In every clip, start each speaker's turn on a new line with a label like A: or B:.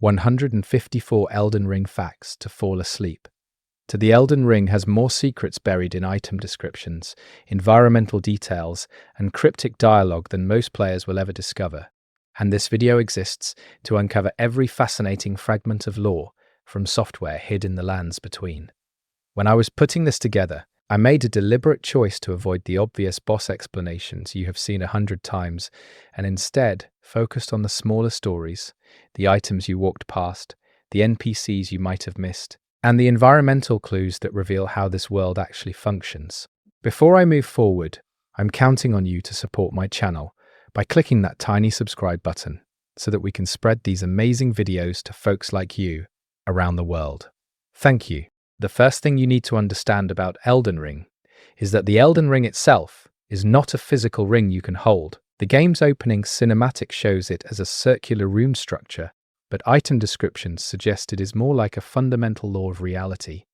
A: 154 Elden Ring facts to fall asleep. The Elden Ring has more secrets buried in item descriptions, environmental details, and cryptic dialogue than most players will ever discover. And this video exists to uncover every fascinating fragment of lore from software hid in the lands between. When I was putting this together, I made a deliberate choice to avoid the obvious boss explanations you have seen 100 times, and instead focused on the smaller stories, the items you walked past, the NPCs you might have missed, and the environmental clues that reveal how this world actually functions. Before I move forward, I'm counting on you to support my channel by clicking that tiny subscribe button so that we can spread these amazing videos to folks like you around the world. Thank you. The first thing you need to understand about Elden Ring is that the Elden Ring itself is not a physical ring you can hold. The game's opening cinematic shows it as a circular room structure, but item descriptions suggest it is more like a fundamental law of reality,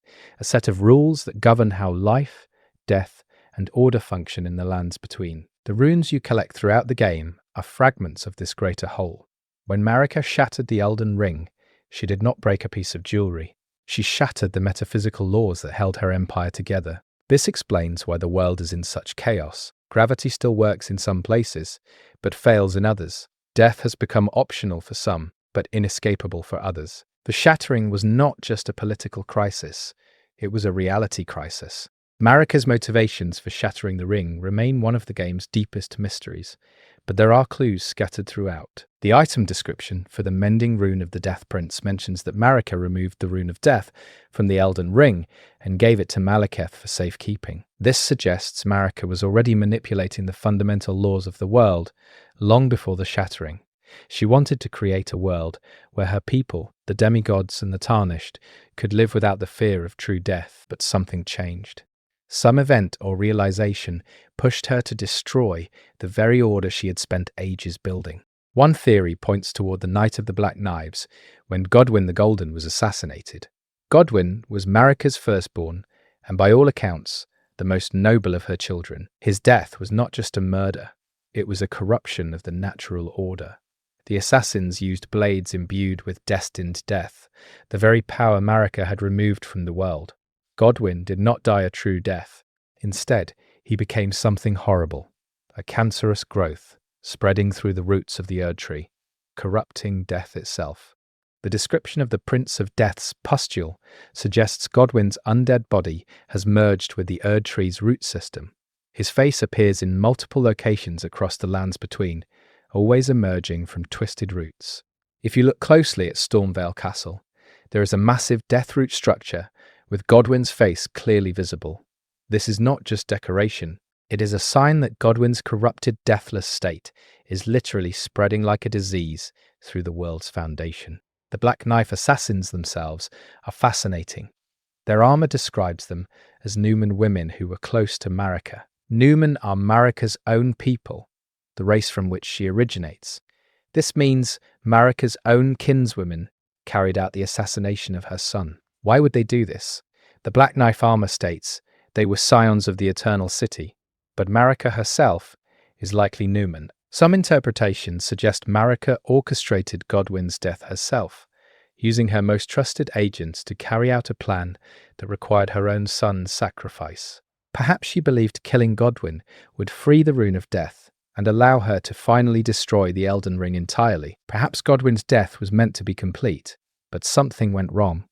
A: a set of rules that govern how life, death, and order function in the lands between. The runes you collect throughout the game are fragments of this greater whole. When Marika shattered the Elden Ring, she did not break a piece of jewelry. She shattered the metaphysical laws that held her empire together. This explains why the world is in such chaos. Gravity still works in some places, but fails in others. Death has become optional for some, but inescapable for others. The shattering was not just a political crisis, it was a reality crisis. Marika's motivations for shattering the ring remain one of the game's deepest mysteries, but there are clues scattered throughout. The item description for the Mending Rune of the Death Prince mentions that Marika removed the Rune of Death from the Elden Ring and gave it to Malekith for safekeeping. This suggests Marika was already manipulating the fundamental laws of the world long before the shattering. She wanted to create a world where her people, the demigods and the Tarnished, could live without the fear of true death, but something changed. Some event or realization pushed her to destroy the very order she had spent ages building. One theory points toward the Night of the Black Knives, when Godwyn the Golden was assassinated. Godwyn was Marika's firstborn, and by all accounts, the most noble of her children. His death was not just a murder, it was a corruption of the natural order. The assassins used blades imbued with destined death, the very power Marika had removed from the world. Godwyn did not die a true death. Instead, he became something horrible, a cancerous growth spreading through the roots of the Erd tree, corrupting death itself. The description of the Prince of Death's pustule suggests Godwyn's undead body has merged with the Erd tree's root system. His face appears in multiple locations across the lands between, always emerging from twisted roots. If you look closely at Stormvale Castle, there is a massive death root structure with Godwyn's face clearly visible. This is not just decoration, it is a sign that Godwyn's corrupted deathless state is literally spreading like a disease through the world's foundation. The Black Knife assassins themselves are fascinating. Their armor describes them as Numen women who were close to Marika. Numen are Marika's own people, the race from which she originates. This means Marika's own kinswomen carried out the assassination of her son. Why would they do this? The Black Knife armor states they were scions of the Eternal City, but Marika herself is likely Numen. Some interpretations suggest Marika orchestrated Godwyn's death herself, using her most trusted agents to carry out a plan that required her own son's sacrifice. Perhaps she believed killing Godwyn would free the Rune of Death and allow her to finally destroy the Elden Ring entirely. Perhaps Godwyn's death was meant to be complete, but something went wrong,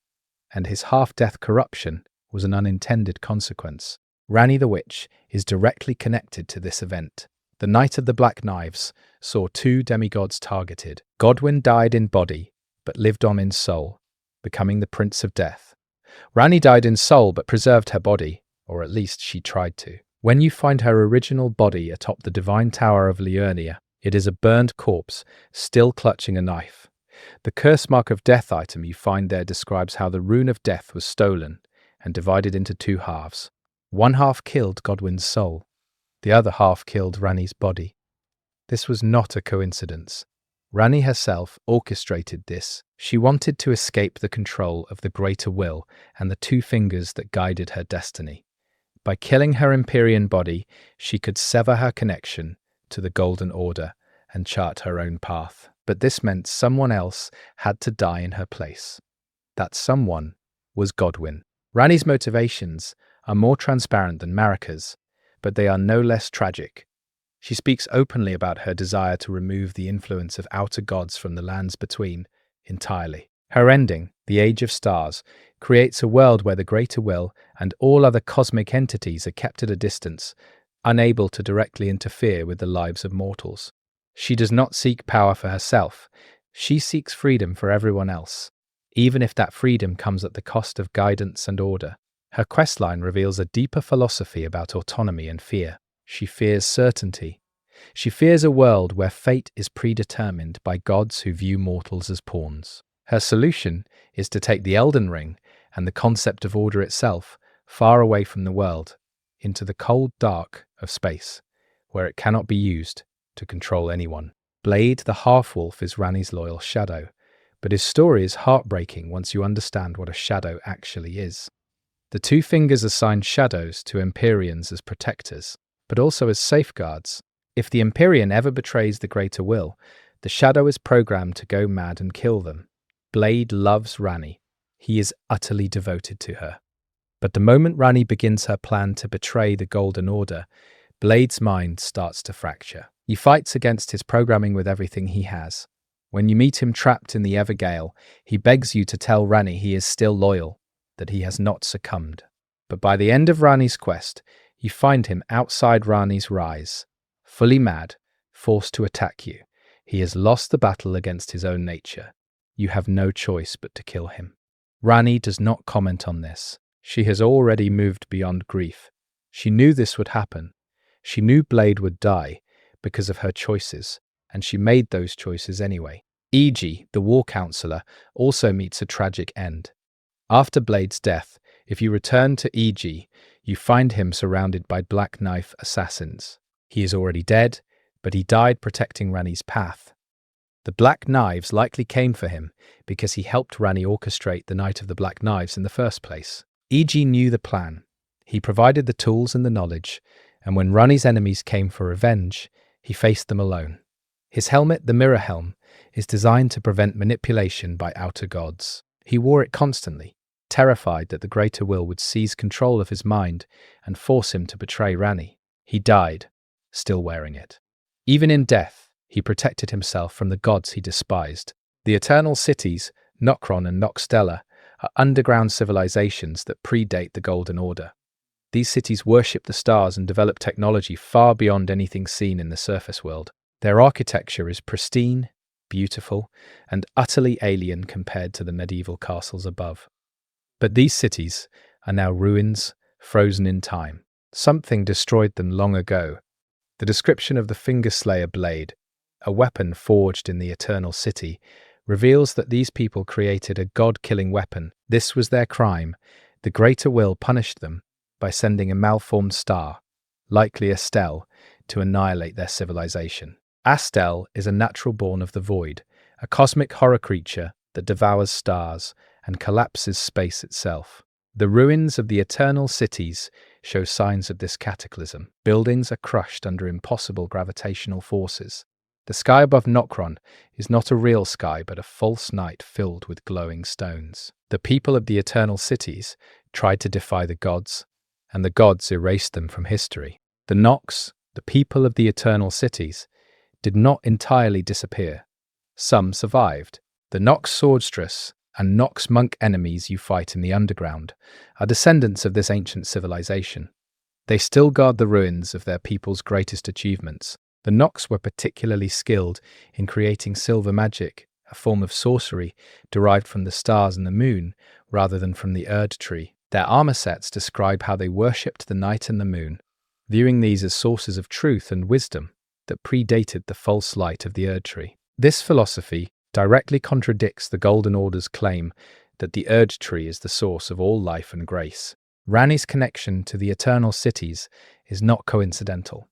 A: and his half-death corruption was an unintended consequence. Ranni the Witch is directly connected to this event. The Night of the Black Knives saw two demigods targeted. Godwyn died in body, but lived on in soul, becoming the Prince of Death. Ranni died in soul but preserved her body, or at least she tried to. When you find her original body atop the Divine Tower of Liurnia, it is a burned corpse, still clutching a knife. The curse mark of death item you find there describes how the Rune of Death was stolen and divided into two halves. One half killed Godwyn's soul, the other half killed Ranni's body. This was not a coincidence. Ranni herself orchestrated this. She wanted to escape the control of the greater will and the two fingers that guided her destiny. By killing her Empyrean body, she could sever her connection to the Golden Order and chart her own path. but this meant someone else had to die in her place. That someone was Godwyn. Ranni's motivations are more transparent than Marika's, but they are no less tragic. She speaks openly about her desire to remove the influence of outer gods from the lands between entirely. Her ending, the Age of Stars, creates a world where the Greater Will and all other cosmic entities are kept at a distance, unable to directly interfere with the lives of mortals. She does not seek power for herself, she seeks freedom for everyone else, even if that freedom comes at the cost of guidance and order. Her questline reveals a deeper philosophy about autonomy and fear. She fears certainty. She fears a world where fate is predetermined by gods who view mortals as pawns. Her solution is to take the Elden Ring and the concept of order itself far away from the world, into the cold dark of space, where it cannot be used to control anyone. Blade the Half-Wolf is Ranni's loyal shadow, but his story is heartbreaking once you understand what a shadow actually is. The Two Fingers assign shadows to Empyreans as protectors, but also as safeguards. If the Empyrean ever betrays the Greater Will, the shadow is programmed to go mad and kill them. Blade loves Ranni. He is utterly devoted to her. But the moment Ranni begins her plan to betray the Golden Order, Blade's mind starts to fracture. He fights against his programming with everything he has. When you meet him trapped in the Evergale, he begs you to tell Ranni he is still loyal, that he has not succumbed. But by the end of Ranni's quest, you find him outside Ranni's rise, fully mad, forced to attack you. He has lost the battle against his own nature. You have no choice but to kill him. Ranni does not comment on this. She has already moved beyond grief. She knew this would happen. She knew Blade would die because of her choices, and she made those choices anyway. E.g., the War Counselor also meets a tragic end. After Blade's death, if you return to E.g., you find him surrounded by Black Knife assassins. He is already dead, but he died protecting Ranni's path. The Black Knives likely came for him because he helped Ranni orchestrate the Night of the Black Knives in the first place. E.g. knew the plan. He provided the tools and the knowledge, and when Ranni's enemies came for revenge, he faced them alone. His helmet, the Mirror Helm, is designed to prevent manipulation by outer gods. He wore it constantly, terrified that the Greater Will would seize control of his mind and force him to betray Ranni. He died, still wearing it. Even in death, he protected himself from the gods he despised. The Eternal Cities, Nokron and Nokstella, are underground civilizations that predate the Golden Order. These cities worship the stars and develop technology far beyond anything seen in the surface world. Their architecture is pristine, beautiful, and utterly alien compared to the medieval castles above. But these cities are now ruins, frozen in time. Something destroyed them long ago. The description of the Fingerslayer blade, a weapon forged in the Eternal City, reveals that these people created a god-killing weapon. This was their crime. The Greater Will punished them by sending a malformed star, likely Astel, to annihilate their civilization. Astel is a natural born of the void, a cosmic horror creature that devours stars and collapses space itself. The ruins of the Eternal Cities show signs of this cataclysm. Buildings are crushed under impossible gravitational forces. The sky above Nokron is not a real sky but a false night filled with glowing stones. The people of the Eternal Cities tried to defy the gods, and the gods erased them from history. The Nox, the people of the Eternal Cities, did not entirely disappear. Some survived. The Nox Swordstress and Nox monk enemies you fight in the underground are descendants of this ancient civilization. They still guard the ruins of their people's greatest achievements. The Nox were particularly skilled in creating silver magic, a form of sorcery derived from the stars and the moon rather than from the Erd tree. Their armor sets describe how they worshipped the night and the moon, viewing these as sources of truth and wisdom that predated the false light of the Erd tree. This philosophy directly contradicts the Golden Order's claim that the Erd tree is the source of all life and grace. Ranni's connection to the Eternal Cities is not coincidental.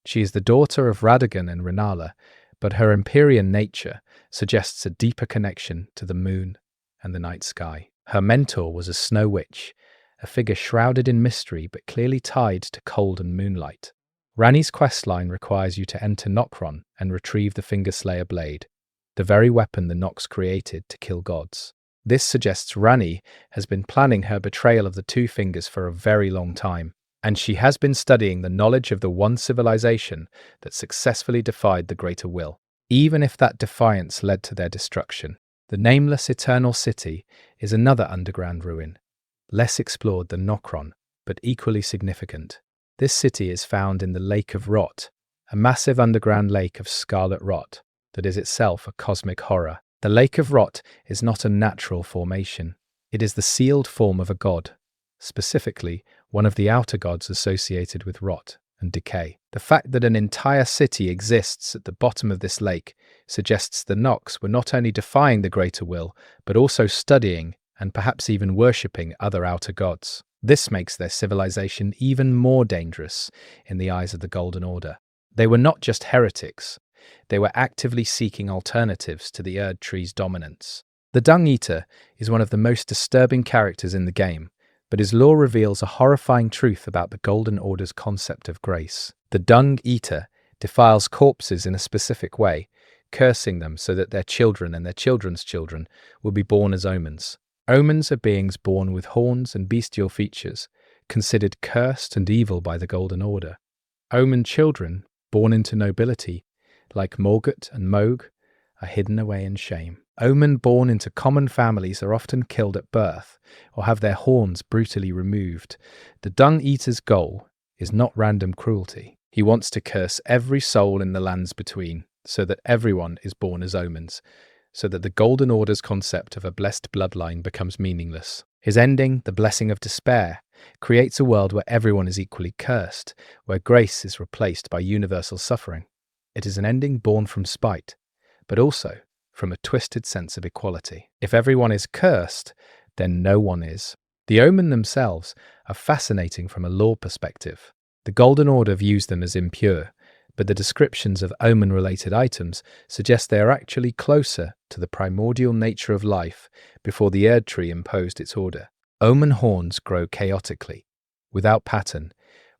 A: She is the daughter of Radagon and Renala, but her Empyrean nature suggests a deeper connection to the moon and the night sky. Her mentor was a snow witch, a figure shrouded in mystery but clearly tied to cold and moonlight. Ranni's questline requires you to enter Nokron and retrieve the Fingerslayer blade. the very weapon the Nox created to kill gods. This suggests Rani has been planning her betrayal of the Two Fingers for a very long time, and she has been studying the knowledge of the one civilization that successfully defied the Greater Will, even if that defiance led to their destruction. The nameless Eternal City is another underground ruin, less explored than Nokron, but equally significant. This city is found in the Lake of Rot, a massive underground lake of scarlet rot that is itself a cosmic horror. The Lake of Rot is not a natural formation. It is the sealed form of a god, specifically one of the outer gods associated with rot and decay. The fact that an entire city exists at the bottom of this lake suggests the Nox were not only defying the Greater Will, but also studying and perhaps even worshipping other outer gods. This makes their civilization even more dangerous in the eyes of the Golden Order. They were not just heretics, they were actively seeking alternatives to the Erd Tree's dominance. The Dung Eater is one of the most disturbing characters in the game, but his lore reveals a horrifying truth about the Golden Order's concept of grace. The Dung Eater defiles corpses in a specific way, cursing them so that their children and their children's children will be born as omens. Omens are beings born with horns and bestial features, considered cursed and evil by the Golden Order. Omen children, born into nobility, like Morgott and Moog, are hidden away in shame. Omen born into common families are often killed at birth or have their horns brutally removed. The Dung Eater's goal is not random cruelty. He wants to curse every soul in the lands between, so that everyone is born as omens, so that the Golden Order's concept of a blessed bloodline becomes meaningless. His ending, the Blessing of Despair, creates a world where everyone is equally cursed, where grace is replaced by universal suffering. It is an ending born from spite, but also from a twisted sense of equality. If everyone is cursed, then no one is. The Omen themselves are fascinating from a lore perspective. The Golden Order views them as impure, but the descriptions of Omen-related items suggest they are actually closer to the primordial nature of life before the Erd Tree imposed its order. Omen horns grow chaotically, without pattern,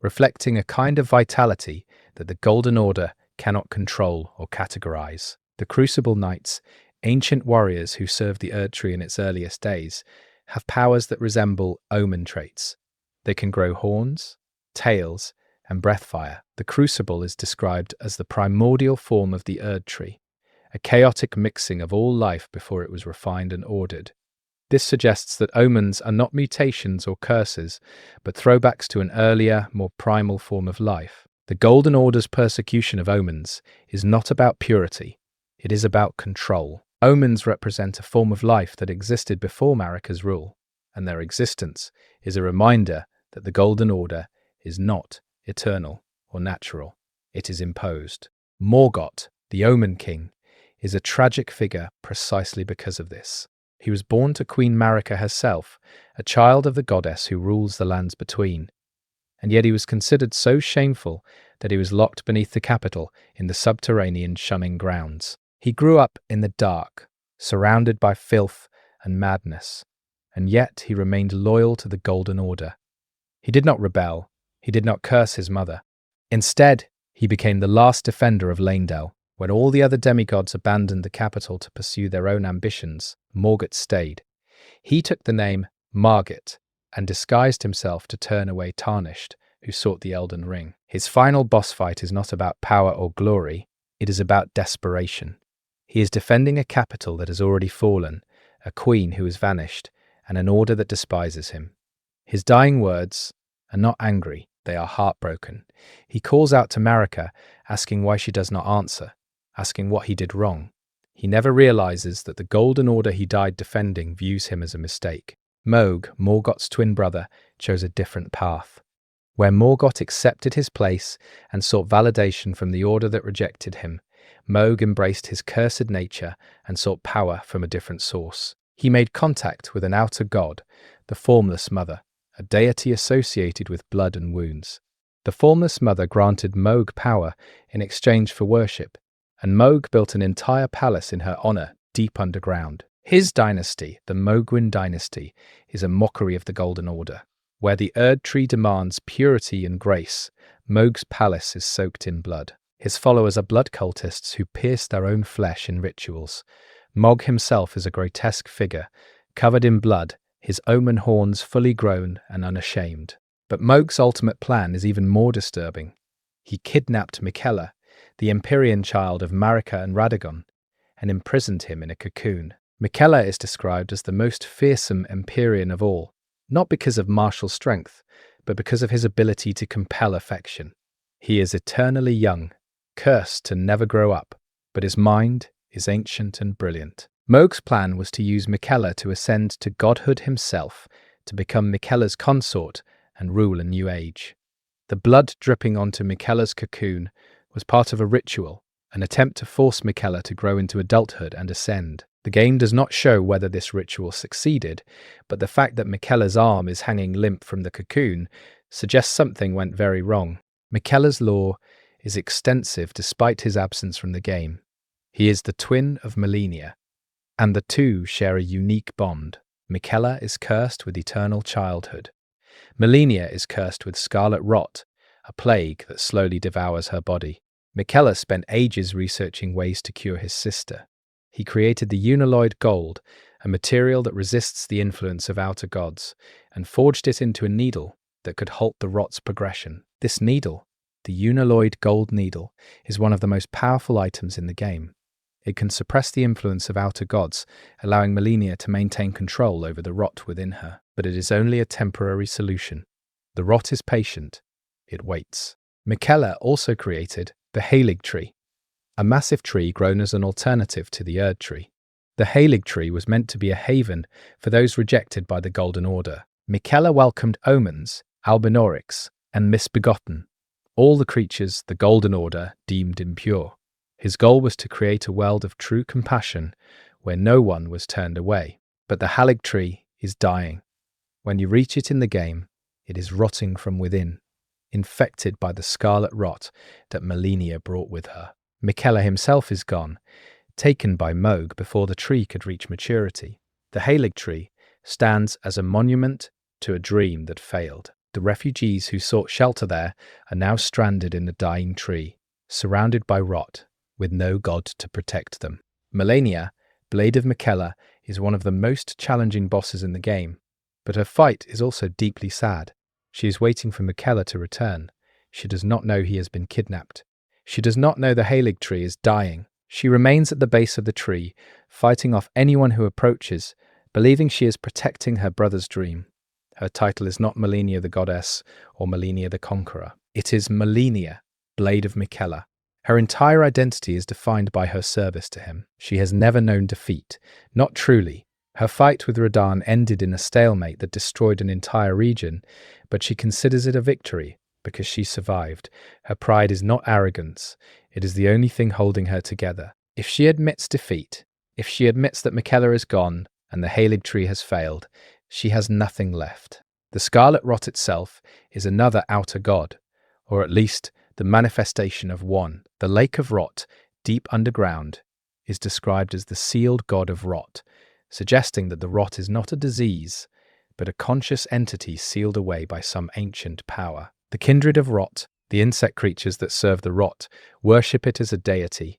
A: reflecting a kind of vitality that the Golden Order cannot control or categorize. The Crucible Knights, ancient warriors who served the Erd Tree in its earliest days, have powers that resemble Omen traits. They can grow horns, tails, and breathfire. The Crucible is described as the primordial form of the Erd Tree, a chaotic mixing of all life before it was refined and ordered. This suggests that omens are not mutations or curses, but throwbacks to an earlier, more primal form of life. The Golden Order's persecution of omens is not about purity, it is about control. Omens represent a form of life that existed before Marika's rule, and their existence is a reminder that the Golden Order is not eternal or natural, it is imposed. Morgott, the Omen King, is a tragic figure precisely because of this. He was born to Queen Marika herself, a child of the goddess who rules the lands between, and yet he was considered so shameful that he was locked beneath the capital in the subterranean shunning grounds. He grew up in the dark, surrounded by filth and madness, and yet he remained loyal to the Golden Order. He did not rebel, he did not curse his mother. Instead, he became the last defender of Leyndell. When all the other demigods abandoned the capital to pursue their own ambitions, Morgott stayed. He took the name Margit and disguised himself to turn away Tarnished, who sought the Elden Ring. His final boss fight is not about power or glory, it is about desperation. He is defending a capital that has already fallen, a queen who has vanished, and an order that despises him. His dying words are not angry, they are heartbroken. He calls out to Marika, asking why she does not answer, asking what he did wrong. He never realizes that the Golden Order he died defending views him as a mistake. Moog, Morgott's twin brother, chose a different path. Where Morgott accepted his place and sought validation from the order that rejected him, Moog embraced his cursed nature and sought power from a different source. He made contact with an outer god, the Formless Mother, a deity associated with blood and wounds. The Formless Mother granted Moog power in exchange for worship, and Moog built an entire palace in her honor deep underground. His dynasty, the Mohgwyn dynasty, is a mockery of the Golden Order. Where the Erd Tree demands purity and grace, Moog's palace is soaked in blood. His followers are blood cultists who pierce their own flesh in rituals. Mog himself is a grotesque figure, covered in blood, his omen horns fully grown and unashamed. But Mog's ultimate plan is even more disturbing. He kidnapped Miquella, the Empyrean child of Marika and Radagon, and imprisoned him in a cocoon. Miquella is described as the most fearsome Empyrean of all, not because of martial strength, but because of his ability to compel affection. He is eternally young, cursed to never grow up, but his mind is ancient and brilliant. Mog's plan was to use Miquella to ascend to godhood himself, to become Miquella's consort and rule a new age. The blood dripping onto Miquella's cocoon was part of a ritual, an attempt to force Miquella to grow into adulthood and ascend. The game does not show whether this ritual succeeded, but the fact that Miquella's arm is hanging limp from the cocoon suggests something went very wrong. Miquella's lore is extensive despite his absence from the game. He is the twin of Malenia, and the two share a unique bond. Miquella is cursed with eternal childhood. Malenia is cursed with scarlet rot, a plague that slowly devours her body. Miquella spent ages researching ways to cure his sister. He created the unalloyed gold, a material that resists the influence of outer gods, and forged it into a needle that could halt the rot's progression. This needle, the unalloyed gold needle, is one of the most powerful items in the game. It can suppress the influence of outer gods, allowing Malenia to maintain control over the rot within her. But it is only a temporary solution. The rot is patient. It waits. Miquella also created the Halig tree, a massive tree grown as an alternative to the Erd tree. The Halig tree was meant to be a haven for those rejected by the Golden Order. Miquella welcomed omens, Albinorics, and misbegotten, all the creatures the Golden Order deemed impure. His goal was to create a world of true compassion where no one was turned away. But the Halig tree is dying. When you reach it in the game, it is rotting from within, infected by the scarlet rot that Malenia brought with her. Miquella himself is gone, taken by Mog before the tree could reach maturity. The Halig tree stands as a monument to a dream that failed. The refugees who sought shelter there are now stranded in the dying tree, surrounded by rot, with no god to protect them. Malenia, Blade of Miquella, is one of the most challenging bosses in the game, but her fight is also deeply sad. She is waiting for Miquella to return. She does not know he has been kidnapped. She does not know the Halig tree is dying. She remains at the base of the tree, fighting off anyone who approaches, believing she is protecting her brother's dream. Her title is not Malenia the Goddess or Malenia the Conqueror. It is Malenia, Blade of Miquella. Her entire identity is defined by her service to him. She has never known defeat, not truly. Her fight with Radahn ended in a stalemate that destroyed an entire region, but she considers it a victory because she survived. Her pride is not arrogance. It is the only thing holding her together. If she admits defeat, if she admits that Miquella is gone and the Halig tree has failed, she has nothing left. The Scarlet Rot itself is another outer god, or at least the manifestation of one. The Lake of Rot, deep underground, is described as the sealed god of rot, suggesting that the rot is not a disease, but a conscious entity sealed away by some ancient power. The kindred of rot, the insect creatures that serve the rot, worship it as a deity.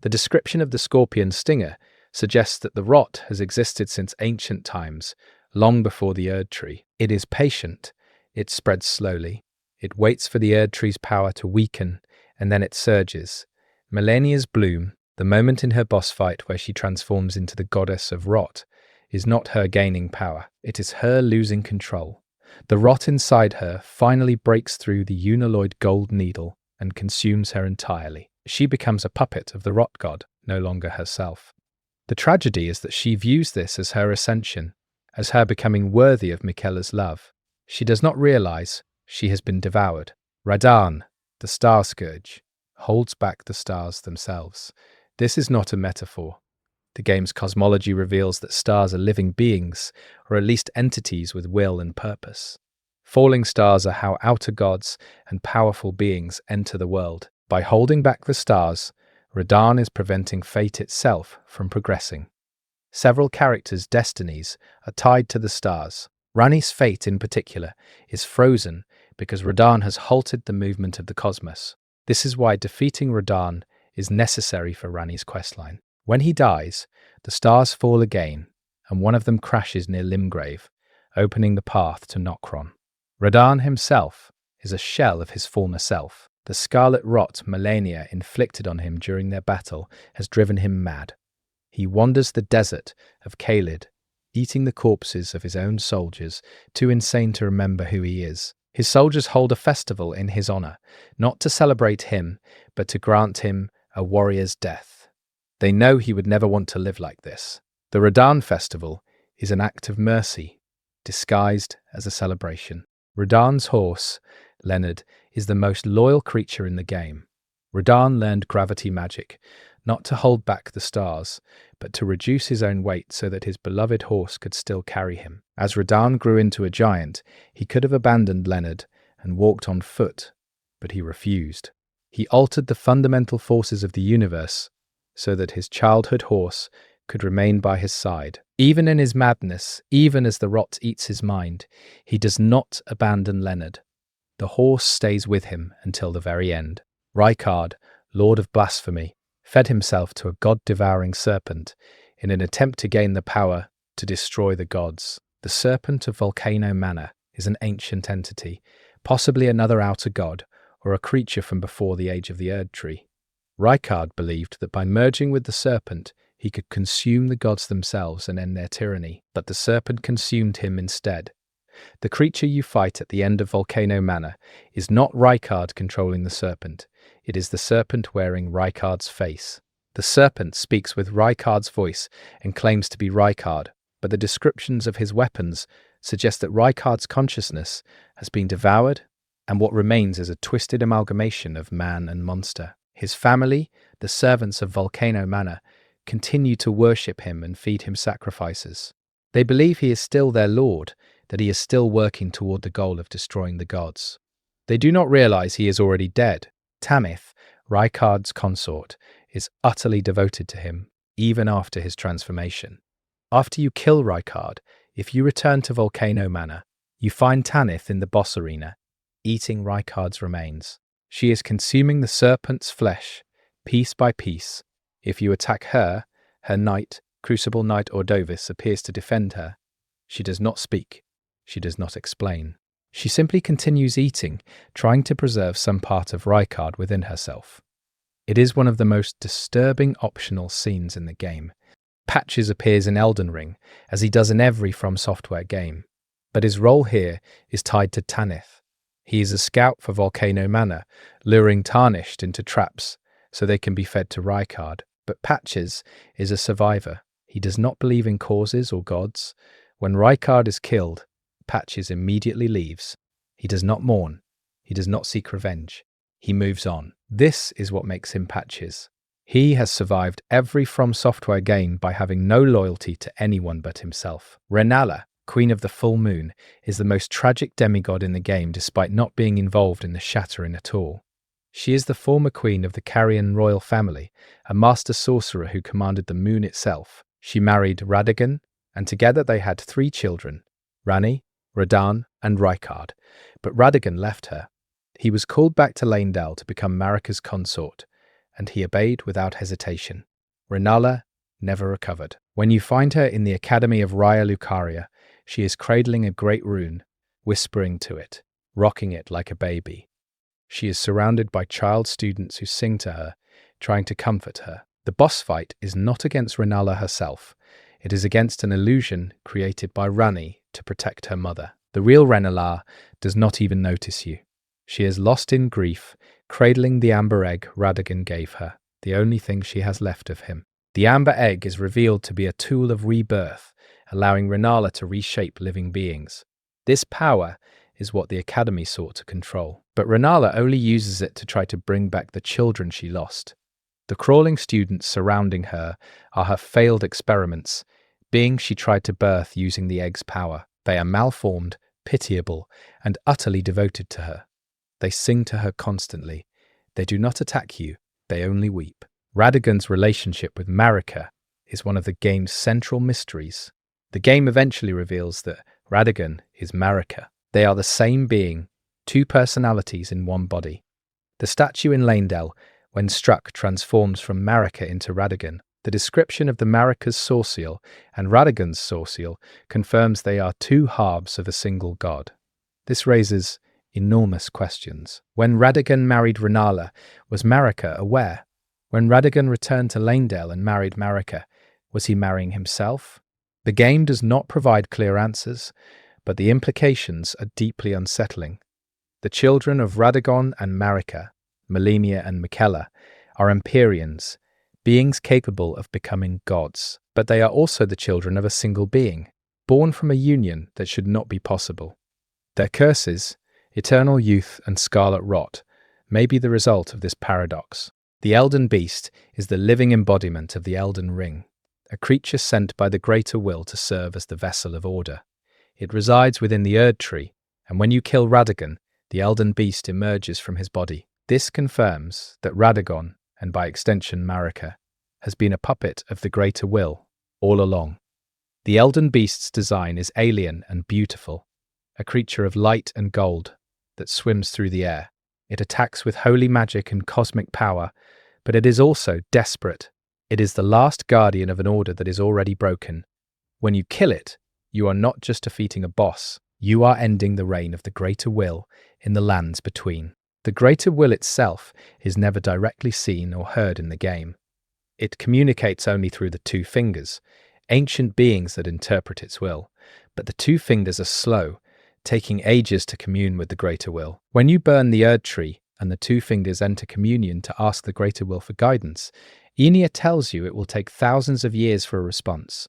A: The description of the scorpion stinger suggests that the rot has existed since ancient times, long before the Erd tree. It is patient, it spreads slowly. It waits for the Erd tree's power to weaken, and then it surges. Malenia's bloom, the moment in her boss fight where she transforms into the goddess of rot, is not her gaining power. It is her losing control. The rot inside her finally breaks through the unalloyed gold needle and consumes her entirely. She becomes a puppet of the rot god, no longer herself. The tragedy is that she views this as her ascension, as her becoming worthy of Miquella's love. She does not realize she has been devoured. Radahn, the Star Scourge, holds back the stars themselves. This is not a metaphor. The game's cosmology reveals that stars are living beings, or at least entities with will and purpose. Falling stars are how outer gods and powerful beings enter the world. By holding back the stars, Radahn is preventing fate itself from progressing. Several characters' destinies are tied to the stars. Ranni's fate, in particular, is frozen because Radahn has halted the movement of the cosmos. This is why defeating Radahn is necessary for Ranni's questline. When he dies, the stars fall again, and one of them crashes near Limgrave, opening the path to Nokron. Radahn himself is a shell of his former self. The scarlet rot Melania inflicted on him during their battle has driven him mad. He wanders the desert of Caelid, eating the corpses of his own soldiers, too insane to remember who he is. His soldiers hold a festival in his honor, not to celebrate him, but to grant him a warrior's death. They know he would never want to live like this. The Radahn festival is an act of mercy, disguised as a celebration. Radahn's horse, Leonard, is the most loyal creature in the game. Radahn learned gravity magic, not to hold back the stars, but to reduce his own weight so that his beloved horse could still carry him. As Radahn grew into a giant, he could have abandoned Leonard and walked on foot, but he refused. He altered the fundamental forces of the universe so that his childhood horse could remain by his side. Even in his madness, even as the rot eats his mind, he does not abandon Leonard. The horse stays with him until the very end. Rykard, Lord of Blasphemy, fed himself to a god-devouring serpent in an attempt to gain the power to destroy the gods. The Serpent of Volcano Manor is an ancient entity, possibly another outer god, or a creature from before the age of the Erd Tree. Rykard believed that by merging with the serpent, he could consume the gods themselves and end their tyranny, but the serpent consumed him instead. The creature you fight at the end of Volcano Manor is not Rykard controlling the serpent. It is the serpent wearing Rykard's face. The serpent speaks with Rykard's voice and claims to be Rykard, but the descriptions of his weapons suggest that Rykard's consciousness has been devoured, and what remains is a twisted amalgamation of man and monster. His family, the servants of Volcano Manor, continue to worship him and feed him sacrifices. They believe he is still their lord, that he is still working toward the goal of destroying the gods. They do not realize he is already dead. Tamith, Rykard's consort, is utterly devoted to him, even after his transformation. After you kill Rykard, if you return to Volcano Manor, you find Tanith in the boss arena, eating Rykard's remains. She is consuming the serpent's flesh, piece by piece. If you attack her, her knight, Crucible Knight Ordovis, appears to defend her. She does not speak. She does not explain. She simply continues eating, trying to preserve some part of Rykard within herself. It is one of the most disturbing optional scenes in the game. Patches appears in Elden Ring, as he does in every From Software game, but his role here is tied to Tanith. He is a scout for Volcano Manor, luring Tarnished into traps so they can be fed to Rykard. But Patches is a survivor. He does not believe in causes or gods. When Rykard is killed, Patches immediately leaves. He does not mourn. He does not seek revenge. He moves on. This is what makes him Patches. He has survived every From Software game by having no loyalty to anyone but himself. Renala, Queen of the Full Moon, is the most tragic demigod in the game despite not being involved in the shattering at all. She is the former queen of the Carrion royal family, a master sorcerer who commanded the moon itself. She married Radagon, and together they had 3 children, Ranni, Radahn, and Rykard, but Radagon left her. He was called back to Leyndell to become Marika's consort, and he obeyed without hesitation. Renala never recovered. When you find her in the Academy of Raya Lucaria, she is cradling a great rune, whispering to it, rocking it like a baby. She is surrounded by child students who sing to her, trying to comfort her. The boss fight is not against Renala herself. It is against an illusion created by Ranni to protect her mother. The real Renala does not even notice you. She is lost in grief, cradling the amber egg Radagon gave her, the only thing she has left of him. The amber egg is revealed to be a tool of rebirth, allowing Renala to reshape living beings. This power is what the Academy sought to control. But Renala only uses it to try to bring back the children she lost. The crawling students surrounding her are her failed experiments, beings she tried to birth using the egg's power. They are malformed, pitiable, and utterly devoted to her. They sing to her constantly. They do not attack you, they only weep. Radagon's relationship with Marika is one of the game's central mysteries. The game eventually reveals that Radagon is Marika. They are the same being, 2 personalities in one body. The statue in Leyndell, when struck, transforms from Marika into Radagon. The description of the Marika's sourceal and Radagon's sourceal confirms they are two halves of a single god. This raises enormous questions. When Radagon married Renala, was Marika aware? When Radagon returned to Leyndell and married Marika, was he marrying himself? The game does not provide clear answers, but the implications are deeply unsettling. The children of Radagon and Marika, Melimia and Mikella, are Empyreans, beings capable of becoming gods, but they are also the children of a single being, born from a union that should not be possible. Their curses, eternal youth and scarlet rot, may be the result of this paradox. The Elden Beast is the living embodiment of the Elden Ring, a creature sent by the greater will to serve as the vessel of order. It resides within the Erd Tree, and when you kill Radagon, the Elden Beast emerges from his body. This confirms that Radagon, and by extension Marika, has been a puppet of the greater will all along. The Elden Beast's design is alien and beautiful, a creature of light and gold that swims through the air. It attacks with holy magic and cosmic power, but it is also desperate. It is the last guardian of an order that is already broken. When you kill it, you are not just defeating a boss, you are ending the reign of the greater will in the lands between. The greater will itself is never directly seen or heard in the game. It communicates only through the two fingers, ancient beings that interpret its will, but the two fingers are slow, taking ages to commune with the greater will. When you burn the Erd Tree and the two fingers enter communion to ask the greater will for guidance, Enya tells you it will take thousands of years for a response.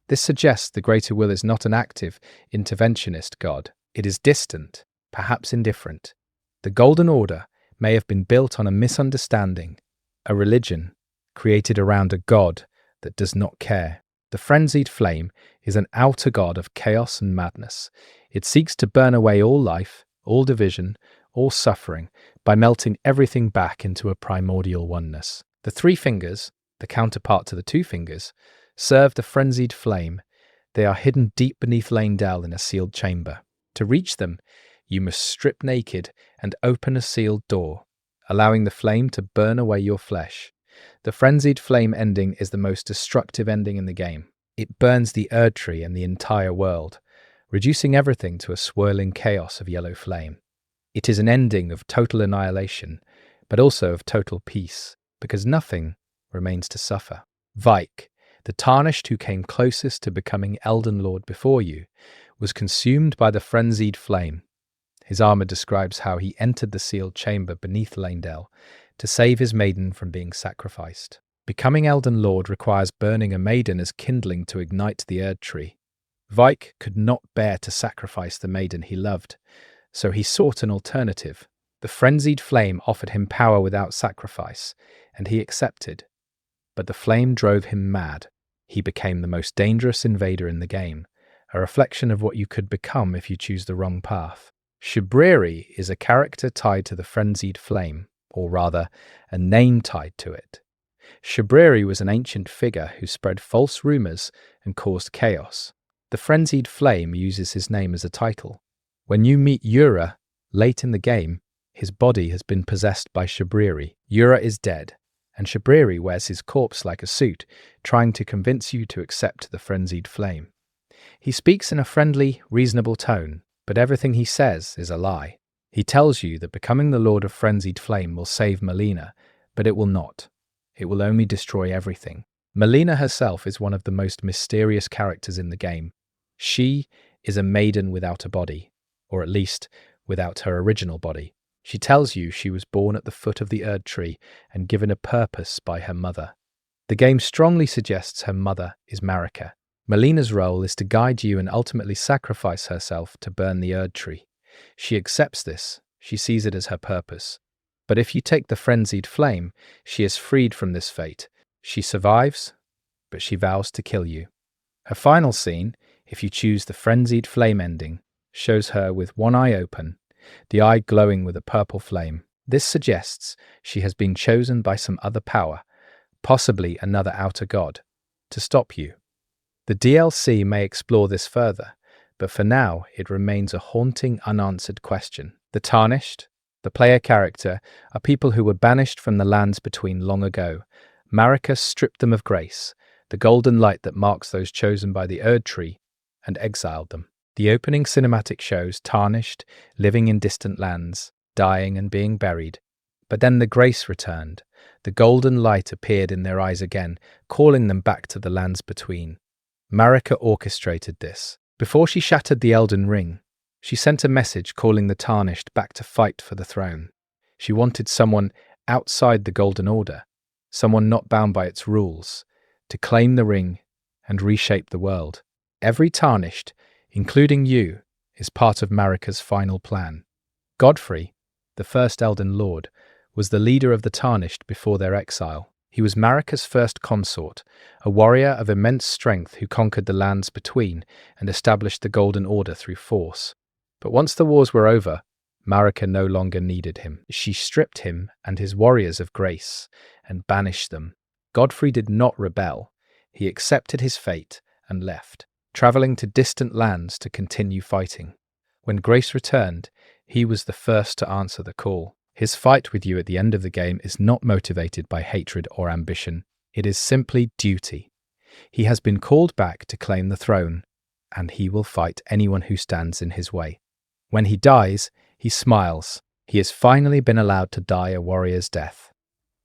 A: This suggests the greater will is not an active, interventionist god. It is distant, perhaps indifferent. The Golden Order may have been built on a misunderstanding, a religion created around a god that does not care. The frenzied flame is an outer god of chaos and madness. It seeks to burn away all life, all division, all suffering, by melting everything back into a primordial oneness. The three fingers, the counterpart to the two fingers, serve the frenzied flame. They are hidden deep beneath Leyndell in a sealed chamber. To reach them, you must strip naked and open a sealed door, allowing the flame to burn away your flesh. The frenzied flame ending is the most destructive ending in the game. It burns the Erd Tree and the entire world, reducing everything to a swirling chaos of yellow flame. It is an ending of total annihilation, but also of total peace, because nothing remains to suffer. Vike, the Tarnished who came closest to becoming Elden Lord before you, was consumed by the frenzied flame. His armor describes how he entered the sealed chamber beneath Leyndell to save his maiden from being sacrificed. Becoming Elden Lord requires burning a maiden as kindling to ignite the Erd Tree. Vike could not bear to sacrifice the maiden he loved, so he sought an alternative. The frenzied flame offered him power without sacrifice, and he accepted. But the flame drove him mad. He became the most dangerous invader in the game, a reflection of what you could become if you choose the wrong path. Shabriri is a character tied to the frenzied flame, or rather, a name tied to it. Shabriri was an ancient figure who spread false rumors and caused chaos. The frenzied flame uses his name as a title. When you meet Yura, late in the game, his body has been possessed by Shabriri. Yura is dead, and Shabriri wears his corpse like a suit, trying to convince you to accept the frenzied flame. He speaks in a friendly, reasonable tone, but everything he says is a lie. He tells you that becoming the Lord of Frenzied Flame will save Melina, but it will not. It will only destroy everything. Melina herself is one of the most mysterious characters in the game. She is a maiden without a body, or at least without her original body. She tells you she was born at the foot of the Erd Tree and given a purpose by her mother. The game strongly suggests her mother is Marika. Melina's role is to guide you and ultimately sacrifice herself to burn the Erd Tree. She accepts this. She sees it as her purpose. But if you take the frenzied flame, she is freed from this fate. She survives, but she vows to kill you. Her final scene, if you choose the frenzied flame ending, shows her with one eye open, the eye glowing with a purple flame. This suggests she has been chosen by some other power, possibly another outer god, to stop you. The DLC may explore this further, but for now it remains a haunting, unanswered question. The Tarnished, the player character, are people who were banished from the lands between long ago. Marika stripped them of grace, the golden light that marks those chosen by the Erd Tree, and exiled them. The opening cinematic shows Tarnished, living in distant lands, dying and being buried. But then the grace returned. The golden light appeared in their eyes again, calling them back to the lands between. Marika orchestrated this. Before she shattered the Elden Ring, she sent a message calling the Tarnished back to fight for the throne. She wanted someone outside the Golden Order, someone not bound by its rules, to claim the ring and reshape the world. Every Tarnished, including you, is part of Marika's final plan. Godfrey, the first Elden Lord, was the leader of the Tarnished before their exile. He was Marika's first consort, a warrior of immense strength who conquered the lands between and established the Golden Order through force. But once the wars were over, Marika no longer needed him. She stripped him and his warriors of grace and banished them. Godfrey did not rebel. He accepted his fate and left, traveling to distant lands to continue fighting. When grace returned, he was the first to answer the call. His fight with you at the end of the game is not motivated by hatred or ambition. It is simply duty. He has been called back to claim the throne, and he will fight anyone who stands in his way. When he dies, he smiles. He has finally been allowed to die a warrior's death.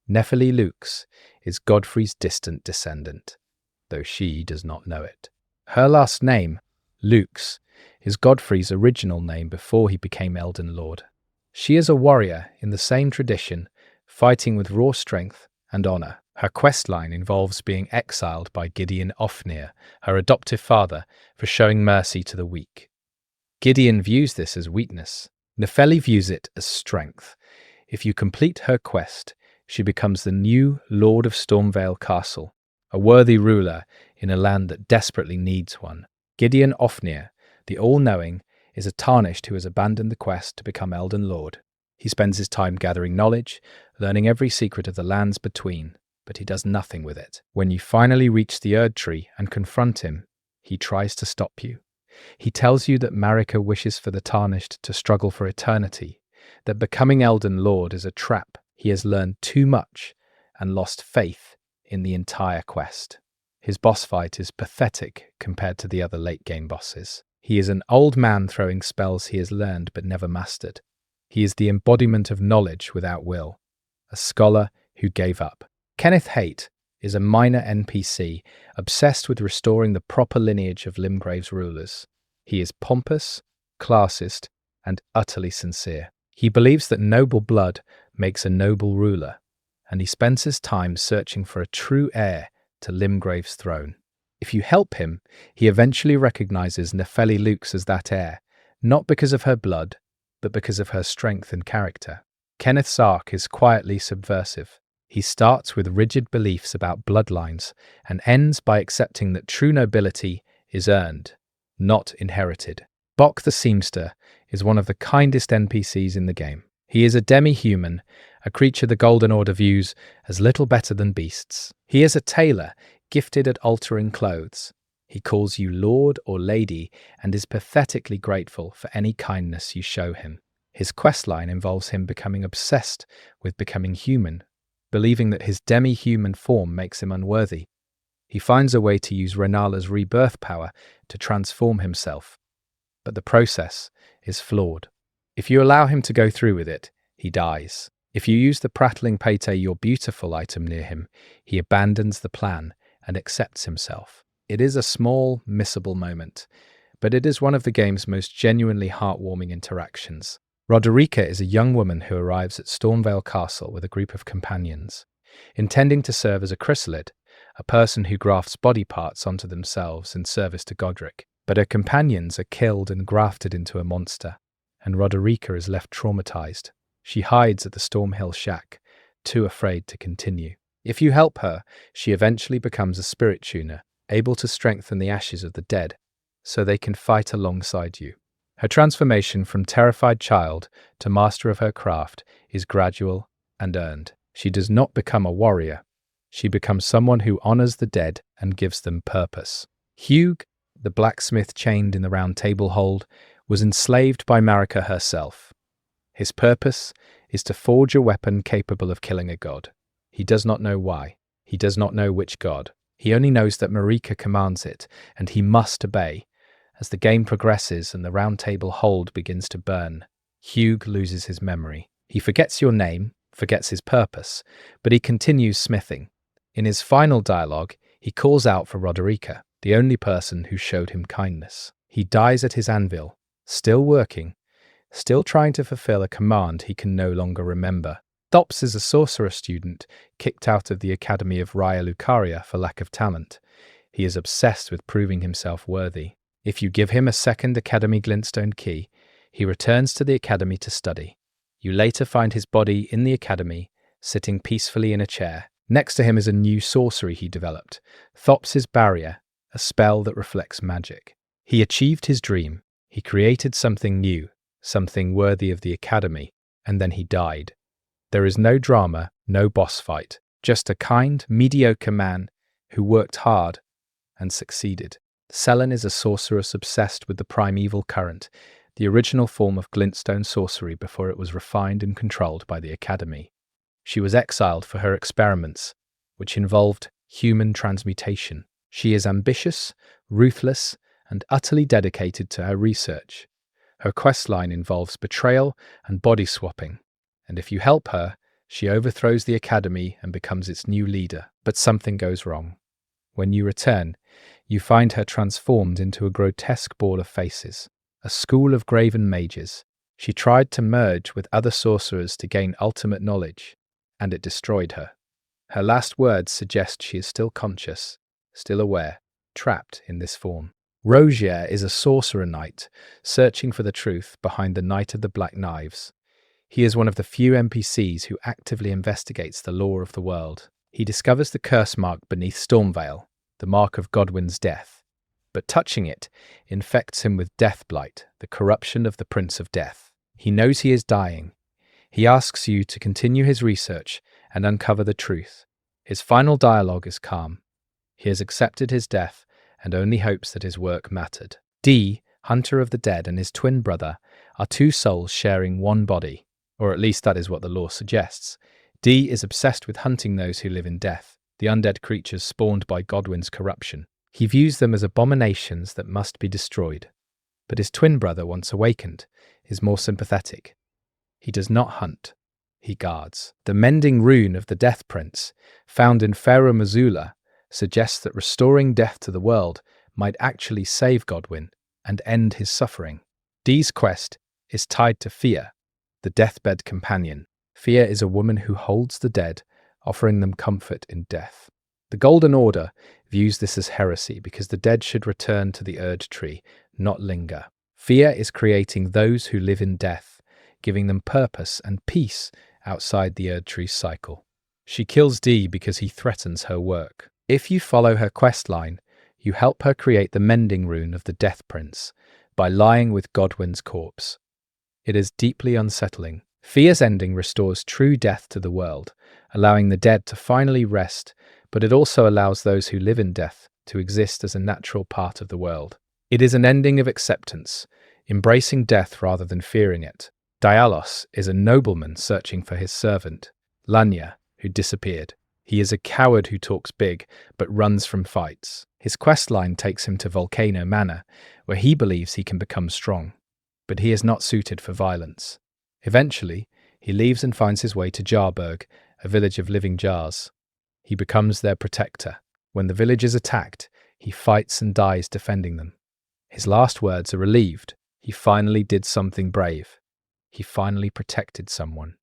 A: Nepheli Lux is Godfrey's distant descendant, though she does not know it. Her last name, Lux, is Godfrey's original name before he became Elden Lord. She is a warrior in the same tradition, fighting with raw strength and honor. Her questline involves being exiled by Gideon Ofnir, her adoptive father, for showing mercy to the weak. Gideon views this as weakness. Nepheli views it as strength. If you complete her quest, she becomes the new Lord of Stormvale Castle, a worthy ruler in a land that desperately needs one. Gideon Ofnir, the all-knowing, is a Tarnished who has abandoned the quest to become Elden Lord. He spends his time gathering knowledge, learning every secret of the lands between, but he does nothing with it. When you finally reach the Erd Tree and confront him, he tries to stop you. He tells you that Marika wishes for the Tarnished to struggle for eternity, that becoming Elden Lord is a trap. He has learned too much and lost faith in the entire quest. His boss fight is pathetic compared to the other late-game bosses. He is an old man throwing spells he has learned but never mastered. He is the embodiment of knowledge without will, a scholar who gave up. Kenneth Haight is a minor NPC obsessed with restoring the proper lineage of Limgrave's rulers. He is pompous, classist, and utterly sincere. He believes that noble blood makes a noble ruler, and he spends his time searching for a true heir to Limgrave's throne. If you help him, he eventually recognizes Nepheli Lux as that heir, not because of her blood, but because of her strength and character. Kenneth's arc is quietly subversive. He starts with rigid beliefs about bloodlines and ends by accepting that true nobility is earned, not inherited. Bok the Seamster is one of the kindest NPCs in the game. He is a demi-human, a creature the Golden Order views as little better than beasts. He is a tailor, gifted at altering clothes. He calls you lord or lady and is pathetically grateful for any kindness you show him. His questline involves him becoming obsessed with becoming human, believing that his demi-human form makes him unworthy. He finds a way to use Renala's rebirth power to transform himself, but the process is flawed. If you allow him to go through with it, he dies. If you use the prattling Payte You're Beautiful item near him, he abandons the plan and accepts himself. It is a small, missable moment, but it is one of the game's most genuinely heartwarming interactions. Roderica is a young woman who arrives at Stormvale Castle with a group of companions, intending to serve as a chrysalid, a person who grafts body parts onto themselves in service to Godric. But her companions are killed and grafted into a monster, and Roderica is left traumatized. She hides at the Stormhill shack, too afraid to continue. If you help her, she eventually becomes a spirit tuner, able to strengthen the ashes of the dead, so they can fight alongside you. Her transformation from terrified child to master of her craft is gradual and earned. She does not become a warrior. She becomes someone who honors the dead and gives them purpose. Hugh, the blacksmith chained in the Round Table hold, was enslaved by Marika herself. His purpose is to forge a weapon capable of killing a god. He does not know why. He does not know which god. He only knows that Marika commands it, and he must obey. As the game progresses and the round table hold begins to burn, Hugh loses his memory. He forgets your name, forgets his purpose, but he continues smithing. In his final dialogue, he calls out for Roderica, the only person who showed him kindness. He dies at his anvil, still working, still trying to fulfill a command he can no longer remember. Thops is a sorcerer student kicked out of the Academy of Raya Lucaria for lack of talent. He is obsessed with proving himself worthy. If you give him a second Academy Glintstone key, he returns to the Academy to study. You later find his body in the Academy, sitting peacefully in a chair. Next to him is a new sorcery he developed, Thops' Barrier, a spell that reflects magic. He achieved his dream. He created something new, something worthy of the Academy, and then he died. There is no drama, no boss fight, just a kind, mediocre man who worked hard and succeeded. Selen is a sorceress obsessed with the primeval current, the original form of glintstone sorcery before it was refined and controlled by the Academy. She was exiled for her experiments, which involved human transmutation. She is ambitious, ruthless, and utterly dedicated to her research. Her questline involves betrayal and body swapping, and if you help her, she overthrows the Academy and becomes its new leader. But something goes wrong. When you return, you find her transformed into a grotesque ball of faces, a school of graven mages. She tried to merge with other sorcerers to gain ultimate knowledge, and it destroyed her. Her last words suggest she is still conscious, still aware, trapped in this form. Rogier is a sorcerer knight, searching for the truth behind the Knight of the Black Knives. He is one of the few NPCs who actively investigates the lore of the world. He discovers the curse mark beneath Stormveil, the mark of Godwyn's death. But touching it infects him with Deathblight, the corruption of the Prince of Death. He knows he is dying. He asks you to continue his research and uncover the truth. His final dialogue is calm. He has accepted his death and only hopes that his work mattered. Dee, Hunter of the Dead, and his twin brother are two souls sharing one body, or at least that is what the lore suggests. Dee is obsessed with hunting those who live in death, the undead creatures spawned by Godwyn's corruption. He views them as abominations that must be destroyed. But his twin brother, once awakened, is more sympathetic. He does not hunt, he guards. The mending rune of the Death Prince, found in Farum Azula, suggests that restoring death to the world might actually save Godwyn and end his suffering. Dee's quest is tied to Fia, the deathbed companion. Fia is a woman who holds the dead, offering them comfort in death. The Golden Order views this as heresy because the dead should return to the Erd Tree, not linger. Fia is creating those who live in death, giving them purpose and peace outside the Erd Tree's cycle. She kills Dee because he threatens her work. If you follow her questline, you help her create the mending rune of the Death Prince by lying with Godwyn's corpse. It is deeply unsettling. Fia's ending restores true death to the world, allowing the dead to finally rest, but it also allows those who live in death to exist as a natural part of the world. It is an ending of acceptance, embracing death rather than fearing it. Dialos is a nobleman searching for his servant, Lanya, who disappeared. He is a coward who talks big, but runs from fights. His questline takes him to Volcano Manor, where he believes he can become strong. But he is not suited for violence. Eventually, he leaves and finds his way to Jarburg, a village of living jars. He becomes their protector. When the village is attacked, he fights and dies defending them. His last words are relieved. He finally did something brave. He finally protected someone.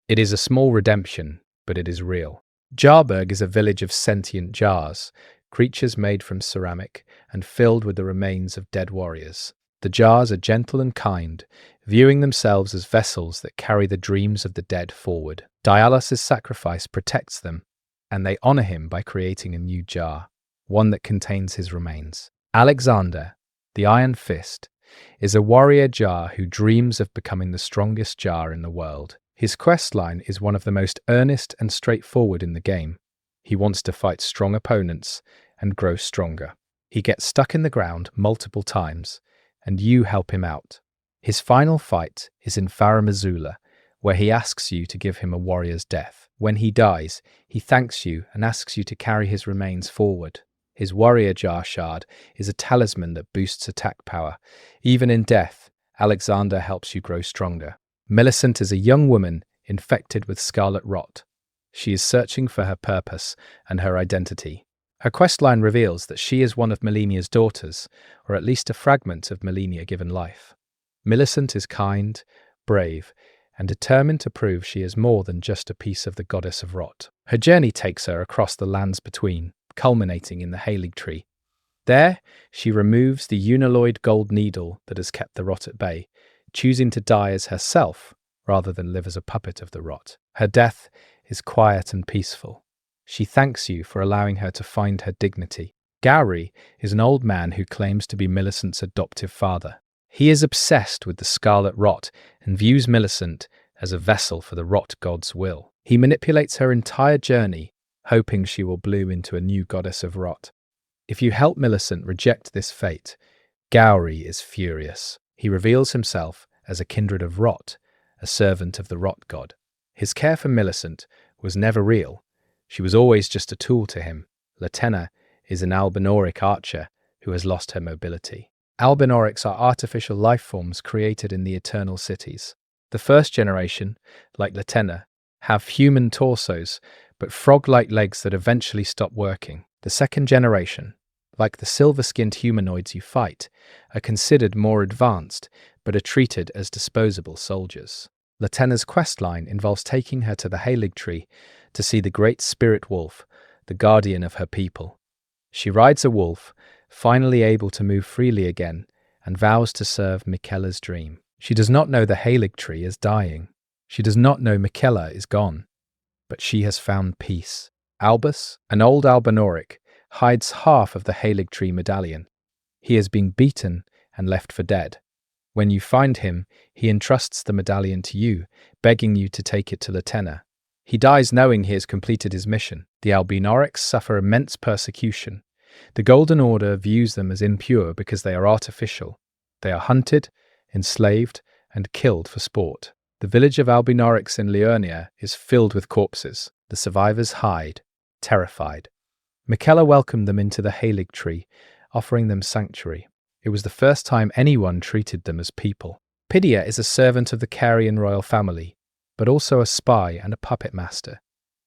A: It is a small redemption, but it is real. Jarburg is a village of sentient jars, creatures made from ceramic and filled with the remains of dead warriors. The jars are gentle and kind, viewing themselves as vessels that carry the dreams of the dead forward. Dialos' sacrifice protects them, and they honor him by creating a new jar, one that contains his remains. Alexander, the Iron Fist, is a warrior jar who dreams of becoming the strongest jar in the world. His questline is one of the most earnest and straightforward in the game. He wants to fight strong opponents and grow stronger. He gets stuck in the ground multiple times, and you help him out. His final fight is in Farum Azula, where he asks you to give him a warrior's death. When he dies, he thanks you and asks you to carry his remains forward. His warrior jar shard is a talisman that boosts attack power. Even in death, Alexander helps you grow stronger. Millicent is a young woman infected with scarlet rot. She is searching for her purpose and her identity. Her questline reveals that she is one of Melinia's daughters, or at least a fragment of Melinia given life. Millicent is kind, brave, and determined to prove she is more than just a piece of the goddess of rot. Her journey takes her across the lands between, culminating in the Halig tree. There, she removes the unalloyed gold needle that has kept the rot at bay, choosing to die as herself rather than live as a puppet of the rot. Her death is quiet and peaceful. She thanks you for allowing her to find her dignity. Gowry is an old man who claims to be Millicent's adoptive father. He is obsessed with the scarlet rot and views Millicent as a vessel for the rot god's will. He manipulates her entire journey, hoping she will bloom into a new goddess of rot. If you help Millicent reject this fate, Gowry is furious. He reveals himself as a kindred of rot, a servant of the rot god. His care for Millicent was never real. She was always just a tool to him. Latenna is an albinoric archer who has lost her mobility. Albinorics are artificial life forms created in the Eternal Cities. The first generation, like Latenna, have human torsos, but frog-like legs that eventually stop working. The second generation, like the silver-skinned humanoids you fight, are considered more advanced, but are treated as disposable soldiers. Latenna's questline involves taking her to the Halig tree to see the great spirit wolf, the guardian of her people. She rides a wolf, finally able to move freely again, and vows to serve Miquella's dream. She does not know the Halig tree is dying. She does not know Miquella is gone. But she has found peace. Albus, an old Albinoric, hides half of the Halig tree medallion. He has been beaten and left for dead. When you find him, he entrusts the medallion to you, begging you to take it to Latenna. He dies knowing he has completed his mission. The Albinorics suffer immense persecution. The Golden Order views them as impure because they are artificial. They are hunted, enslaved, and killed for sport. The village of Albinorics in Liurnia is filled with corpses. The survivors hide, terrified. Miquella welcomed them into the Halig tree, offering them sanctuary. It was the first time anyone treated them as people. Pidia is a servant of the Carian royal family, but also a spy and a puppet master.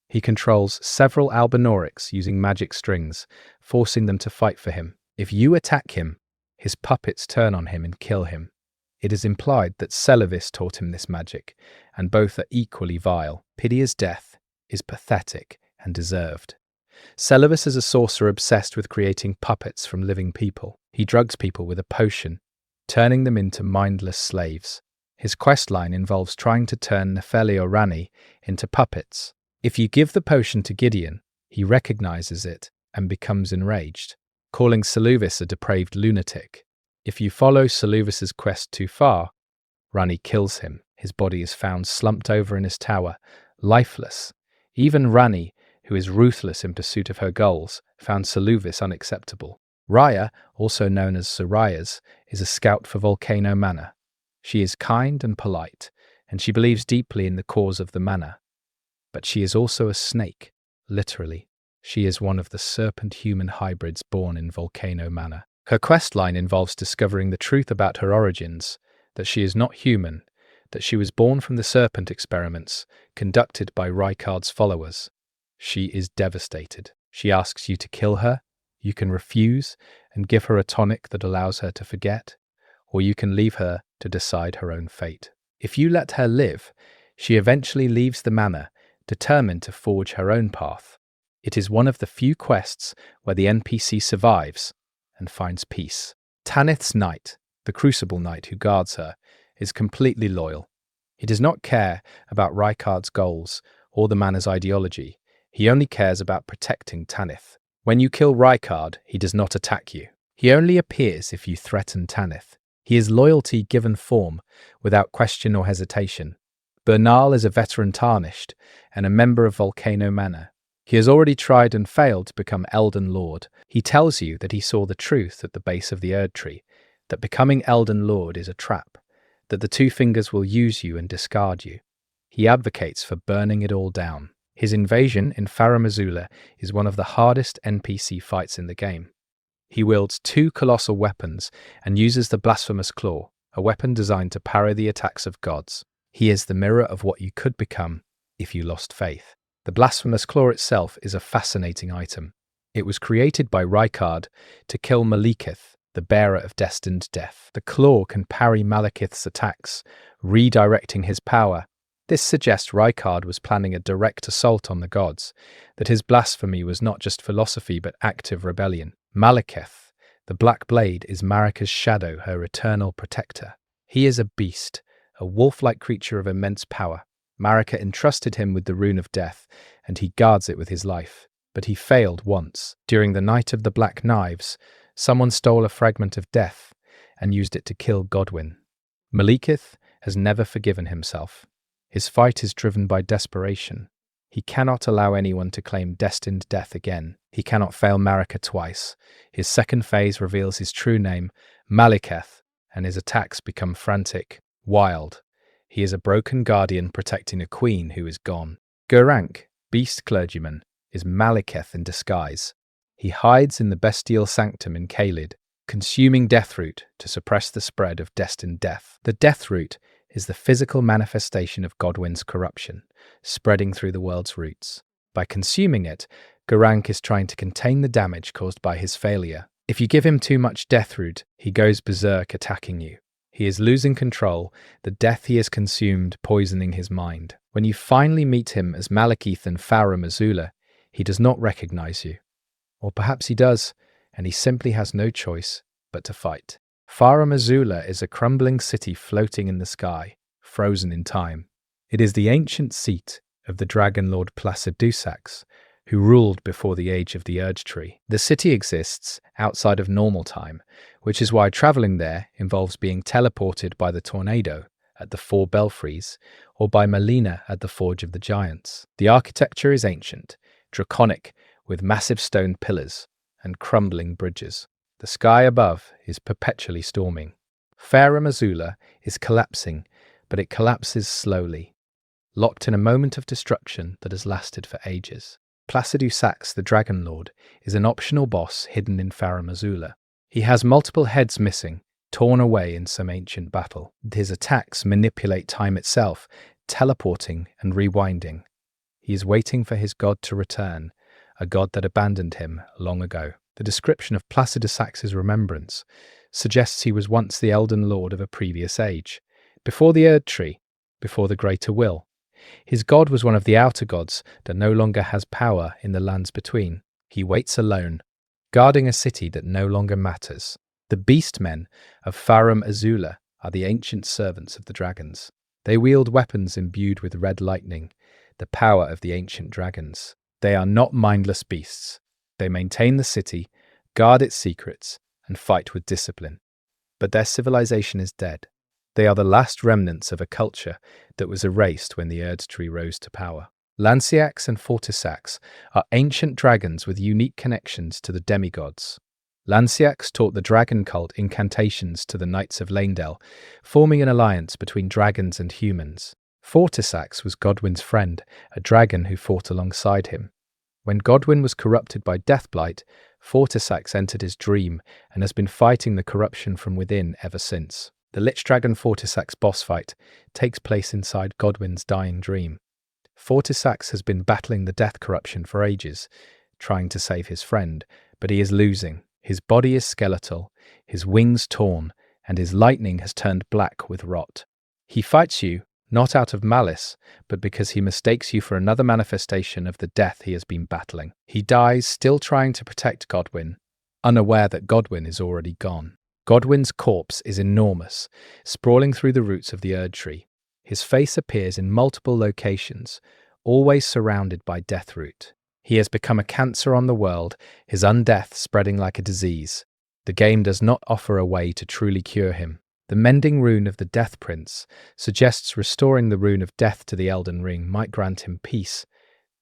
A: He controls several Albinorics using magic strings, forcing them to fight for him. If you attack him, his puppets turn on him and kill him. It is implied that Celavis taught him this magic, and both are equally vile. Pidia's death is pathetic and deserved. Celavis is a sorcerer obsessed with creating puppets from living people. He drugs people with a potion, turning them into mindless slaves. His questline involves trying to turn Nefelio Rani into puppets. If you give the potion to Gideon, he recognizes it and becomes enraged, calling Seluvis a depraved lunatic. If you follow Seluvis's quest too far, Rani kills him. His body is found slumped over in his tower, lifeless. Even Rani, who is ruthless in pursuit of her goals, found Seluvis unacceptable. Raya, also known as Sorayas, is a scout for Volcano Manor. She is kind and polite, and she believes deeply in the cause of the manor. But she is also a snake, literally. She is one of the serpent-human hybrids born in Volcano Manor. Her questline involves discovering the truth about her origins, that she is not human, that she was born from the serpent experiments conducted by Rykard's followers. She is devastated. She asks you to kill her. You can refuse and give her a tonic that allows her to forget, or you can leave her to decide her own fate. If you let her live, she eventually leaves the manor, determined to forge her own path. It is one of the few quests where the NPC survives and finds peace. Tanith's knight, the Crucible Knight who guards her, is completely loyal. He does not care about Rykard's goals or the manor's ideology. He only cares about protecting Tanith. When you kill Rykard, he does not attack you. He only appears if you threaten Tanith. He is loyalty given form, without question or hesitation. Bernal is a veteran Tarnished and a member of Volcano Manor. He has already tried and failed to become Elden Lord. He tells you that he saw the truth at the base of the Erd Tree, that becoming Elden Lord is a trap, that the Two Fingers will use you and discard you. He advocates for burning it all down. His invasion in Farum Azula is one of the hardest NPC fights in the game. He wields two colossal weapons and uses the Blasphemous Claw, a weapon designed to parry the attacks of gods. He is the mirror of what you could become if you lost faith. The Blasphemous Claw itself is a fascinating item. It was created by Rykard to kill Malekith, the bearer of destined death. The claw can parry Malekith's attacks, redirecting his power. This suggests Rykard was planning a direct assault on the gods, that his blasphemy was not just philosophy but active rebellion. Malekith, the Black Blade, is Marika's shadow, her eternal protector. He is a beast, a wolf-like creature of immense power. Marika entrusted him with the Rune of Death, and he guards it with his life. But he failed once. During the Night of the Black Knives, someone stole a fragment of death and used it to kill Godwyn. Malekith has never forgiven himself. His fight is driven by desperation. He cannot allow anyone to claim destined death again. He cannot fail Marika twice. His second phase reveals his true name, Malekith, and his attacks become frantic, wild. He is a broken guardian protecting a queen who is gone. Geraint, beast clergyman, is Malekith in disguise. He hides in the bestial sanctum in Caelid, consuming Deathroot to suppress the spread of destined death. The Deathroot is the physical manifestation of Godwyn's corruption, spreading through the world's roots. By consuming it, Geraint is trying to contain the damage caused by his failure. If you give him too much Deathroot, he goes berserk, attacking you. He is losing control, the death he has consumed poisoning his mind. When you finally meet him as Malekith in Farum Azula, he does not recognize you. Or perhaps he does, and he simply has no choice but to fight. Farum Azula is a crumbling city floating in the sky, frozen in time. It is the ancient seat of the Dragon Lord Placidusax, who ruled before the age of the Erd Tree. The city exists outside of normal time, which is why traveling there involves being teleported by the tornado at the Four Belfries or by Melina at the Forge of the Giants. The architecture is ancient, draconic, with massive stone pillars and crumbling bridges. The sky above is perpetually storming. Farum Azula is collapsing, but it collapses slowly, locked in a moment of destruction that has lasted for ages. Placidusax, the Dragon Lord, is an optional boss hidden in Farum Azula. He has multiple heads missing, torn away in some ancient battle. His attacks manipulate time itself, teleporting and rewinding. He is waiting for his god to return, a god that abandoned him long ago. The description of Placidusax's remembrance suggests he was once the Elden Lord of a previous age, before the Erd Tree, before the Greater Will. His god was one of the outer gods that no longer has power in the lands between. He waits alone, guarding a city that no longer matters. The Beastmen of Farum Azula are the ancient servants of the dragons. They wield weapons imbued with red lightning, the power of the ancient dragons. They are not mindless beasts. They maintain the city, guard its secrets, and fight with discipline. But their civilization is dead. They are the last remnants of a culture that was erased when the Erd Tree rose to power. Lanciax and Fortisax are ancient dragons with unique connections to the demigods. Lanciax taught the dragon cult incantations to the Knights of Leyndell, forming an alliance between dragons and humans. Fortisax was Godwyn's friend, a dragon who fought alongside him. When Godwyn was corrupted by Deathblight, Fortisax entered his dream and has been fighting the corruption from within ever since. The Lich Dragon Fortisax boss fight takes place inside Godwyn's dying dream. Fortisax has been battling the death corruption for ages, trying to save his friend, but he is losing. His body is skeletal, his wings torn, and his lightning has turned black with rot. He fights you, not out of malice, but because he mistakes you for another manifestation of the death he has been battling. He dies still trying to protect Godwyn, unaware that Godwyn is already gone. Godwyn's corpse is enormous, sprawling through the roots of the Erd Tree. His face appears in multiple locations, always surrounded by Deathroot. He has become a cancer on the world, his undeath spreading like a disease. The game does not offer a way to truly cure him. The mending rune of the Death Prince suggests restoring the rune of death to the Elden Ring might grant him peace,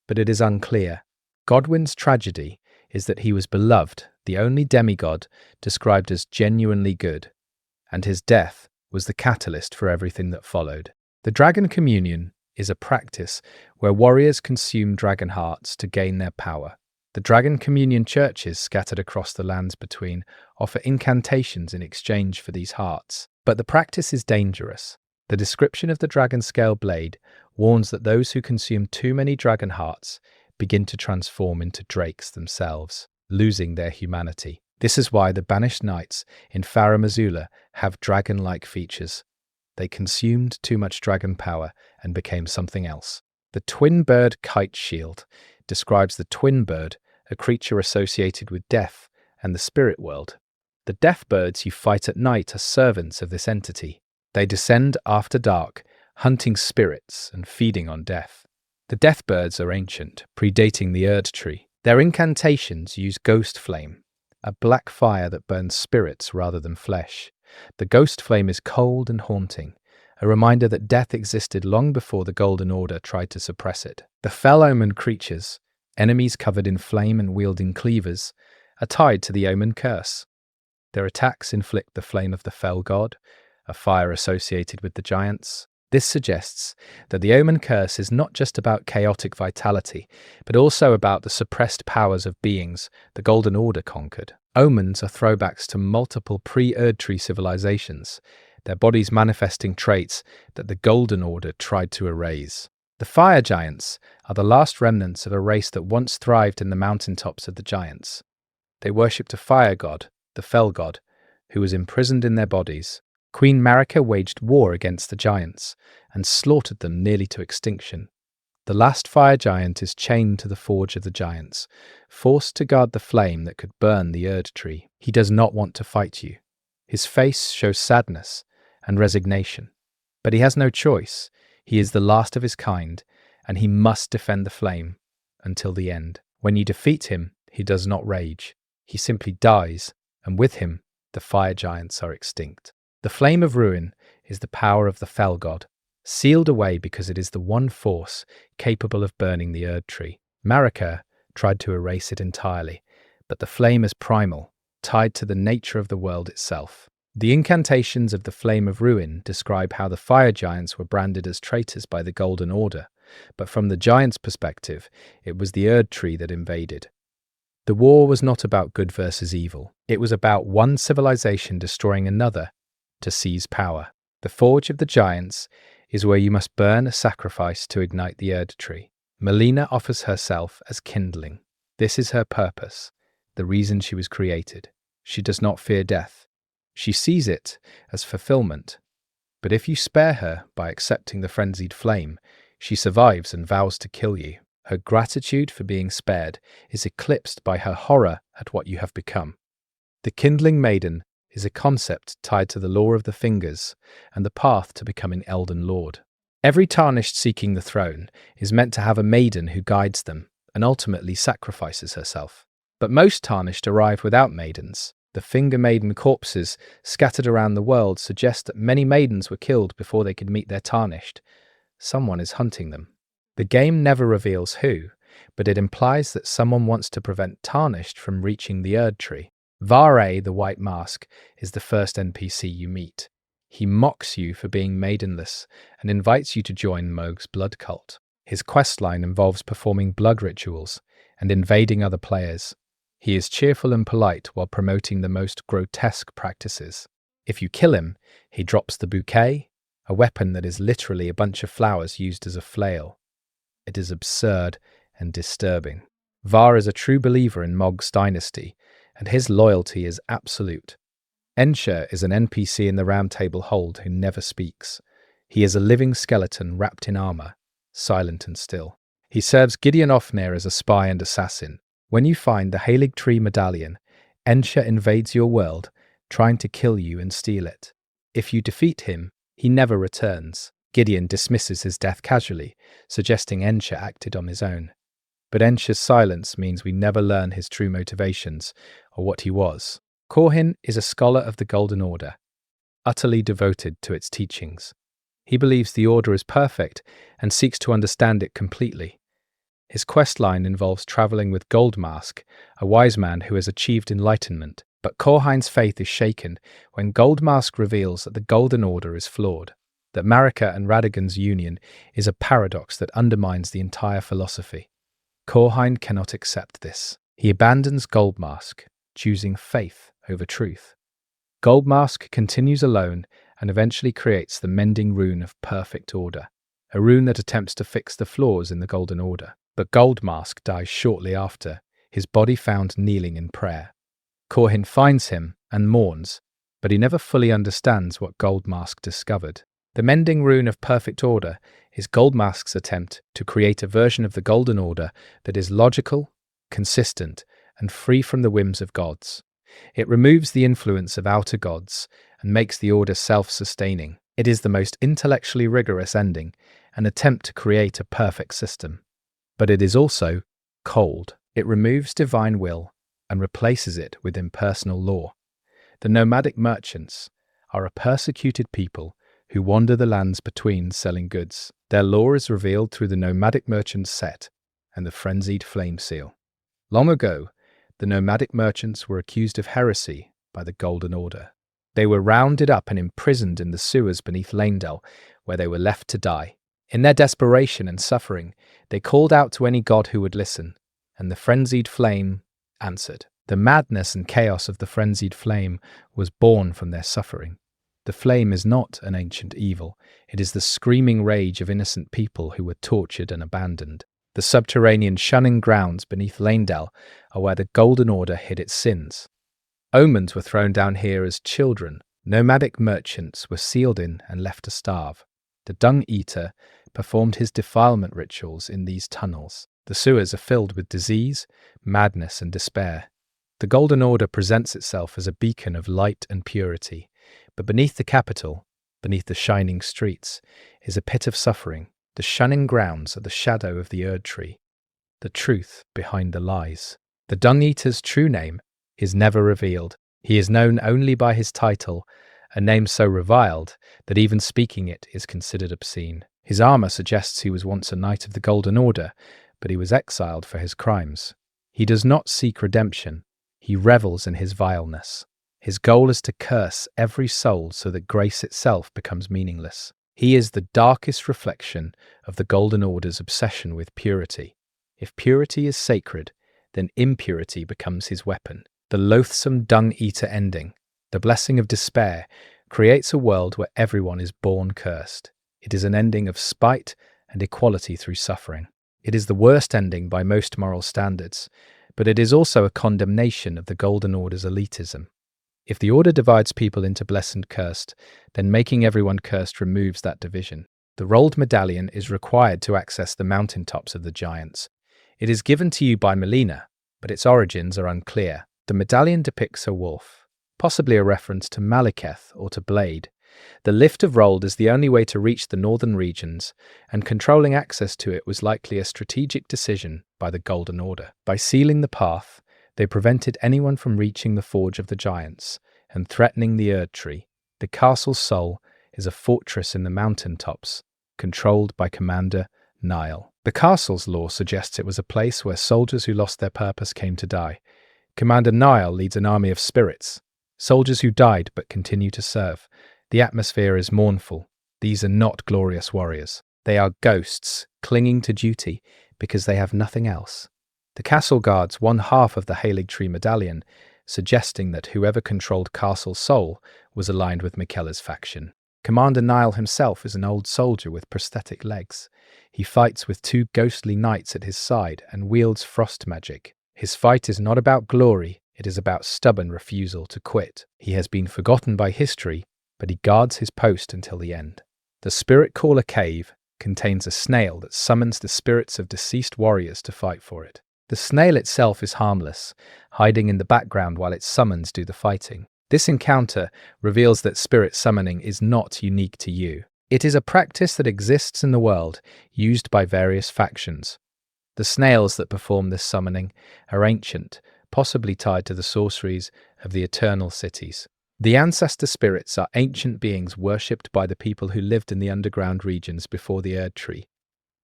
A: but it is unclear. Godwyn's tragedy is that he was beloved, the only demigod described as genuinely good, and his death was the catalyst for everything that followed. The Dragon Communion is a practice where warriors consume dragon hearts to gain their power. The Dragon Communion churches scattered across the lands between offer incantations in exchange for these hearts. But the practice is dangerous. The description of the dragon scale blade warns that those who consume too many dragon hearts begin to transform into drakes themselves, losing their humanity. This is why the banished knights in Faramazula have dragon-like features. They consumed too much dragon power and became something else. The twin bird kite shield describes the twin bird, a creature associated with death and the spirit world. The death birds you fight at night are servants of this entity. They descend after dark, hunting spirits and feeding on death. The death birds are ancient, predating the Erd tree. Their incantations use ghost flame, a black fire that burns spirits rather than flesh. The ghost flame is cold and haunting, a reminder that death existed long before the Golden Order tried to suppress it. The fell-omened creatures, enemies covered in flame and wielding cleavers, are tied to the omen curse. Their attacks inflict the flame of the fell god, a fire associated with the giants. This suggests that the omen curse is not just about chaotic vitality, but also about the suppressed powers of beings the Golden Order conquered. Omens are throwbacks to multiple pre-Erd tree civilizations, their bodies manifesting traits that the Golden Order tried to erase. The fire giants are the last remnants of a race that once thrived in the mountaintops of the giants. They worshipped a fire god, the fell god, who was imprisoned in their bodies. Queen Marika waged war against the giants and slaughtered them nearly to extinction. The last fire giant is chained to the forge of the giants, forced to guard the flame that could burn the Erd tree. He does not want to fight you. His face shows sadness and resignation. But he has no choice. He is the last of his kind, and he must defend the flame until the end. When you defeat him, he does not rage. He simply dies, and with him, the fire giants are extinct. The flame of ruin is the power of the fell god, sealed away because it is the one force capable of burning the Erd tree. Marika tried to erase it entirely, but the flame is primal, tied to the nature of the world itself. The incantations of the Flame of Ruin describe how the fire giants were branded as traitors by the Golden Order, but from the giants' perspective, it was the Erd tree that invaded. The war was not about good versus evil. It was about one civilization destroying another to seize power. The Forge of the Giants is where you must burn a sacrifice to ignite the Erd tree. Melina offers herself as kindling. This is her purpose, the reason she was created. She does not fear death. She sees it as fulfillment. But if you spare her by accepting the frenzied flame, she survives and vows to kill you. Her gratitude for being spared is eclipsed by her horror at what you have become. The Kindling Maiden is a concept tied to the law of the fingers and the path to becoming Elden Lord. Every Tarnished seeking the throne is meant to have a maiden who guides them and ultimately sacrifices herself. But most Tarnished arrive without maidens. The Finger Maiden corpses scattered around the world suggest that many maidens were killed before they could meet their Tarnished. Someone is hunting them. The game never reveals who, but it implies that someone wants to prevent Tarnished from reaching the Erd tree. Vare, the White Mask, is the first NPC you meet. He mocks you for being maidenless and invites you to join Mohg's blood cult. His questline involves performing blood rituals and invading other players. He is cheerful and polite while promoting the most grotesque practices. If you kill him, he drops the bouquet, a weapon that is literally a bunch of flowers used as a flail. It is absurd and disturbing. Var is a true believer in Mohg's dynasty, and his loyalty is absolute. Ensher is an NPC in the Round Table Hold who never speaks. He is a living skeleton wrapped in armor, silent and still. He serves Gideon Ofnir as a spy and assassin. When you find the Halig Tree Medallion, Ensher invades your world, trying to kill you and steal it. If you defeat him, he never returns. Gideon dismisses his death casually, suggesting Ensher acted on his own. But Ensher's silence means we never learn his true motivations or what he was. Korhin is a scholar of the Golden Order, utterly devoted to its teachings. He believes the Order is perfect and seeks to understand it completely. His questline involves traveling with Goldmask, a wise man who has achieved enlightenment. But Korhin's faith is shaken when Goldmask reveals that the Golden Order is flawed. that Marika and Radigan's union is a paradox that undermines the entire philosophy. Korhind cannot accept this. He abandons Goldmask, choosing faith over truth. Goldmask continues alone and eventually creates the mending rune of perfect order, a rune that attempts to fix the flaws in the Golden Order. But Goldmask dies shortly after, his body found kneeling in prayer. Korhind finds him and mourns, but he never fully understands what Goldmask discovered. The mending rune of perfect order is Goldmask's attempt to create a version of the Golden Order that is logical, consistent, and free from the whims of gods. It removes the influence of outer gods and makes the order self-sustaining. It is the most intellectually rigorous ending, an attempt to create a perfect system. But it is also cold. It removes divine will and replaces it with impersonal law. The nomadic merchants are a persecuted people who wander the lands between selling goods. Their law is revealed through the nomadic merchants set and the frenzied flame seal. Long ago, the nomadic merchants were accused of heresy by the Golden Order. They were rounded up and imprisoned in the sewers beneath Leyndell, where they were left to die. In their desperation and suffering, they called out to any god who would listen, and the frenzied flame answered. The madness and chaos of the frenzied flame was born from their suffering. The flame is not an ancient evil, it is the screaming rage of innocent people who were tortured and abandoned. The subterranean shunning grounds beneath Leyndell are where the Golden Order hid its sins. Omens were thrown down here as children. Nomadic merchants were sealed in and left to starve. The Dung Eater performed his defilement rituals in these tunnels. The sewers are filled with disease, madness, and despair. The Golden Order presents itself as a beacon of light and purity, but beneath the capital, beneath the shining streets, is a pit of suffering. The shunning grounds are the shadow of the Erd Tree, the truth behind the lies. The Dung Eater's true name is never revealed. He is known only by his title, a name so reviled that even speaking it is considered obscene. His armor suggests he was once a knight of the Golden Order, but he was exiled for his crimes. He does not seek redemption. He revels in his vileness. His goal is to curse every soul so that grace itself becomes meaningless. He is the darkest reflection of the Golden Order's obsession with purity. If purity is sacred, then impurity becomes his weapon. The loathsome Dung Eater ending, the blessing of despair, creates a world where everyone is born cursed. It is an ending of spite and equality through suffering. It is the worst ending by most moral standards, but it is also a condemnation of the Golden Order's elitism. If the Order divides people into blessed and cursed, then making everyone cursed removes that division. The rolled medallion is required to access the mountaintops of the giants. It is given to you by Melina, but its origins are unclear. The medallion depicts a wolf, possibly a reference to Maliketh or to Blade. The lift of Rold is the only way to reach the northern regions, and controlling access to it was likely a strategic decision by the Golden Order. By sealing the path, they prevented anyone from reaching the Forge of the Giants and threatening the Erd Tree. The castle's soul is a fortress in the mountaintops, controlled by Commander Nile. The castle's lore suggests it was a place where soldiers who lost their purpose came to die. Commander Nile leads an army of spirits, soldiers who died but continue to serve. The atmosphere is mournful. These are not glorious warriors. They are ghosts clinging to duty because they have nothing else. The castle guards one half of the Halig Tree medallion, suggesting that whoever controlled Castle Soul was aligned with Miquella's faction. Commander Nile himself is an old soldier with prosthetic legs. He fights with two ghostly knights at his side and wields frost magic. His fight is not about glory, it is about stubborn refusal to quit. He has been forgotten by history, but he guards his post until the end. The Spirit Caller Cave contains a snail that summons the spirits of deceased warriors to fight for it. The snail itself is harmless, hiding in the background while its summons do the fighting. This encounter reveals that spirit summoning is not unique to you. It is a practice that exists in the world, used by various factions. The snails that perform this summoning are ancient, possibly tied to the sorceries of the Eternal Cities. The ancestor spirits are ancient beings worshipped by the people who lived in the underground regions before the Erd Tree.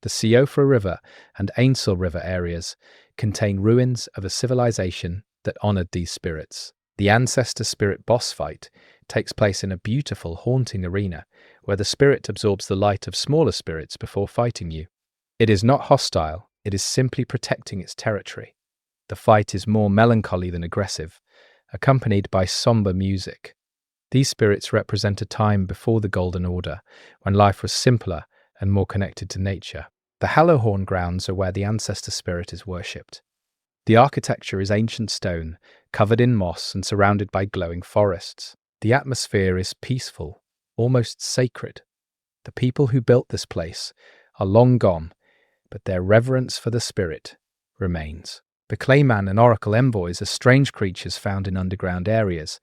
A: The Siofra River and Ainsel River areas contain ruins of a civilization that honored these spirits. The ancestor spirit boss fight takes place in a beautiful, haunting arena where the spirit absorbs the light of smaller spirits before fighting you. It is not hostile, it is simply protecting its territory. The fight is more melancholy than aggressive, accompanied by somber music. These spirits represent a time before the Golden Order, when life was simpler and more connected to nature. The Hallowhorn grounds are where the ancestor spirit is worshipped. The architecture is ancient stone, covered in moss and surrounded by glowing forests. The atmosphere is peaceful, almost sacred. The people who built this place are long gone, but their reverence for the spirit remains. The Clayman and Oracle envoys are strange creatures found in underground areas.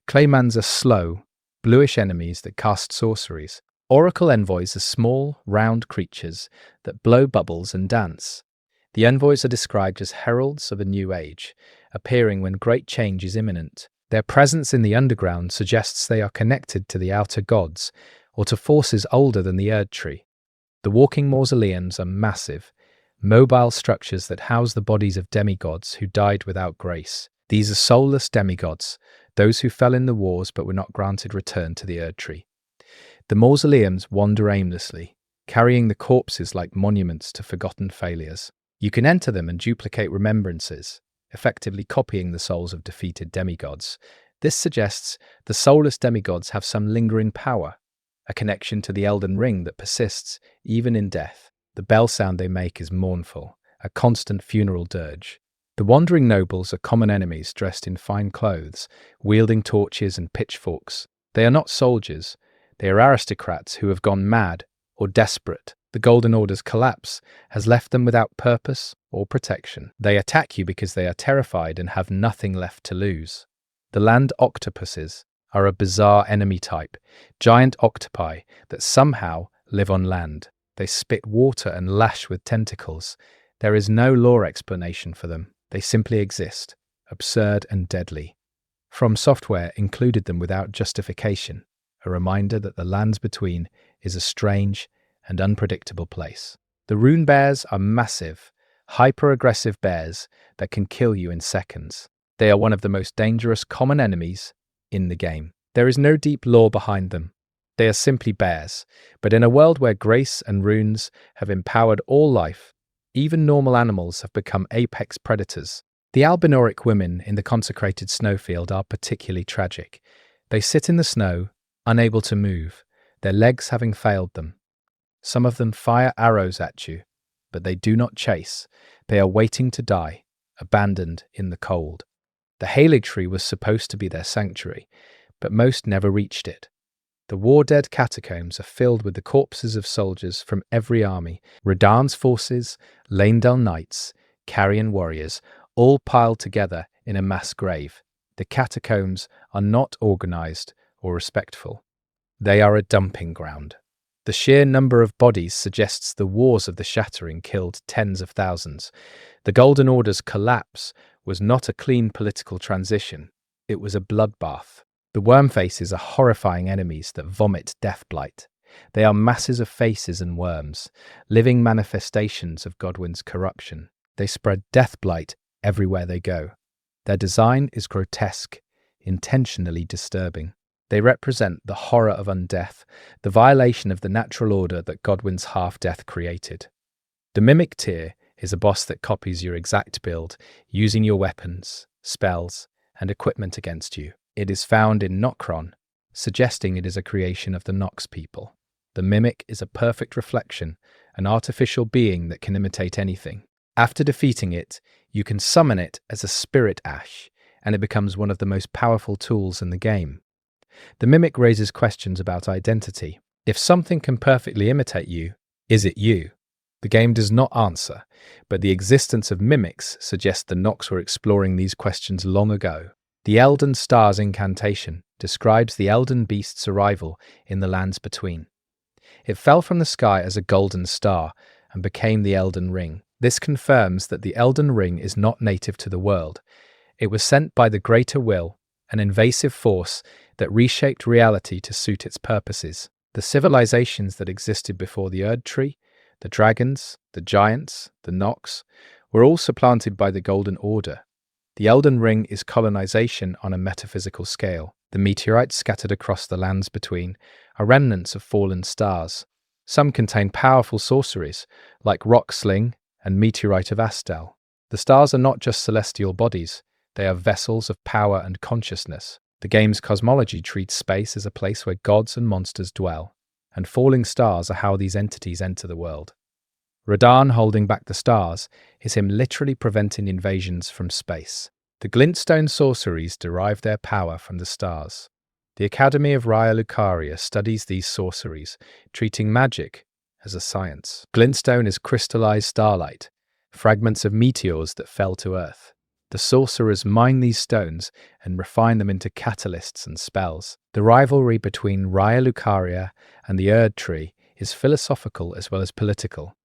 A: Claymans are slow, bluish enemies that cast sorceries. Oracle envoys are small, round creatures that blow bubbles and dance. The envoys are described as heralds of a new age, appearing when great change is imminent. Their presence in the underground suggests they are connected to the outer gods, or to forces older than the Erd Tree. The walking mausoleums are massive, mobile structures that house the bodies of demigods who died without grace. These are soulless demigods, those who fell in the wars but were not granted return to the Erd Tree. The mausoleums wander aimlessly, carrying the corpses like monuments to forgotten failures. You can enter them and duplicate remembrances, effectively copying the souls of defeated demigods. This suggests the soulless demigods have some lingering power, a connection to the Elden Ring that persists even in death. The bell sound they make is mournful, a constant funeral dirge. The wandering nobles are common enemies dressed in fine clothes, wielding torches and pitchforks. They are not soldiers, they are aristocrats who have gone mad or desperate. The Golden Order's collapse has left them without purpose or protection. They attack you because they are terrified and have nothing left to lose. The land octopuses are a bizarre enemy type, giant octopi that somehow live on land. They spit water and lash with tentacles. There is no lore explanation for them. They simply exist, absurd and deadly. From Software included them without justification, a reminder that the lands between is a strange and unpredictable place. The rune bears are massive, hyper-aggressive bears that can kill you in seconds. They are one of the most dangerous common enemies in the game. There is no deep lore behind them. They are simply bears, but in a world where grace and runes have empowered all life, even normal animals have become apex predators. The albinoric women in the consecrated snowfield are particularly tragic. They sit in the snow, unable to move, their legs having failed them. Some of them fire arrows at you, but they do not chase. They are waiting to die, abandoned in the cold. The Halig Tree was supposed to be their sanctuary, but most never reached it. The war-dead catacombs are filled with the corpses of soldiers from every army, Radahn's forces, Leyndell knights, Carrion warriors, all piled together in a mass grave. The catacombs are not organized or respectful. They are a dumping ground. The sheer number of bodies suggests the wars of the Shattering killed tens of thousands. The Golden Order's collapse was not a clean political transition. It was a bloodbath. The Wormfaces are horrifying enemies that vomit deathblight. They are masses of faces and worms, living manifestations of Godwyn's corruption. They spread deathblight everywhere they go. Their design is grotesque, intentionally disturbing. They represent the horror of undeath, the violation of the natural order that Godwyn's half-death created. The Mimic Tier is a boss that copies your exact build, using your weapons, spells, and equipment against you. It is found in Nokron, suggesting it is a creation of the Nox people. The Mimic is a perfect reflection, an artificial being that can imitate anything. After defeating it, you can summon it as a spirit ash, and it becomes one of the most powerful tools in the game. The Mimic raises questions about identity. If something can perfectly imitate you, is it you? The game does not answer, but the existence of mimics suggests the Nox were exploring these questions long ago. The Elden Star's incantation describes the Elden Beast's arrival in the lands between. It fell from the sky as a golden star and became the Elden Ring. This confirms that the Elden Ring is not native to the world. It was sent by the Greater Will, an invasive force that reshaped reality to suit its purposes. The civilizations that existed before the Erd Tree, the dragons, the giants, the Nox, were all supplanted by the Golden Order. The Elden Ring is colonization on a metaphysical scale. The meteorites scattered across the lands between are remnants of fallen stars. Some contain powerful sorceries, like Rock Sling and Meteorite of Astel. The stars are not just celestial bodies, they are vessels of power and consciousness. The game's cosmology treats space as a place where gods and monsters dwell, and falling stars are how these entities enter the world. Radahn holding back the stars is him literally preventing invasions from space. The glintstone sorceries derive their power from the stars. The Academy of Raya Lucaria studies these sorceries, treating magic as a science. Glintstone is crystallized starlight, fragments of meteors that fell to Earth. The sorcerers mine these stones and refine them into catalysts and spells. The rivalry between Raya Lucaria and the Erd Tree is philosophical as well as political.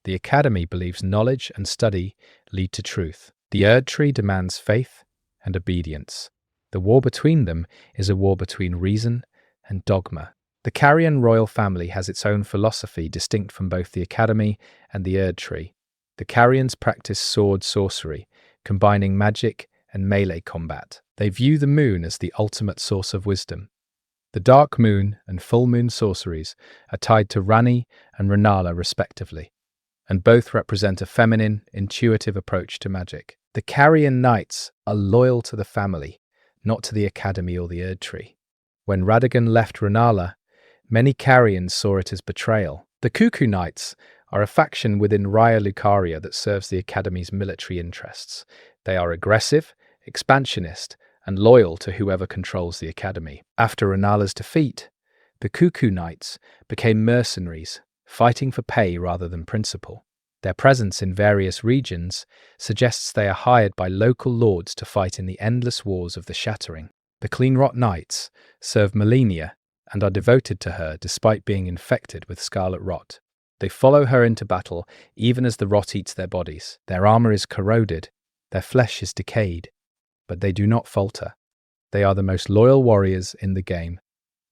A: The Academy believes knowledge and study lead to truth. The Erd Tree demands faith and obedience. The war between them is a war between reason and dogma. The Carrion royal family has its own philosophy distinct from both the Academy and the Erd Tree. The Carrions practice sword sorcery, combining magic and melee combat. They view the moon as the ultimate source of wisdom. The dark moon and full moon sorceries are tied to Rani and Renala respectively, and both represent a feminine, intuitive approach to magic. The Carrion Knights are loyal to the family, not to the Academy or the Erd Tree. When Radagon left Renala, many Carrions saw it as betrayal. The Cuckoo Knights are a faction within Raya Lucaria that serves the Academy's military interests. They are aggressive, expansionist, and loyal to whoever controls the Academy. After Renala's defeat, the Cuckoo Knights became mercenaries, fighting for pay rather than principle. Their presence in various regions suggests they are hired by local lords to fight in the endless wars of the Shattering. The Cleanrot Knights serve Melania and are devoted to her despite being infected with scarlet rot. They follow her into battle even as the rot eats their bodies. Their armor is corroded, their flesh is decayed, but they do not falter. They are the most loyal warriors in the game,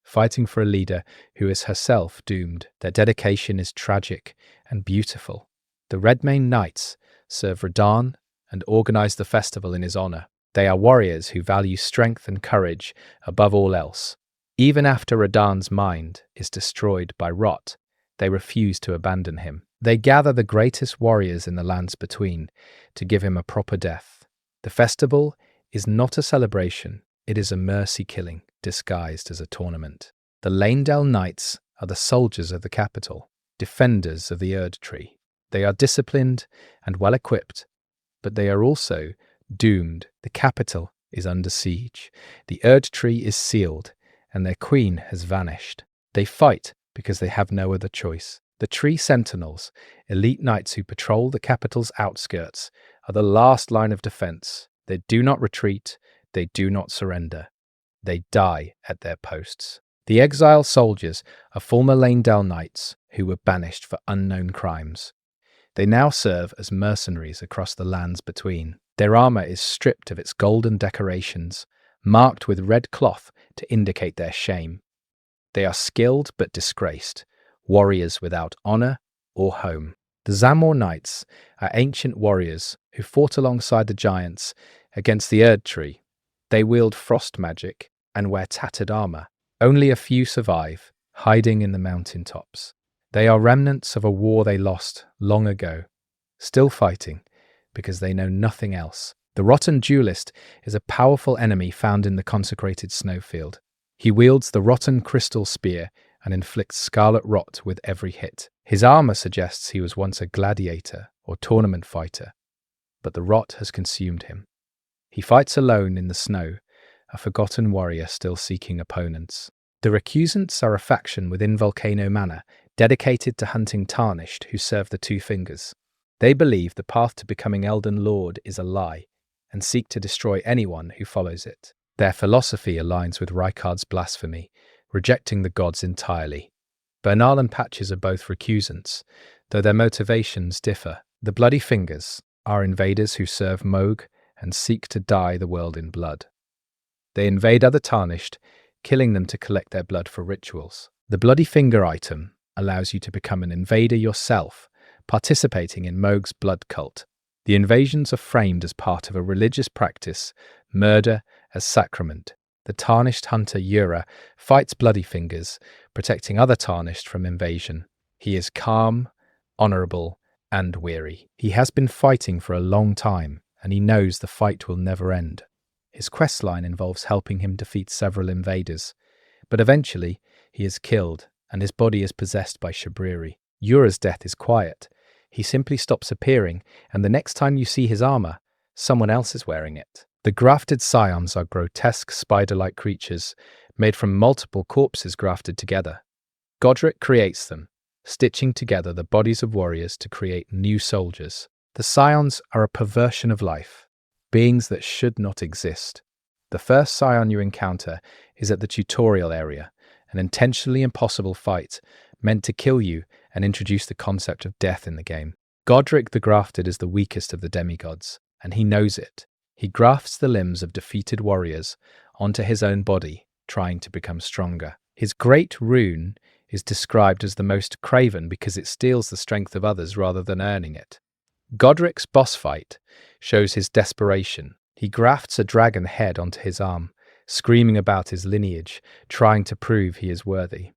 A: fighting for a leader who is herself doomed. Their dedication is tragic and beautiful. The Redmane Knights serve Radahn and organize the festival in his honor. They are warriors who value strength and courage above all else. Even after Radahn's mind is destroyed by rot, they refuse to abandon him. They gather the greatest warriors in the lands between to give him a proper death. The festival is not a celebration, it is a mercy killing disguised as a tournament. The Lanedale Knights are the soldiers of the capital, defenders of the Erd Tree. They are disciplined and well equipped, but they are also doomed. The capital is under siege. The Erd Tree is sealed, and their queen has vanished. They fight because they have no other choice. The Tree Sentinels, elite knights who patrol the capital's outskirts, are the last line of defense. They do not retreat, they do not surrender. They die at their posts. The exile soldiers are former Lanedale Knights who were banished for unknown crimes. They now serve as mercenaries across the lands between. Their armor is stripped of its golden decorations, marked with red cloth to indicate their shame. They are skilled but disgraced, warriors without honor or home. The Zamor Knights are ancient warriors who fought alongside the giants against the Erd Tree. They wield frost magic and wear tattered armor. Only a few survive, hiding in the mountain tops. They are remnants of a war they lost long ago, still fighting because they know nothing else. The Rotten Duelist is a powerful enemy found in the consecrated snowfield. He wields the Rotten Crystal Spear and inflicts scarlet rot with every hit. His armor suggests he was once a gladiator or tournament fighter, but the rot has consumed him. He fights alone in the snow, a forgotten warrior still seeking opponents. The Recusants are a faction within Volcano Manor, dedicated to hunting Tarnished, who serve the Two Fingers. They believe the path to becoming Elden Lord is a lie, and seek to destroy anyone who follows it. Their philosophy aligns with Rykard's blasphemy, rejecting the gods entirely. Bernal and Patches are both Recusants, though their motivations differ. The Bloody Fingers are invaders who serve Moog and seek to dye the world in blood. They invade other Tarnished, killing them to collect their blood for rituals. The Bloody Finger item allows you to become an invader yourself, participating in Moog's blood cult. The invasions are framed as part of a religious practice, murder as sacrament. The Tarnished hunter Yura fights Bloody Fingers, protecting other Tarnished from invasion. He is calm, honorable, and weary. He has been fighting for a long time, and he knows the fight will never end. His questline involves helping him defeat several invaders, but eventually he is killed, and his body is possessed by Shabriri. Yura's death is quiet. He simply stops appearing, and the next time you see his armor, someone else is wearing it. The grafted scions are grotesque spider-like creatures made from multiple corpses grafted together. Godric creates them, stitching together the bodies of warriors to create new soldiers. The scions are a perversion of life, beings that should not exist. The first scion you encounter is at the tutorial area, an intentionally impossible fight meant to kill you and introduce the concept of death in the game. Godric the Grafted is the weakest of the demigods, and he knows it. He grafts the limbs of defeated warriors onto his own body, trying to become stronger. His great rune is described as the most craven because it steals the strength of others rather than earning it. Godric's boss fight shows his desperation. He grafts a dragon head onto his arm, screaming about his lineage, trying to prove he is worthy.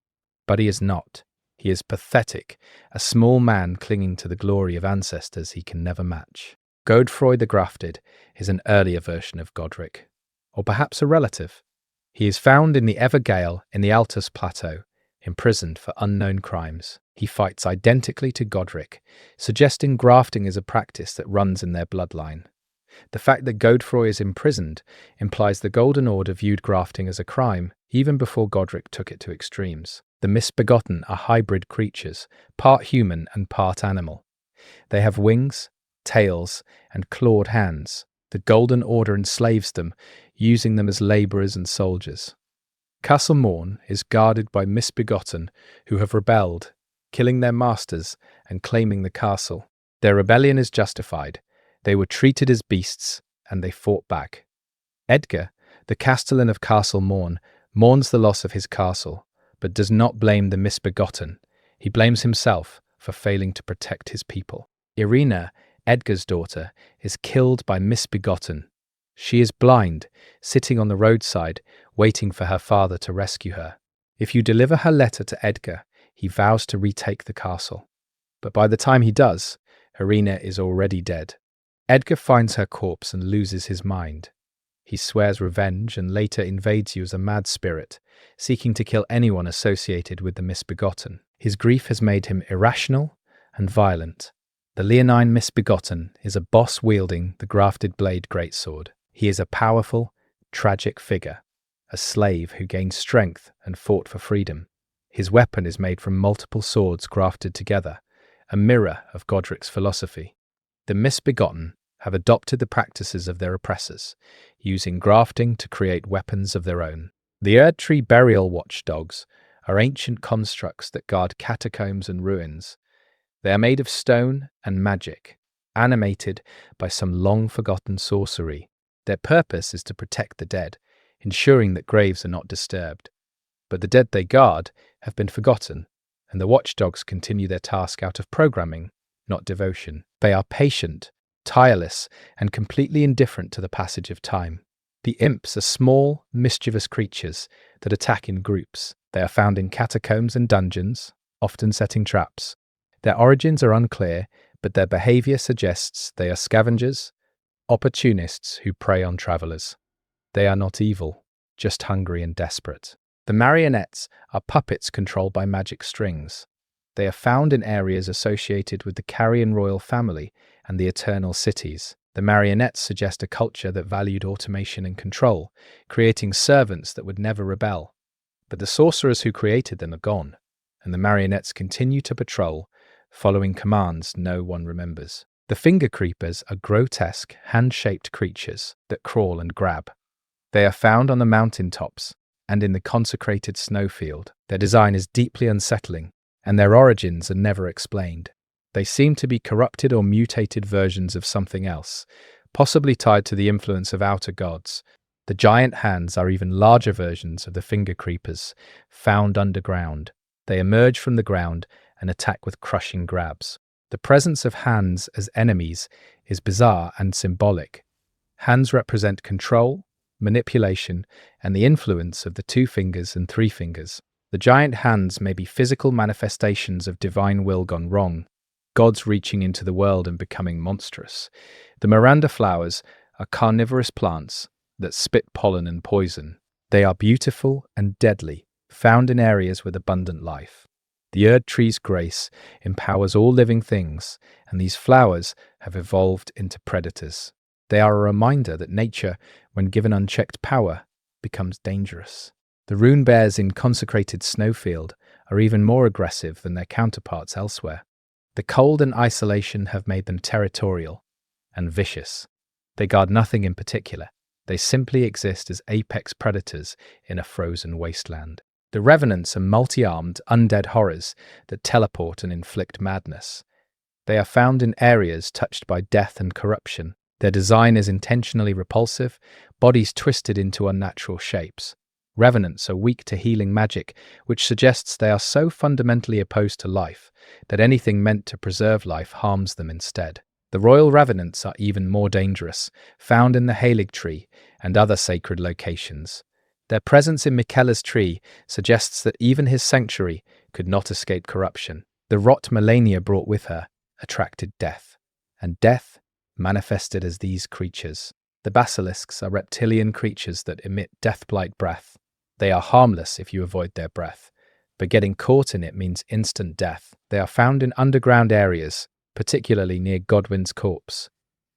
A: But he is not. He is pathetic, a small man clinging to the glory of ancestors he can never match. Godfroy the Grafted is an earlier version of Godric, or perhaps a relative. He is found in the Evergale in the Altus Plateau, imprisoned for unknown crimes. He fights identically to Godric, suggesting grafting is a practice that runs in their bloodline. The fact that Godfroy is imprisoned implies the Golden Order viewed grafting as a crime even before Godric took it to extremes. The Misbegotten are hybrid creatures, part human and part animal. They have wings, tails, and clawed hands. The Golden Order enslaves them, using them as labourers and soldiers. Castle Morn is guarded by Misbegotten who have rebelled, killing their masters and claiming the castle. Their rebellion is justified. They were treated as beasts, and they fought back. Edgar, the castellan of Castle Morn, mourns the loss of his castle, but does not blame the Misbegotten. He blames himself for failing to protect his people. Irina, Edgar's daughter, is killed by Misbegotten. She is blind, sitting on the roadside, waiting for her father to rescue her. If you deliver her letter to Edgar, he vows to retake the castle. But by the time he does, Irina is already dead. Edgar finds her corpse and loses his mind. He swears revenge and later invades you as a mad spirit, seeking to kill anyone associated with the Misbegotten. His grief has made him irrational and violent. The Leonine Misbegotten is a boss wielding the grafted blade greatsword. He is a powerful, tragic figure, a slave who gained strength and fought for freedom. His weapon is made from multiple swords grafted together, a mirror of Godric's philosophy. The Misbegotten have adopted the practices of their oppressors, using grafting to create weapons of their own. The Erdtree burial watchdogs are ancient constructs that guard catacombs and ruins. They are made of stone and magic, animated by some long-forgotten sorcery. Their purpose is to protect the dead, ensuring that graves are not disturbed. But the dead they guard have been forgotten, and the watchdogs continue their task out of programming, not devotion. They are patient, tireless, and completely indifferent to the passage of time. The imps are small, mischievous creatures that attack in groups. They are found in catacombs and dungeons, often setting traps. Their origins are unclear, but their behavior suggests they are scavengers, opportunists who prey on travelers. They are not evil, just hungry and desperate. The marionettes are puppets controlled by magic strings. They are found in areas associated with the Carrion royal family and the Eternal Cities. The marionettes suggest a culture that valued automation and control, creating servants that would never rebel. But the sorcerers who created them are gone, and the marionettes continue to patrol, following commands no one remembers. The finger creepers are grotesque, hand-shaped creatures that crawl and grab. They are found on the mountain tops and in the consecrated snowfield. Their design is deeply unsettling, and their origins are never explained. They seem to be corrupted or mutated versions of something else, possibly tied to the influence of outer gods. The giant hands are even larger versions of the finger creepers, found underground. They emerge from the ground and attack with crushing grabs. The presence of hands as enemies is bizarre and symbolic. Hands represent control, manipulation, and the influence of the two fingers and three fingers. The giant hands may be physical manifestations of divine will gone wrong, gods reaching into the world and becoming monstrous. The Miranda flowers are carnivorous plants that spit pollen and poison. They are beautiful and deadly, found in areas with abundant life. The Erd tree's grace empowers all living things, and these flowers have evolved into predators. They are a reminder that nature, when given unchecked power, becomes dangerous. The rune bears in consecrated snowfield are even more aggressive than their counterparts elsewhere. The cold and isolation have made them territorial and vicious. They guard nothing in particular. They simply exist as apex predators in a frozen wasteland. The revenants are multi-armed, undead horrors that teleport and inflict madness. They are found in areas touched by death and corruption. Their design is intentionally repulsive, bodies twisted into unnatural shapes. Revenants are weak to healing magic, which suggests they are so fundamentally opposed to life that anything meant to preserve life harms them instead. The royal revenants are even more dangerous, found in the Halig tree and other sacred locations. Their presence in Miquella's tree suggests that even his sanctuary could not escape corruption. The rot Melania brought with her attracted death, and death manifested as these creatures. The basilisks are reptilian creatures that emit death-blight breath. They are harmless if you avoid their breath, but getting caught in it means instant death. They are found in underground areas, particularly near Godwyn's corpse.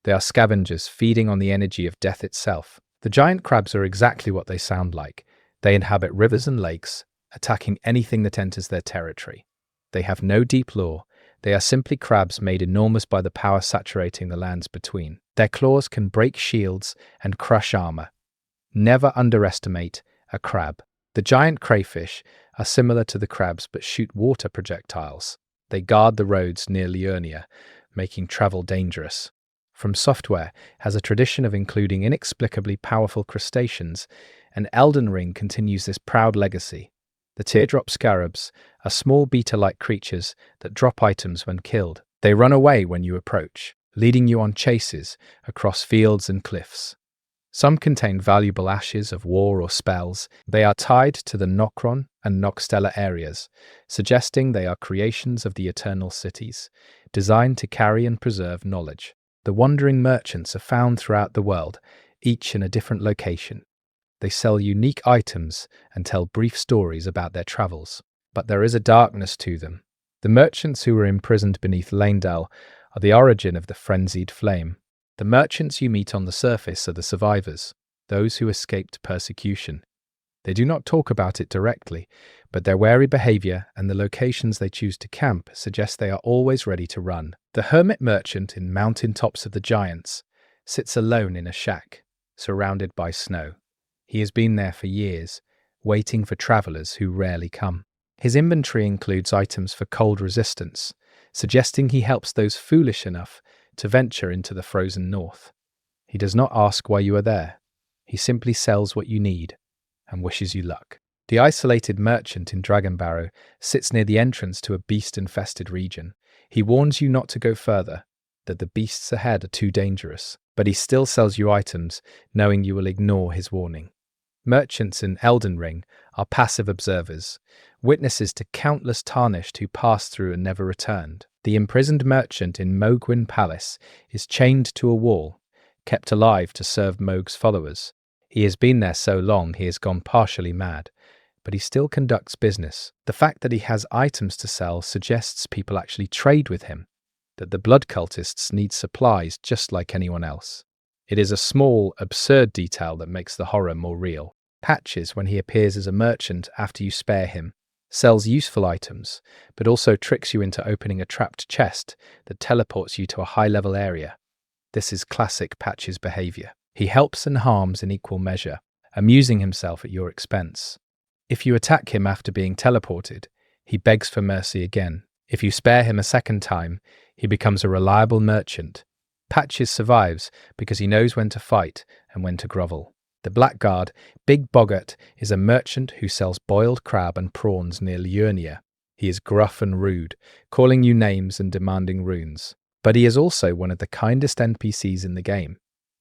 A: They are scavengers feeding on the energy of death itself. The giant crabs are exactly what they sound like. They inhabit rivers and lakes, attacking anything that enters their territory. They have no deep lore. They are simply crabs made enormous by the power saturating the lands between. Their claws can break shields and crush armor. Never underestimate a crab. The giant crayfish are similar to the crabs but shoot water projectiles. They guard the roads near Liurnia, making travel dangerous. From Software has a tradition of including inexplicably powerful crustaceans, and Elden Ring continues this proud legacy. The teardrop scarabs are small beetle-like creatures that drop items when killed. They run away when you approach, leading you on chases across fields and cliffs. Some contain valuable ashes of war or spells. They are tied to the Nokron and Nokstella areas, suggesting they are creations of the Eternal Cities, designed to carry and preserve knowledge. The wandering merchants are found throughout the world, each in a different location. They sell unique items and tell brief stories about their travels, but there is a darkness to them. The merchants who were imprisoned beneath Lanedale are the origin of the frenzied flame. The merchants you meet on the surface are the survivors, those who escaped persecution. They do not talk about it directly, but their wary behavior and the locations they choose to camp suggest they are always ready to run. The hermit merchant in Mountain Tops of the Giants sits alone in a shack, surrounded by snow. He has been there for years, waiting for travelers who rarely come. His inventory includes items for cold resistance, suggesting he helps those foolish enough to venture into the frozen north. He does not ask why you are there. He simply sells what you need and wishes you luck. The isolated merchant in Dragonbarrow sits near the entrance to a beast-infested region. He warns you not to go further, that the beasts ahead are too dangerous, but he still sells you items, knowing you will ignore his warning. Merchants in Elden Ring are passive observers, witnesses to countless Tarnished who passed through and never returned. The imprisoned merchant in Mogwyn Palace is chained to a wall, kept alive to serve Mog's followers. He has been there so long he has gone partially mad, but he still conducts business. The fact that he has items to sell suggests people actually trade with him, that the blood cultists need supplies just like anyone else. It is a small, absurd detail that makes the horror more real. Patches, when he appears as a merchant after you spare him, sells useful items, but also tricks you into opening a trapped chest that teleports you to a high-level area. This is classic Patches behavior. He helps and harms in equal measure, amusing himself at your expense. If you attack him after being teleported, he begs for mercy again. If you spare him a second time, he becomes a reliable merchant. Patches survives because he knows when to fight and when to grovel. The Blackguard, Big Boggart, is a merchant who sells boiled crab and prawns near Liurnia. He is gruff and rude, calling you names and demanding runes. But he is also one of the kindest NPCs in the game.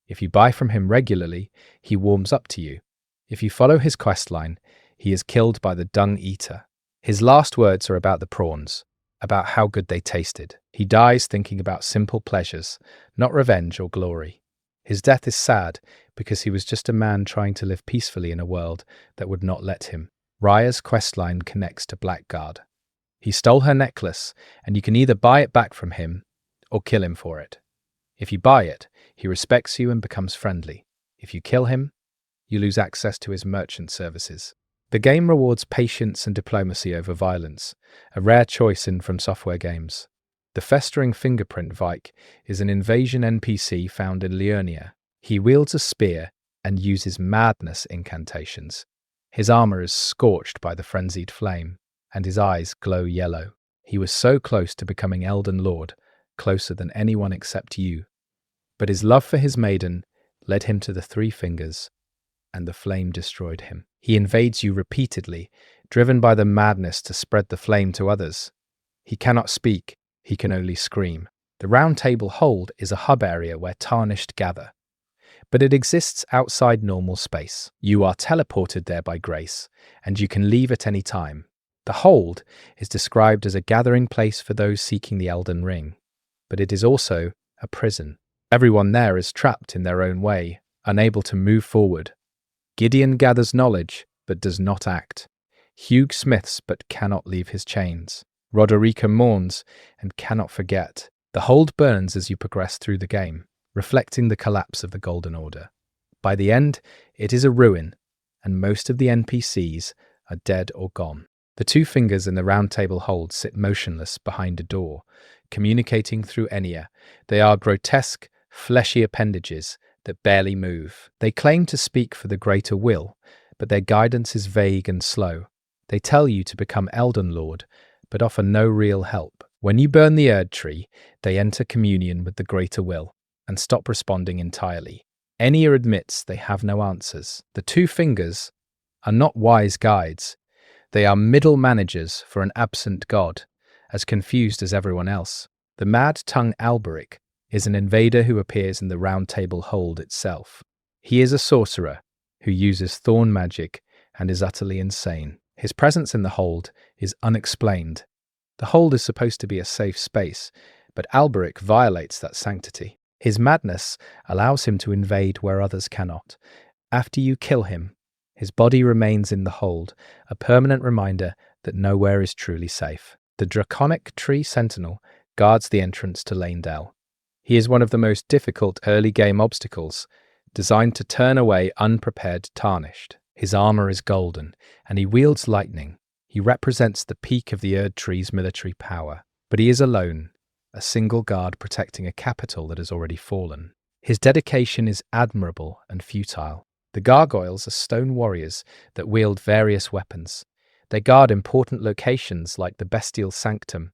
A: If you buy from him regularly, he warms up to you. If you follow his questline, he is killed by the Dung Eater. His last words are about the prawns, about how good they tasted. He dies thinking about simple pleasures, not revenge or glory. His death is sad because he was just a man trying to live peacefully in a world that would not let him. Raya's questline connects to Blackguard. He stole her necklace, and you can either buy it back from him or kill him for it. If you buy it, he respects you and becomes friendly. If you kill him, you lose access to his merchant services. The game rewards patience and diplomacy over violence, a rare choice in From Software games. The Festering Fingerprint Vike is an invasion NPC found in Liurnia. He wields a spear and uses madness incantations. His armor is scorched by the frenzied flame, and his eyes glow yellow. He was so close to becoming Elden Lord, closer than anyone except you. But his love for his maiden led him to the Three Fingers, and the flame destroyed him. He invades you repeatedly, driven by the madness to spread the flame to others. He cannot speak, he can only scream. The Round Table Hold is a hub area where Tarnished gather, but it exists outside normal space. You are teleported there by grace, and you can leave at any time. The Hold is described as a gathering place for those seeking the Elden Ring, but it is also a prison. Everyone there is trapped in their own way, unable to move forward. Gideon gathers knowledge, but does not act. Hugh smiths, but cannot leave his chains. Roderica mourns and cannot forget. The Hold burns as you progress through the game, reflecting the collapse of the Golden Order. By the end, it is a ruin, and most of the NPCs are dead or gone. The Two Fingers in the Round Table Hold sit motionless behind a door, communicating through Enya. They are grotesque, fleshy appendages that barely move. They claim to speak for the greater will, but their guidance is vague and slow. They tell you to become Elden Lord, but offer no real help. When you burn the Erd Tree, they enter communion with the greater will and stop responding entirely. Enya admits they have no answers. The Two Fingers are not wise guides. They are middle managers for an absent god, as confused as everyone else. The Mad Tongue Alberic is an invader who appears in the Round Table Hold itself. He is a sorcerer who uses thorn magic and is utterly insane. His presence in the Hold is unexplained. The Hold is supposed to be a safe space, but Alberic violates that sanctity. His madness allows him to invade where others cannot. After you kill him, his body remains in the Hold, a permanent reminder that nowhere is truly safe. The Draconic Tree Sentinel guards the entrance to Lanedale. He is one of the most difficult early game obstacles, designed to turn away unprepared Tarnished. His armor is golden, and he wields lightning. He represents the peak of the Erd Tree's military power, but he is alone, a single guard protecting a capital that has already fallen. His dedication is admirable and futile. The Gargoyles are stone warriors that wield various weapons. They guard important locations like the Bestial Sanctum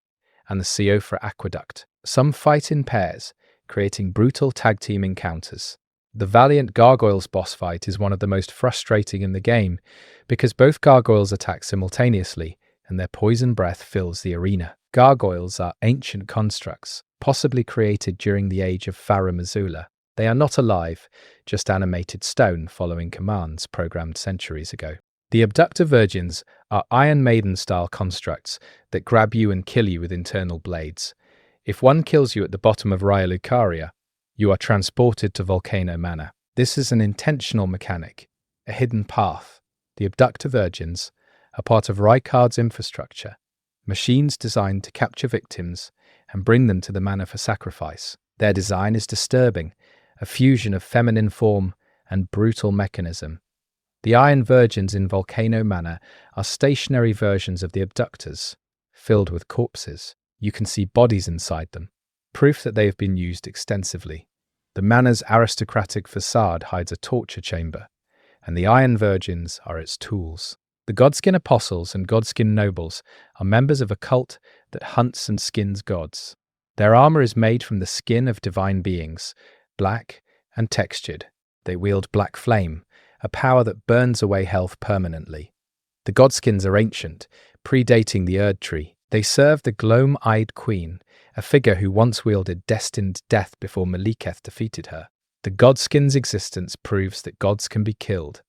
A: and the Siofra Aqueduct. Some fight in pairs, creating brutal tag-team encounters. The Valiant Gargoyles boss fight is one of the most frustrating in the game because both gargoyles attack simultaneously and their poison breath fills the arena. Gargoyles are ancient constructs, possibly created during the age of Farum Azula. They are not alive, just animated stone following commands programmed centuries ago. The Abductor Virgins are Iron Maiden-style constructs that grab you and kill you with internal blades. If one kills you at the bottom of Raya Lucaria, you are transported to Volcano Manor. This is an intentional mechanic, a hidden path. The Abductor Virgins are part of Rykard's infrastructure, machines designed to capture victims and bring them to the manor for sacrifice. Their design is disturbing, a fusion of feminine form and brutal mechanism. The Iron Virgins in Volcano Manor are stationary versions of the Abductors, filled with corpses. You can see bodies inside them, proof that they have been used extensively. The manor's aristocratic facade hides a torture chamber, and the Iron Virgins are its tools. The Godskin Apostles and Godskin Nobles are members of a cult that hunts and skins gods. Their armor is made from the skin of divine beings, black and textured. They wield Black Flame, a power that burns away health permanently. The Godskins are ancient, predating the Erd Tree. They serve the Gloam-Eyed Queen, a figure who once wielded destined death before Maliketh defeated her. The godskin's existence proves that gods can be killed,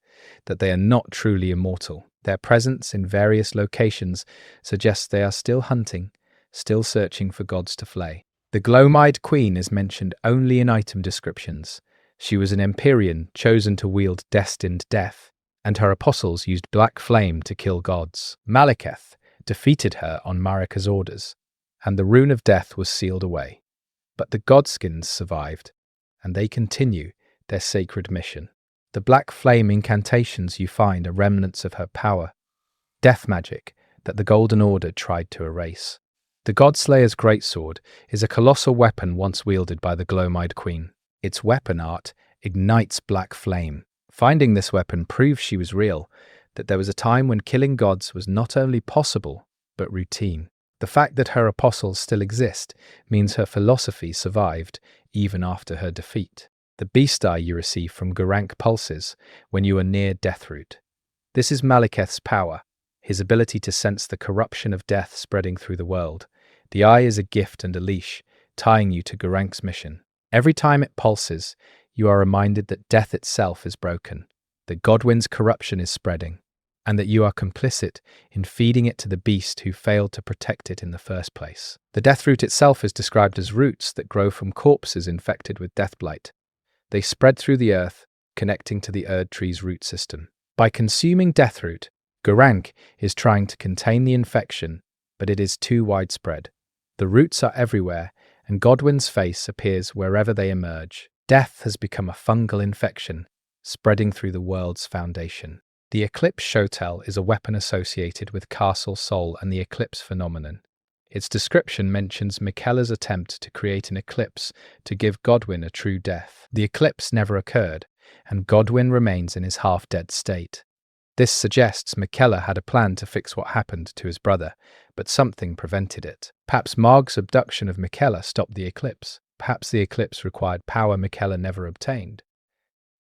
A: that they are not truly immortal. Their presence in various locations suggests they are still hunting, still searching for gods to flay. The gloam-eyed queen is mentioned only in item descriptions. She was an Empyrean chosen to wield destined death, and her apostles used black flame to kill gods. Malekith defeated her on Marika's orders, and the rune of death was sealed away. But the godskins survived, and they continue their sacred mission. The black flame incantations you find are remnants of her power, death magic that the Golden Order tried to erase. The Godslayer's greatsword is a colossal weapon once wielded by the gloam-eyed queen. Its weapon art ignites black flame. Finding this weapon proves she was real, that there was a time when killing gods was not only possible, but routine. The fact that her apostles still exist means her philosophy survived even after her defeat. The beast eye you receive from Gurranq pulses when you are near Deathroot. This is Malekith's power, his ability to sense the corruption of death spreading through the world. The eye is a gift and a leash, tying you to Gurranq's mission. Every time it pulses, you are reminded that death itself is broken, that Godwyn's corruption is spreading, and that you are complicit in feeding it to the beast who failed to protect it in the first place. The Deathroot itself is described as roots that grow from corpses infected with deathblight. They spread through the earth, connecting to the Erd tree's root system. By consuming Deathroot, Gurranq is trying to contain the infection, but it is too widespread. The roots are everywhere, and Godwyn's face appears wherever they emerge. Death has become a fungal infection, spreading through the world's foundation. The Eclipse Shotel is a weapon associated with Castle Sol and the eclipse phenomenon. Its description mentions Miquella's attempt to create an eclipse to give Godwyn a true death. The eclipse never occurred, and Godwyn remains in his half-dead state. This suggests Miquella had a plan to fix what happened to his brother, but something prevented it. Perhaps Marg's abduction of Miquella stopped the eclipse. Perhaps the eclipse required power Miquella never obtained.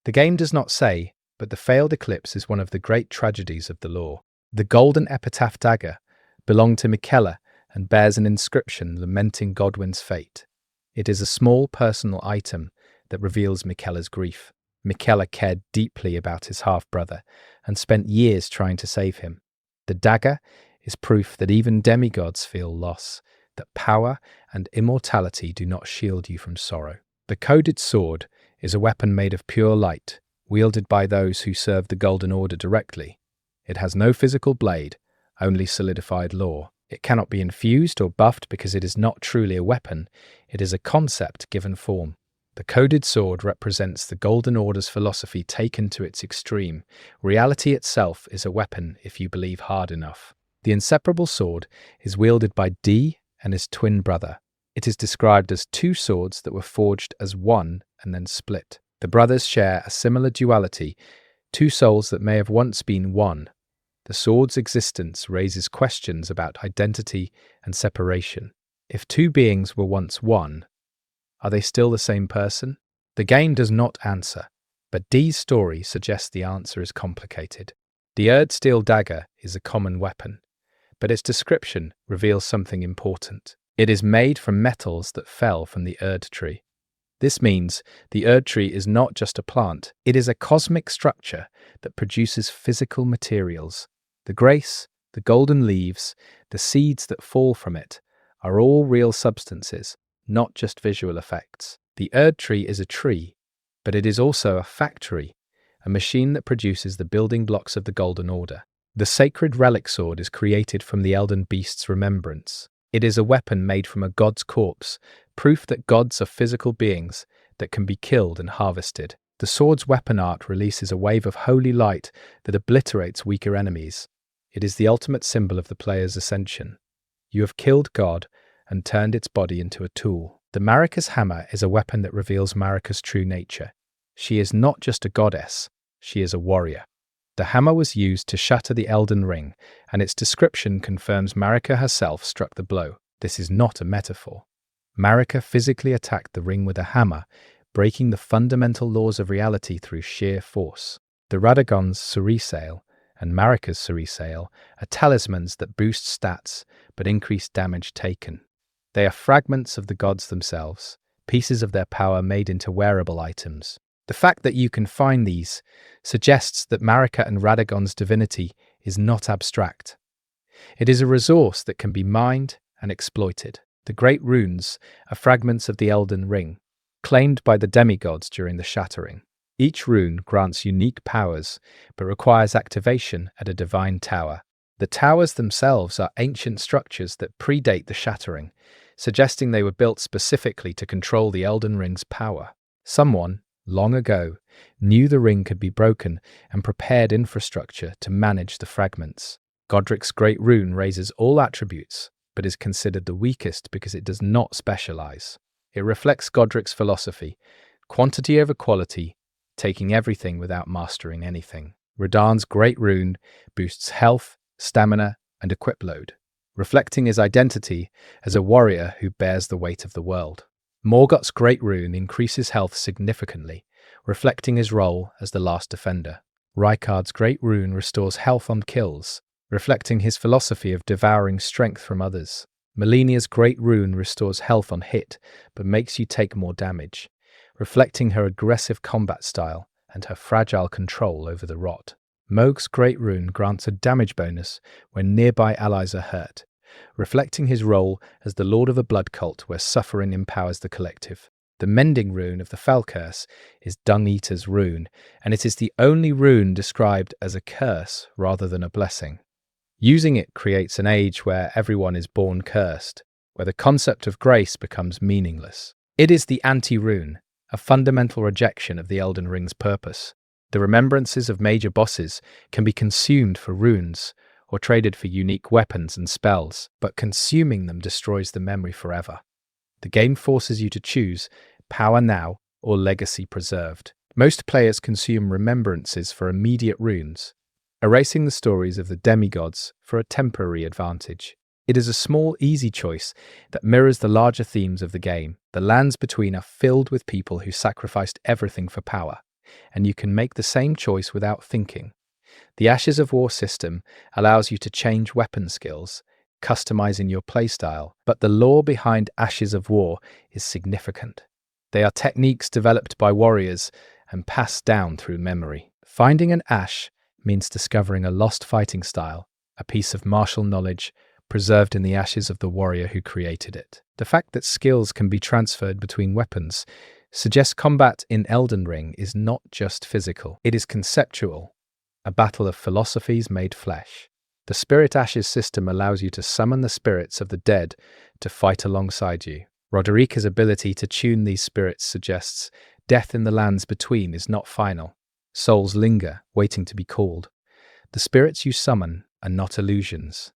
A: The game does not say, but the failed eclipse is one of the great tragedies of the lore. The golden epitaph dagger belonged to Miquella and bears an inscription lamenting Godwyn's fate. It is a small personal item that reveals Miquella's grief. Miquella cared deeply about his half-brother and spent years trying to save him. The dagger is proof that even demigods feel loss, that power and immortality do not shield you from sorrow. The Coded Sword is a weapon made of pure light, wielded by those who serve the Golden Order directly. It has no physical blade, only solidified lore. It cannot be infused or buffed because it is not truly a weapon, it is a concept given form. The Coded Sword represents the Golden Order's philosophy taken to its extreme. Reality itself is a weapon if you believe hard enough. The Inseparable Sword is wielded by Dee and his twin brother. It is described as two swords that were forged as one and then split. The brothers share a similar duality, two souls that may have once been one. The sword's existence raises questions about identity and separation. If two beings were once one, are they still the same person? The game does not answer, but Dee's story suggests the answer is complicated. The Erdsteel dagger is a common weapon, but its description reveals something important. It is made from metals that fell from the Erd tree. This means the Erd tree is not just a plant, it is a cosmic structure that produces physical materials. The grace, the golden leaves, the seeds that fall from it are all real substances, not just visual effects. The Erd tree is a tree, but it is also a factory, a machine that produces the building blocks of the Golden Order. The sacred relic sword is created from the Elden Beast's remembrance. It is a weapon made from a god's corpse, proof that gods are physical beings that can be killed and harvested. The sword's weapon art releases a wave of holy light that obliterates weaker enemies. It is the ultimate symbol of the player's ascension. You have killed God and turned its body into a tool. The Marika's hammer is a weapon that reveals Marika's true nature. She is not just a goddess, she is a warrior. The hammer was used to shatter the Elden Ring, and its description confirms Marika herself struck the blow. This is not a metaphor. Marika physically attacked the ring with a hammer, breaking the fundamental laws of reality through sheer force. The Radagon's Surisail and Marika's Surisail are talismans that boost stats but increase damage taken. They are fragments of the gods themselves, pieces of their power made into wearable items. The fact that you can find these suggests that Marika and Radagon's divinity is not abstract. It is a resource that can be mined and exploited. The Great Runes are fragments of the Elden Ring, claimed by the demigods during the Shattering. Each rune grants unique powers, but requires activation at a divine tower. The towers themselves are ancient structures that predate the Shattering, suggesting they were built specifically to control the Elden Ring's power. Someone, long ago, knew the ring could be broken and prepared infrastructure to manage the fragments. Godric's Great Rune raises all attributes, but is considered the weakest because it does not specialize. It reflects Godric's philosophy, quantity over quality, taking everything without mastering anything. Radahn's Great Rune boosts health, stamina, and equip load, reflecting his identity as a warrior who bears the weight of the world. Morgott's Great Rune increases health significantly, reflecting his role as the last defender. Rykard's Great Rune restores health on kills, reflecting his philosophy of devouring strength from others. Malenia's Great Rune restores health on hit, but makes you take more damage, reflecting her aggressive combat style and her fragile control over the rot. Mohg's Great Rune grants a damage bonus when nearby allies are hurt, reflecting his role as the lord of a blood cult where suffering empowers the collective. The Mending Rune of the Falcurse is Dung Eater's rune, and it is the only rune described as a curse rather than a blessing. Using it creates an age where everyone is born cursed, where the concept of grace becomes meaningless. It is the anti-rune, a fundamental rejection of the Elden Ring's purpose. The remembrances of major bosses can be consumed for runes or traded for unique weapons and spells, but consuming them destroys the memory forever. The game forces you to choose power now or legacy preserved. Most players consume remembrances for immediate runes, erasing the stories of the demigods for a temporary advantage. It is a small, easy choice that mirrors the larger themes of the game. The lands between are filled with people who sacrificed everything for power, and you can make the same choice without thinking. The Ashes of War system allows you to change weapon skills, customizing your playstyle, but the lore behind Ashes of War is significant. They are techniques developed by warriors and passed down through memory. Finding an Ash means discovering a lost fighting style, a piece of martial knowledge preserved in the ashes of the warrior who created it. The fact that skills can be transferred between weapons suggests combat in Elden Ring is not just physical, it is conceptual, a battle of philosophies made flesh. The Spirit Ashes system allows you to summon the spirits of the dead to fight alongside you. Roderika's ability to tune these spirits suggests death in the lands between is not final. Souls linger, waiting to be called. The spirits you summon are not illusions.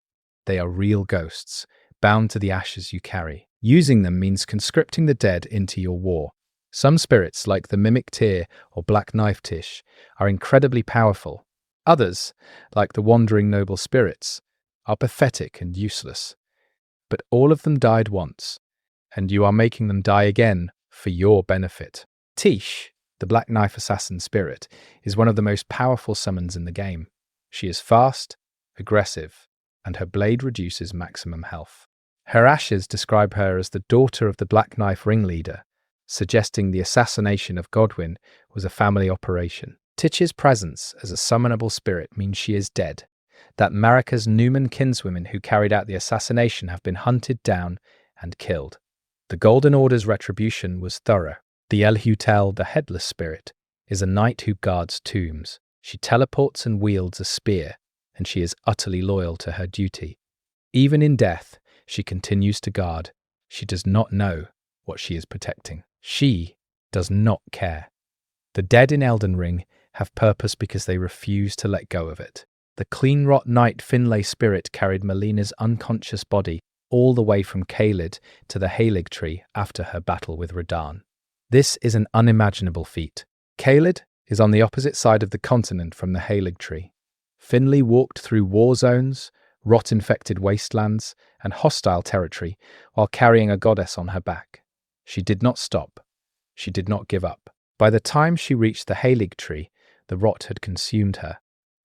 A: They are real ghosts, bound to the ashes you carry. Using them means conscripting the dead into your war. Some spirits, like the Mimic Tear or Black Knife Tish, are incredibly powerful. Others, like the Wandering Noble Spirits, are pathetic and useless. But all of them died once, and you are making them die again for your benefit. Tish, the Black Knife Assassin Spirit, is one of the most powerful summons in the game. She is fast, aggressive, and her blade reduces maximum health. Her ashes describe her as the daughter of the Black Knife ringleader, suggesting the assassination of Godwyn was a family operation. Tish's presence as a summonable spirit means she is dead, that Marika's Numen kinswomen who carried out the assassination have been hunted down and killed. The Golden Order's retribution was thorough. The Elhutel, the Headless Spirit, is a knight who guards tombs. She teleports and wields a spear, and she is utterly loyal to her duty. Even in death, she continues to guard. She does not know what she is protecting. She does not care. The dead in Elden Ring have purpose because they refuse to let go of it. The Cleanrot Knight Finlay Spirit carried Melina's unconscious body all the way from Caelid to the Halig Tree after her battle with Radahn. This is an unimaginable feat. Caelid is on the opposite side of the continent from the Halig Tree. Finlay walked through war zones, rot-infected wastelands, and hostile territory while carrying a goddess on her back. She did not stop. She did not give up. By the time she reached the Halig Tree, the rot had consumed her,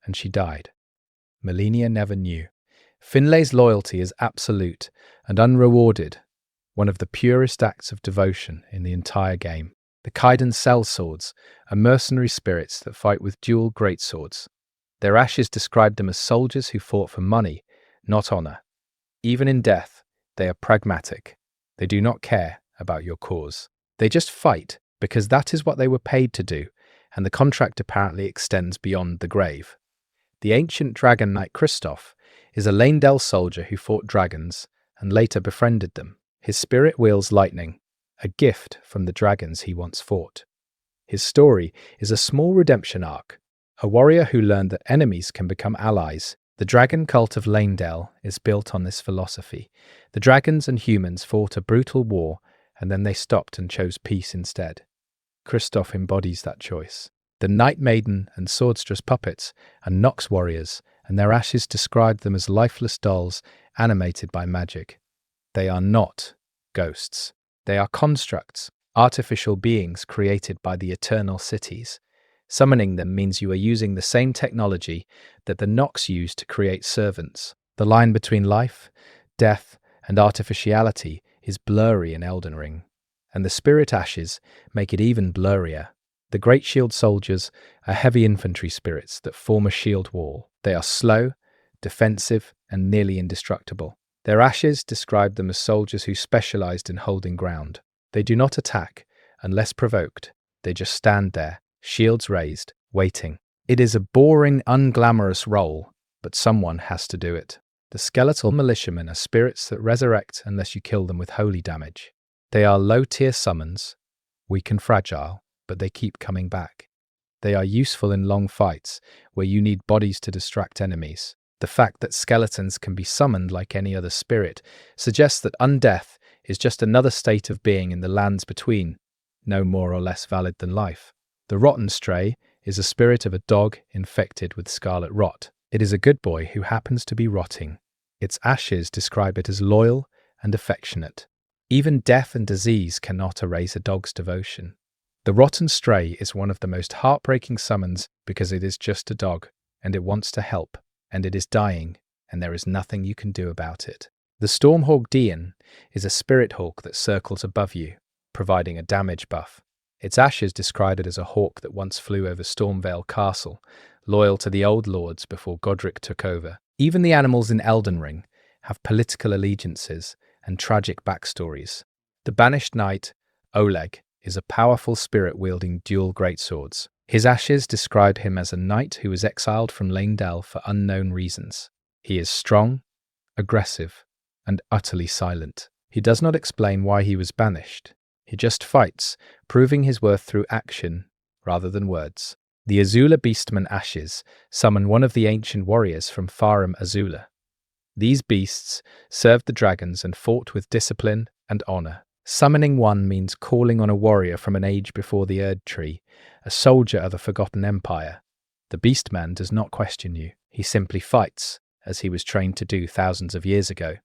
A: and she died. Malenia never knew. Finlay's loyalty is absolute and unrewarded, one of the purest acts of devotion in the entire game. The Kaiden sellswords are mercenary spirits that fight with dual greatswords. Their ashes describe them as soldiers who fought for money, not honor. Even in death, they are pragmatic. They do not care about your cause. They just fight because that is what they were paid to do, and the contract apparently extends beyond the grave. The ancient dragon knight Kristoff is a Leyndell soldier who fought dragons and later befriended them. His spirit wields lightning, a gift from the dragons he once fought. His story is a small redemption arc, a warrior who learned that enemies can become allies. The dragon cult of Leyndell is built on this philosophy. The dragons and humans fought a brutal war, and then they stopped and chose peace instead. Kristoff embodies that choice. The Night Maiden and Swordstress puppets are Nox warriors, and their ashes describe them as lifeless dolls animated by magic. They are not ghosts. They are constructs, artificial beings created by the Eternal Cities. Summoning them means you are using the same technology that the Nox used to create servants. The line between life, death, and artificiality is blurry in Elden Ring, and the spirit ashes make it even blurrier. The Great Shield soldiers are heavy infantry spirits that form a shield wall. They are slow, defensive, and nearly indestructible. Their ashes describe them as soldiers who specialized in holding ground. They do not attack unless provoked. They just stand there, shields raised, waiting. It is a boring, unglamorous role, but someone has to do it. The skeletal militiamen are spirits that resurrect unless you kill them with holy damage. They are low-tier summons, weak and fragile, but they keep coming back. They are useful in long fights, where you need bodies to distract enemies. The fact that skeletons can be summoned like any other spirit suggests that undeath is just another state of being in the lands between, no more or less valid than life. The Rotten Stray is a spirit of a dog infected with scarlet rot. It is a good boy who happens to be rotting. Its ashes describe it as loyal and affectionate. Even death and disease cannot erase a dog's devotion. The Rotten Stray is one of the most heartbreaking summons because it is just a dog, and it wants to help, and it is dying, and there is nothing you can do about it. The Stormhawk Dean is a spirit hawk that circles above you, providing a damage buff. Its ashes describe it as a hawk that once flew over Stormvale Castle, loyal to the old lords before Godric took over. Even the animals in Elden Ring have political allegiances and tragic backstories. The Banished Knight, Oleg, is a powerful spirit wielding dual greatswords. His ashes describe him as a knight who was exiled from Leyndell for unknown reasons. He is strong, aggressive, and utterly silent. He does not explain why he was banished. He just fights, proving his worth through action rather than words. The Azula Beastman ashes summon one of the ancient warriors from Farum Azula. These beasts served the dragons and fought with discipline and honor. Summoning one means calling on a warrior from an age before the Erd Tree, a soldier of the Forgotten Empire. The Beastman does not question you. He simply fights, as he was trained to do thousands of years ago.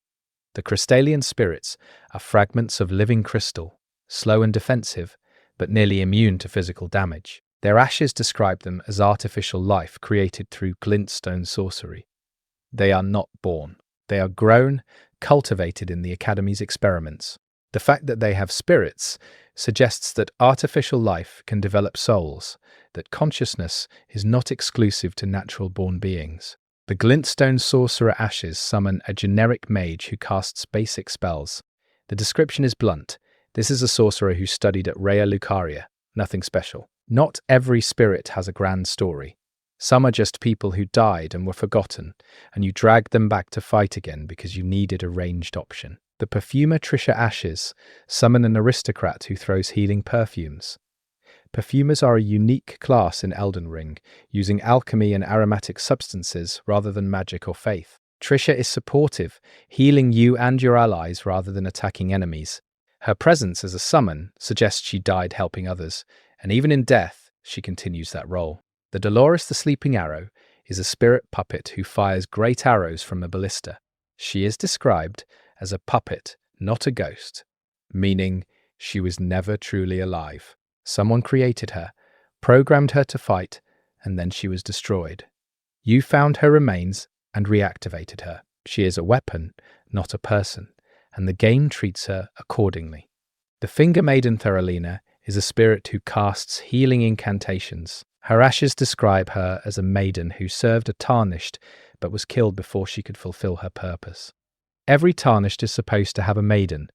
A: The Crystallian spirits are fragments of living crystal, slow and defensive, but nearly immune to physical damage. Their ashes describe them as artificial life created through glintstone sorcery. They are not born. They are grown, cultivated in the Academy's experiments. The fact that they have spirits suggests that artificial life can develop souls, that consciousness is not exclusive to natural-born beings. The Glintstone Sorcerer ashes summon a generic mage who casts basic spells. The description is blunt. This is a sorcerer who studied at Raya Lucaria. Nothing special. Not every spirit has a grand story. Some are just people who died and were forgotten, and you dragged them back to fight again because you needed a ranged option. The Perfumer Trisha ashes summon an aristocrat who throws healing perfumes. Perfumers are a unique class in Elden Ring, using alchemy and aromatic substances rather than magic or faith. Trisha is supportive, healing you and your allies rather than attacking enemies. Her presence as a summon suggests she died helping others, and even in death, she continues that role. The Dolores the Sleeping Arrow is a spirit puppet who fires great arrows from a ballista. She is described as a puppet, not a ghost, meaning she was never truly alive. Someone created her, programmed her to fight, and then she was destroyed. You found her remains and reactivated her. She is a weapon, not a person, and the game treats her accordingly. The Finger Maiden Thoralina is a spirit who casts healing incantations. Her ashes describe her as a maiden who served a Tarnished but was killed before she could fulfill her purpose. Every Tarnished is supposed to have a maiden,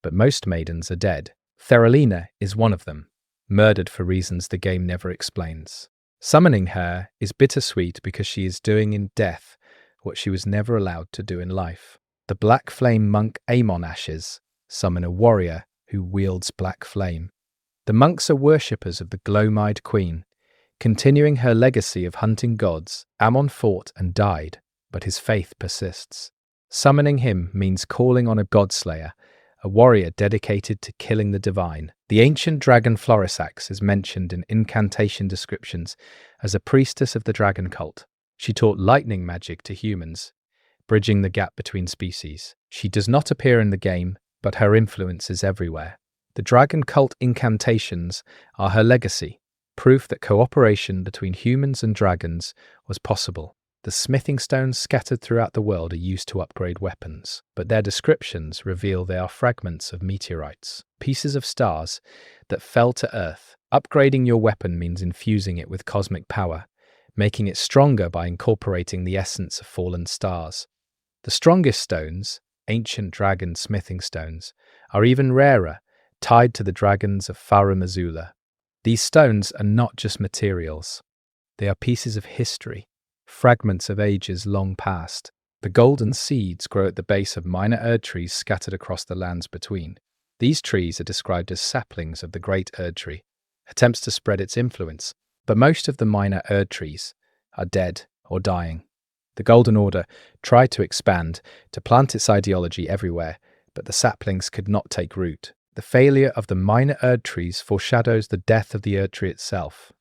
A: but most maidens are dead. Thoralina is one of them, murdered for reasons the game never explains. Summoning her is bittersweet because she is doing in death what she was never allowed to do in life. The Black Flame Monk Amon ashes summon a warrior who wields black flame. The monks are worshippers of the glow-eyed queen. Continuing her legacy of hunting gods, Amon fought and died, but his faith persists. Summoning him means calling on a godslayer, a warrior dedicated to killing the divine. The ancient dragon Florisax is mentioned in incantation descriptions as a priestess of the dragon cult. She taught lightning magic to humans, bridging the gap between species. She does not appear in the game, but her influence is everywhere. The dragon cult incantations are her legacy, proof that cooperation between humans and dragons was possible. The smithing stones scattered throughout the world are used to upgrade weapons, but their descriptions reveal they are fragments of meteorites, pieces of stars that fell to Earth. Upgrading your weapon means infusing it with cosmic power, making it stronger by incorporating the essence of fallen stars. The strongest stones, ancient dragon smithing stones, are even rarer, tied to the dragons of Farum Azula. These stones are not just materials. They are pieces of history, fragments of ages long past. The golden seeds grow at the base of minor Erd trees scattered across the lands between. These trees are described as saplings of the great Erd tree, attempts to spread its influence, but most of the minor Erd trees are dead or dying. The Golden Order tried to expand, to plant its ideology everywhere, but the saplings could not take root. The failure of the minor Erd trees foreshadows the death of the Erd tree itself.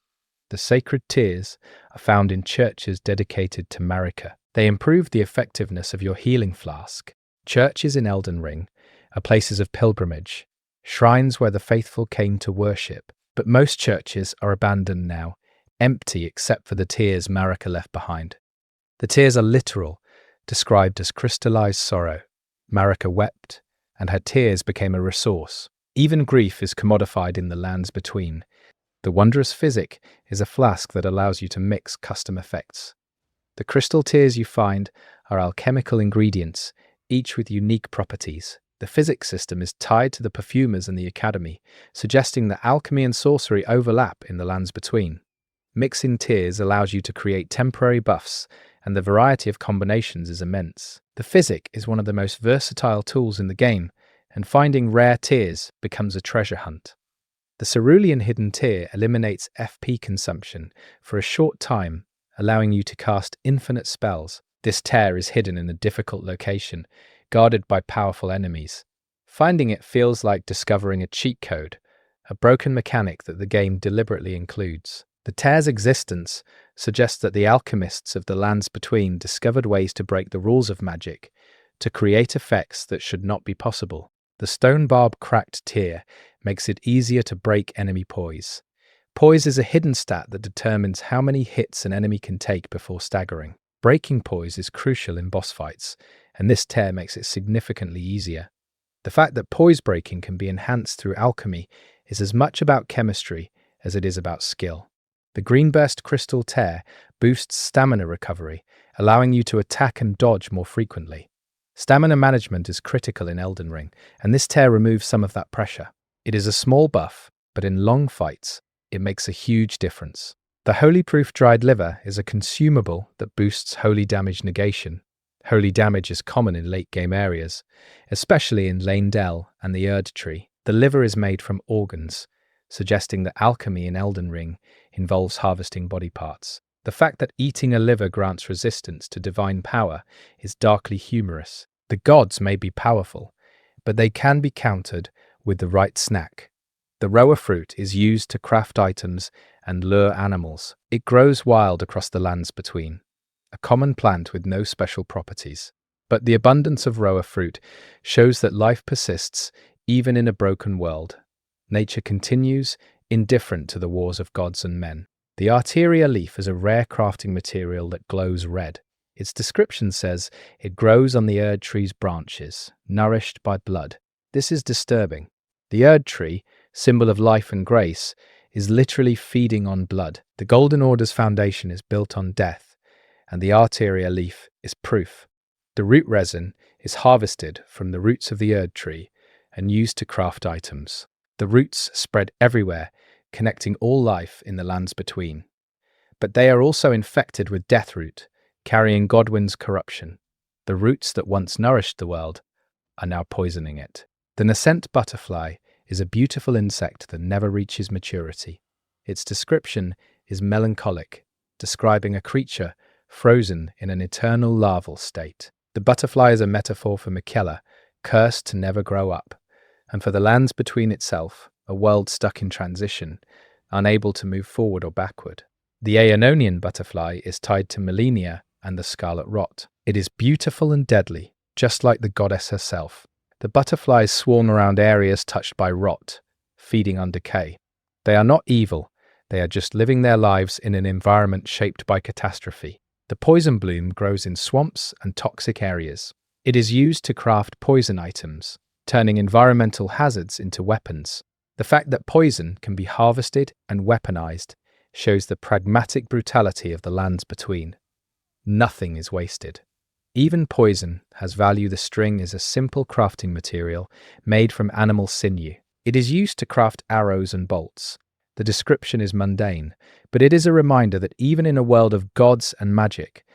A: The sacred tears are found in churches dedicated to Marika. They improve the effectiveness of your healing flask. Churches in Elden Ring are places of pilgrimage, shrines where the faithful came to worship. But most churches are abandoned now, empty except for the tears Marika left behind. The tears are literal, described as crystallized sorrow. Marika wept, and her tears became a resource. Even grief is commodified in the lands between. The wondrous physic is a flask that allows you to mix custom effects. The crystal tears you find are alchemical ingredients, each with unique properties. The physics system is tied to the perfumers and the academy, suggesting that alchemy and sorcery overlap in the lands between. Mixing tears allows you to create temporary buffs, and the variety of combinations is immense. The physic is one of the most versatile tools in the game, and finding rare tears becomes a treasure hunt. The Cerulean Hidden Tear eliminates FP consumption for a short time, allowing you to cast infinite spells. This tear is hidden in a difficult location, guarded by powerful enemies. Finding it feels like discovering a cheat code, a broken mechanic that the game deliberately includes. The tear's existence suggests that the alchemists of the lands between discovered ways to break the rules of magic, to create effects that should not be possible. The Stone Barb Cracked Tear makes it easier to break enemy poise. Poise is a hidden stat that determines how many hits an enemy can take before staggering. Breaking poise is crucial in boss fights, and this tear makes it significantly easier. The fact that poise breaking can be enhanced through alchemy is as much about chemistry as it is about skill. The Greenburst Crystal Tear boosts stamina recovery, allowing you to attack and dodge more frequently. Stamina management is critical in Elden Ring, and this tear removes some of that pressure. It is a small buff, but in long fights, it makes a huge difference. The Holy Proof Dried Liver is a consumable that boosts holy damage negation. Holy damage is common in late-game areas, especially in Lane Dell and the Erd Tree. The liver is made from organs, suggesting that alchemy in Elden Ring involves harvesting body parts. The fact that eating a liver grants resistance to divine power is darkly humorous. The gods may be powerful, but they can be countered with the right snack. The roa fruit is used to craft items and lure animals. It grows wild across the lands between, a common plant with no special properties. But the abundance of roa fruit shows that life persists even in a broken world. Nature continues, indifferent to the wars of gods and men. The Arteria leaf is a rare crafting material that glows red. Its description says it grows on the Erd tree's branches, nourished by blood. This is disturbing. The Erd tree, symbol of life and grace, is literally feeding on blood. The Golden Order's foundation is built on death, and the Arteria leaf is proof. The root resin is harvested from the roots of the Erd tree and used to craft items. The roots spread everywhere, connecting all life in the lands between. But they are also infected with Deathroot, carrying Godwyn's corruption. The roots that once nourished the world are now poisoning it. The nascent butterfly is a beautiful insect that never reaches maturity. Its description is melancholic, describing a creature frozen in an eternal larval state. The butterfly is a metaphor for Miquella, cursed to never grow up, and for the lands between itself, a world stuck in transition, unable to move forward or backward. The Aeonian butterfly is tied to Melania and the scarlet rot. It is beautiful and deadly, just like the goddess herself. The butterflies swarm around areas touched by rot, feeding on decay. They are not evil, they are just living their lives in an environment shaped by catastrophe. The poison bloom grows in swamps and toxic areas. It is used to craft poison items, turning environmental hazards into weapons. The fact that poison can be harvested and weaponized shows the pragmatic brutality of the lands between. Nothing is wasted. Even poison has value. The string is a simple crafting material made from animal sinew. It is used to craft arrows and bolts. The description is mundane, but it is a reminder that even in a world of gods and magic,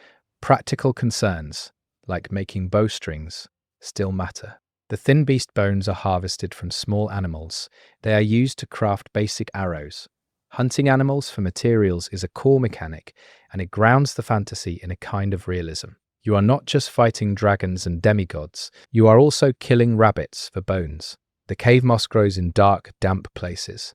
A: practical concerns, like making bowstrings, still matter. The thin beast bones are harvested from small animals. They are used to craft basic arrows. Hunting animals for materials is a core mechanic, and it grounds the fantasy in a kind of realism. You are not just fighting dragons and demigods, you are also killing rabbits for bones. The cave moss grows in dark, damp places.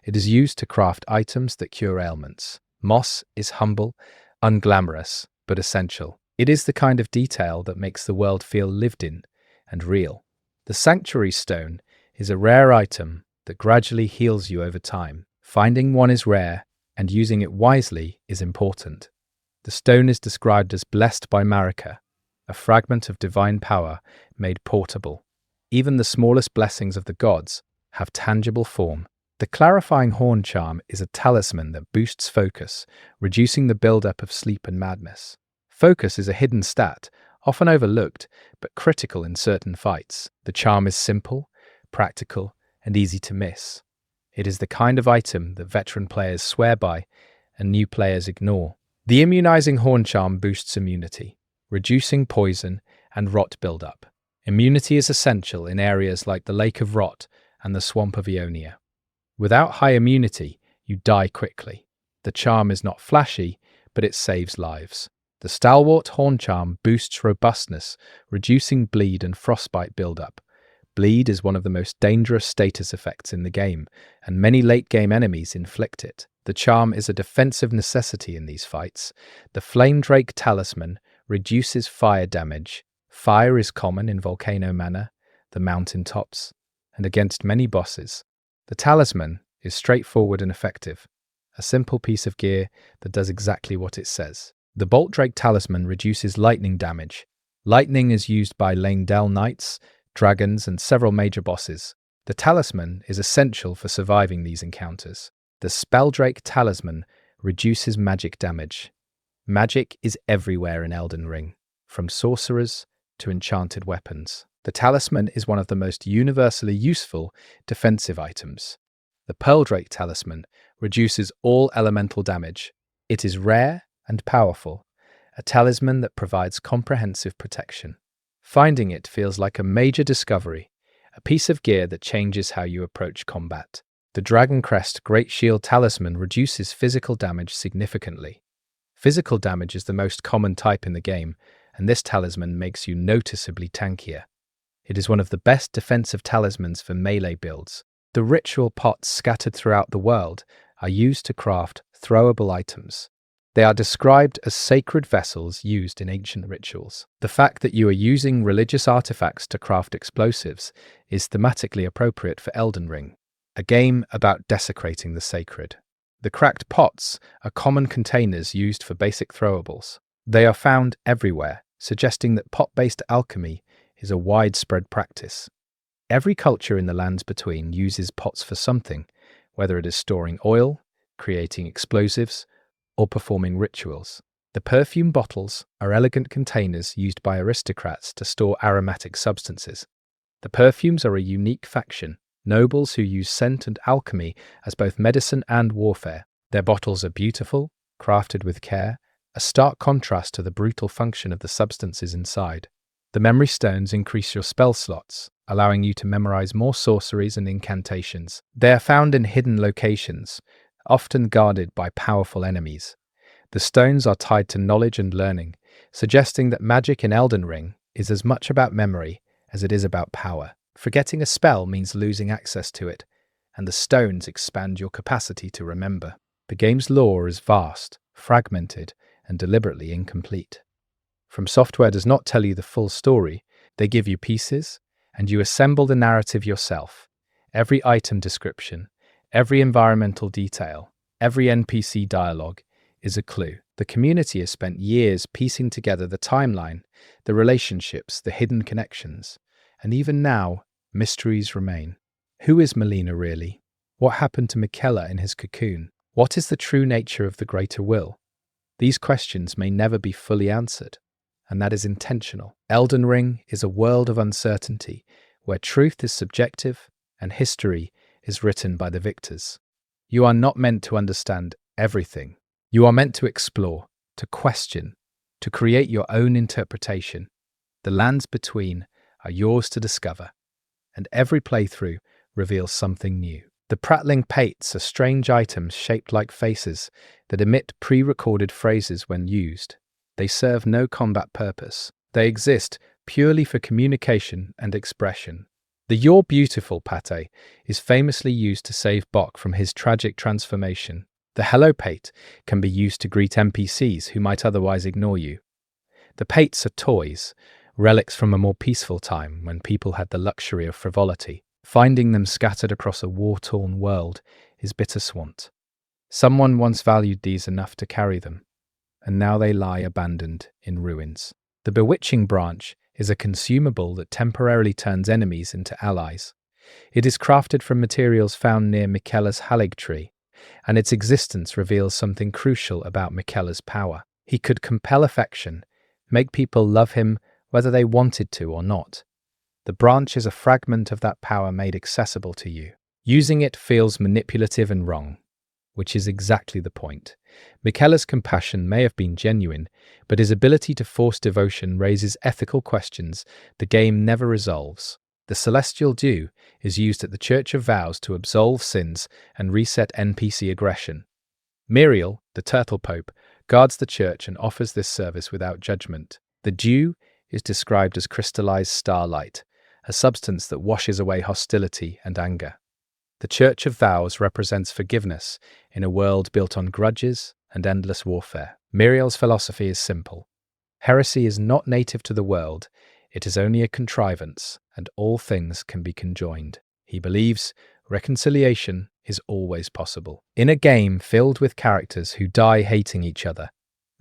A: It is used to craft items that cure ailments. Moss is humble, unglamorous, but essential. It is the kind of detail that makes the world feel lived in and real. The sanctuary stone is a rare item that gradually heals you over time. Finding one is rare, and using it wisely is important. The stone is described as blessed by Marika, a fragment of divine power made portable. Even the smallest blessings of the gods have tangible form. The clarifying horn charm is a talisman that boosts focus, reducing the buildup of sleep and madness. Focus is a hidden stat, often overlooked, but critical in certain fights. The charm is simple, practical, and easy to miss. It is the kind of item that veteran players swear by and new players ignore. The immunizing horn charm boosts immunity, reducing poison and rot buildup. Immunity is essential in areas like the Lake of Rot and the Swamp of Ionia. Without high immunity, you die quickly. The charm is not flashy, but it saves lives. The stalwart horn charm boosts robustness, reducing bleed and frostbite buildup. Bleed is one of the most dangerous status effects in the game, and many late-game enemies inflict it. The charm is a defensive necessity in these fights. The Flame Drake Talisman reduces fire damage. Fire is common in Volcano Manor, the mountaintops, and against many bosses. The talisman is straightforward and effective, a simple piece of gear that does exactly what it says. The Bolt Drake Talisman reduces lightning damage. Lightning is used by Lane-Dell Knights, dragons, and several major bosses. The talisman is essential for surviving these encounters. The Spelldrake Talisman reduces magic damage. Magic is everywhere in Elden Ring, from sorcerers to enchanted weapons. The talisman is one of the most universally useful defensive items. The Pearldrake Talisman reduces all elemental damage. It is rare and powerful, a talisman that provides comprehensive protection. Finding it feels like a major discovery, a piece of gear that changes how you approach combat. The Dragon Crest Great Shield Talisman reduces physical damage significantly. Physical damage is the most common type in the game, and this talisman makes you noticeably tankier. It is one of the best defensive talismans for melee builds. The ritual pots scattered throughout the world are used to craft throwable items. They are described as sacred vessels used in ancient rituals. The fact that you are using religious artifacts to craft explosives is thematically appropriate for Elden Ring, a game about desecrating the sacred. The cracked pots are common containers used for basic throwables. They are found everywhere, suggesting that pot-based alchemy is a widespread practice. Every culture in the lands between uses pots for something, whether it is storing oil, creating explosives, or performing rituals. The perfume bottles are elegant containers used by aristocrats to store aromatic substances. The perfumes are a unique faction, nobles who use scent and alchemy as both medicine and warfare. Their bottles are beautiful, crafted with care, a stark contrast to the brutal function of the substances inside. The memory stones increase your spell slots, allowing you to memorize more sorceries and incantations. They are found in hidden locations, often guarded by powerful enemies. The stones are tied to knowledge and learning, suggesting that magic in Elden Ring is as much about memory as it is about power. Forgetting a spell means losing access to it, and the stones expand your capacity to remember. The game's lore is vast, fragmented, and deliberately incomplete. From Software does not tell you the full story, they give you pieces, and you assemble the narrative yourself. Every item description, every environmental detail, every NPC dialogue is a clue. The community has spent years piecing together the timeline, the relationships, the hidden connections, and even now, mysteries remain. Who is Melina really? What happened to Miquella in his cocoon? What is the true nature of the greater will? These questions may never be fully answered, and that is intentional. Elden Ring is a world of uncertainty, where truth is subjective and history is written by the victors. You are not meant to understand everything. You are meant to explore, to question, to create your own interpretation. The lands between are yours to discover, and every playthrough reveals something new. The prattling pates are strange items shaped like faces that emit pre-recorded phrases when used. They serve no combat purpose. They exist purely for communication and expression. The "You're beautiful" pate is famously used to save Bok from his tragic transformation. The "Hello" pate can be used to greet NPCs who might otherwise ignore you. The pates are toys, relics from a more peaceful time when people had the luxury of frivolity. Finding them scattered across a war-torn world is bittersweet. Someone once valued these enough to carry them, and now they lie abandoned in ruins. The bewitching branch is a consumable that temporarily turns enemies into allies. It is crafted from materials found near Miquella's Halig tree, and its existence reveals something crucial about Miquella's power. He could compel affection, make people love him whether they wanted to or not. The branch is a fragment of that power made accessible to you. Using it feels manipulative and wrong, which is exactly the point. Miquella's compassion may have been genuine, but his ability to force devotion raises ethical questions the game never resolves. The Celestial Dew is used at the Church of Vows to absolve sins and reset NPC aggression. Miriel, the Turtle Pope, guards the church and offers this service without judgment. The dew is described as crystallized starlight, a substance that washes away hostility and anger. The Church of Vows represents forgiveness in a world built on grudges and endless warfare. Miriel's philosophy is simple. Heresy is not native to the world, it is only a contrivance, and all things can be conjoined. He believes reconciliation is always possible. In a game filled with characters who die hating each other,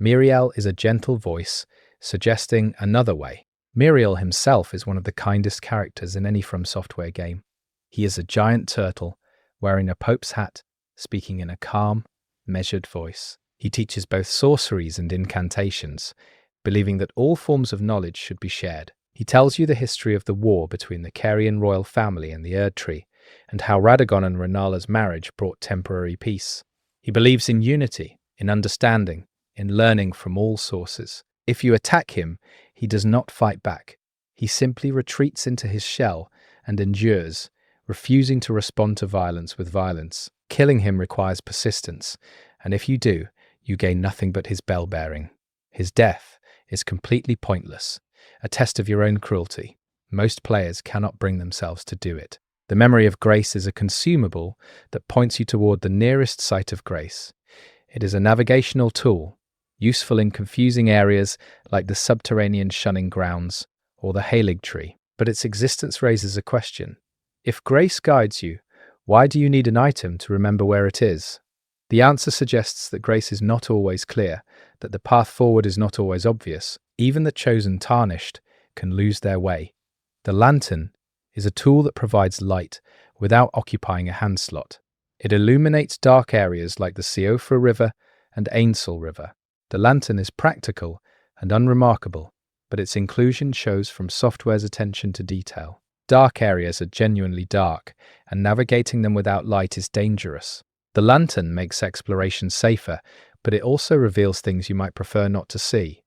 A: Miriel is a gentle voice, suggesting another way. Miriel himself is one of the kindest characters in any From Software game. He is a giant turtle, wearing a pope's hat, speaking in a calm, measured voice. He teaches both sorceries and incantations, believing that all forms of knowledge should be shared. He tells you the history of the war between the Carian royal family and the Erd Tree, and how Radagon and Renala's marriage brought temporary peace. He believes in unity, in understanding, in learning from all sources. If you attack him, he does not fight back. He simply retreats into his shell and endures, refusing to respond to violence with violence. Killing him requires persistence, and if you do, you gain nothing but his bell-bearing. His death is completely pointless, a test of your own cruelty. Most players cannot bring themselves to do it. The Memory of Grace is a consumable that points you toward the nearest site of grace. It is a navigational tool, useful in confusing areas like the subterranean shunning grounds or the Halig tree. But its existence raises a question. If grace guides you, why do you need an item to remember where it is? The answer suggests that grace is not always clear, that the path forward is not always obvious. Even the chosen Tarnished can lose their way. The lantern is a tool that provides light without occupying a hand slot. It illuminates dark areas like the Siofra River and Ainsel River. The lantern is practical and unremarkable, but its inclusion shows from software's attention to detail. Dark areas are genuinely dark, and navigating them without light is dangerous. The lantern makes exploration safer, but it also reveals things you might prefer not to see.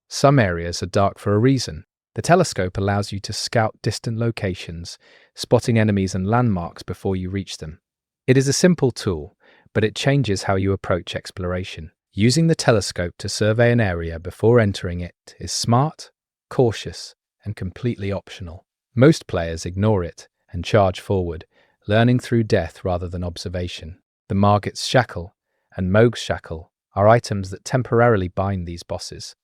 A: Some areas are dark for a reason. The telescope allows you to scout distant locations, spotting enemies and landmarks before you reach them. It is a simple tool, but it changes how you approach exploration. Using the telescope to survey an area before entering it is smart, cautious, and completely optional. Most players ignore it and charge forward, learning through death rather than observation. The Margit's Shackle and Moog's Shackle are items that temporarily bind these bosses,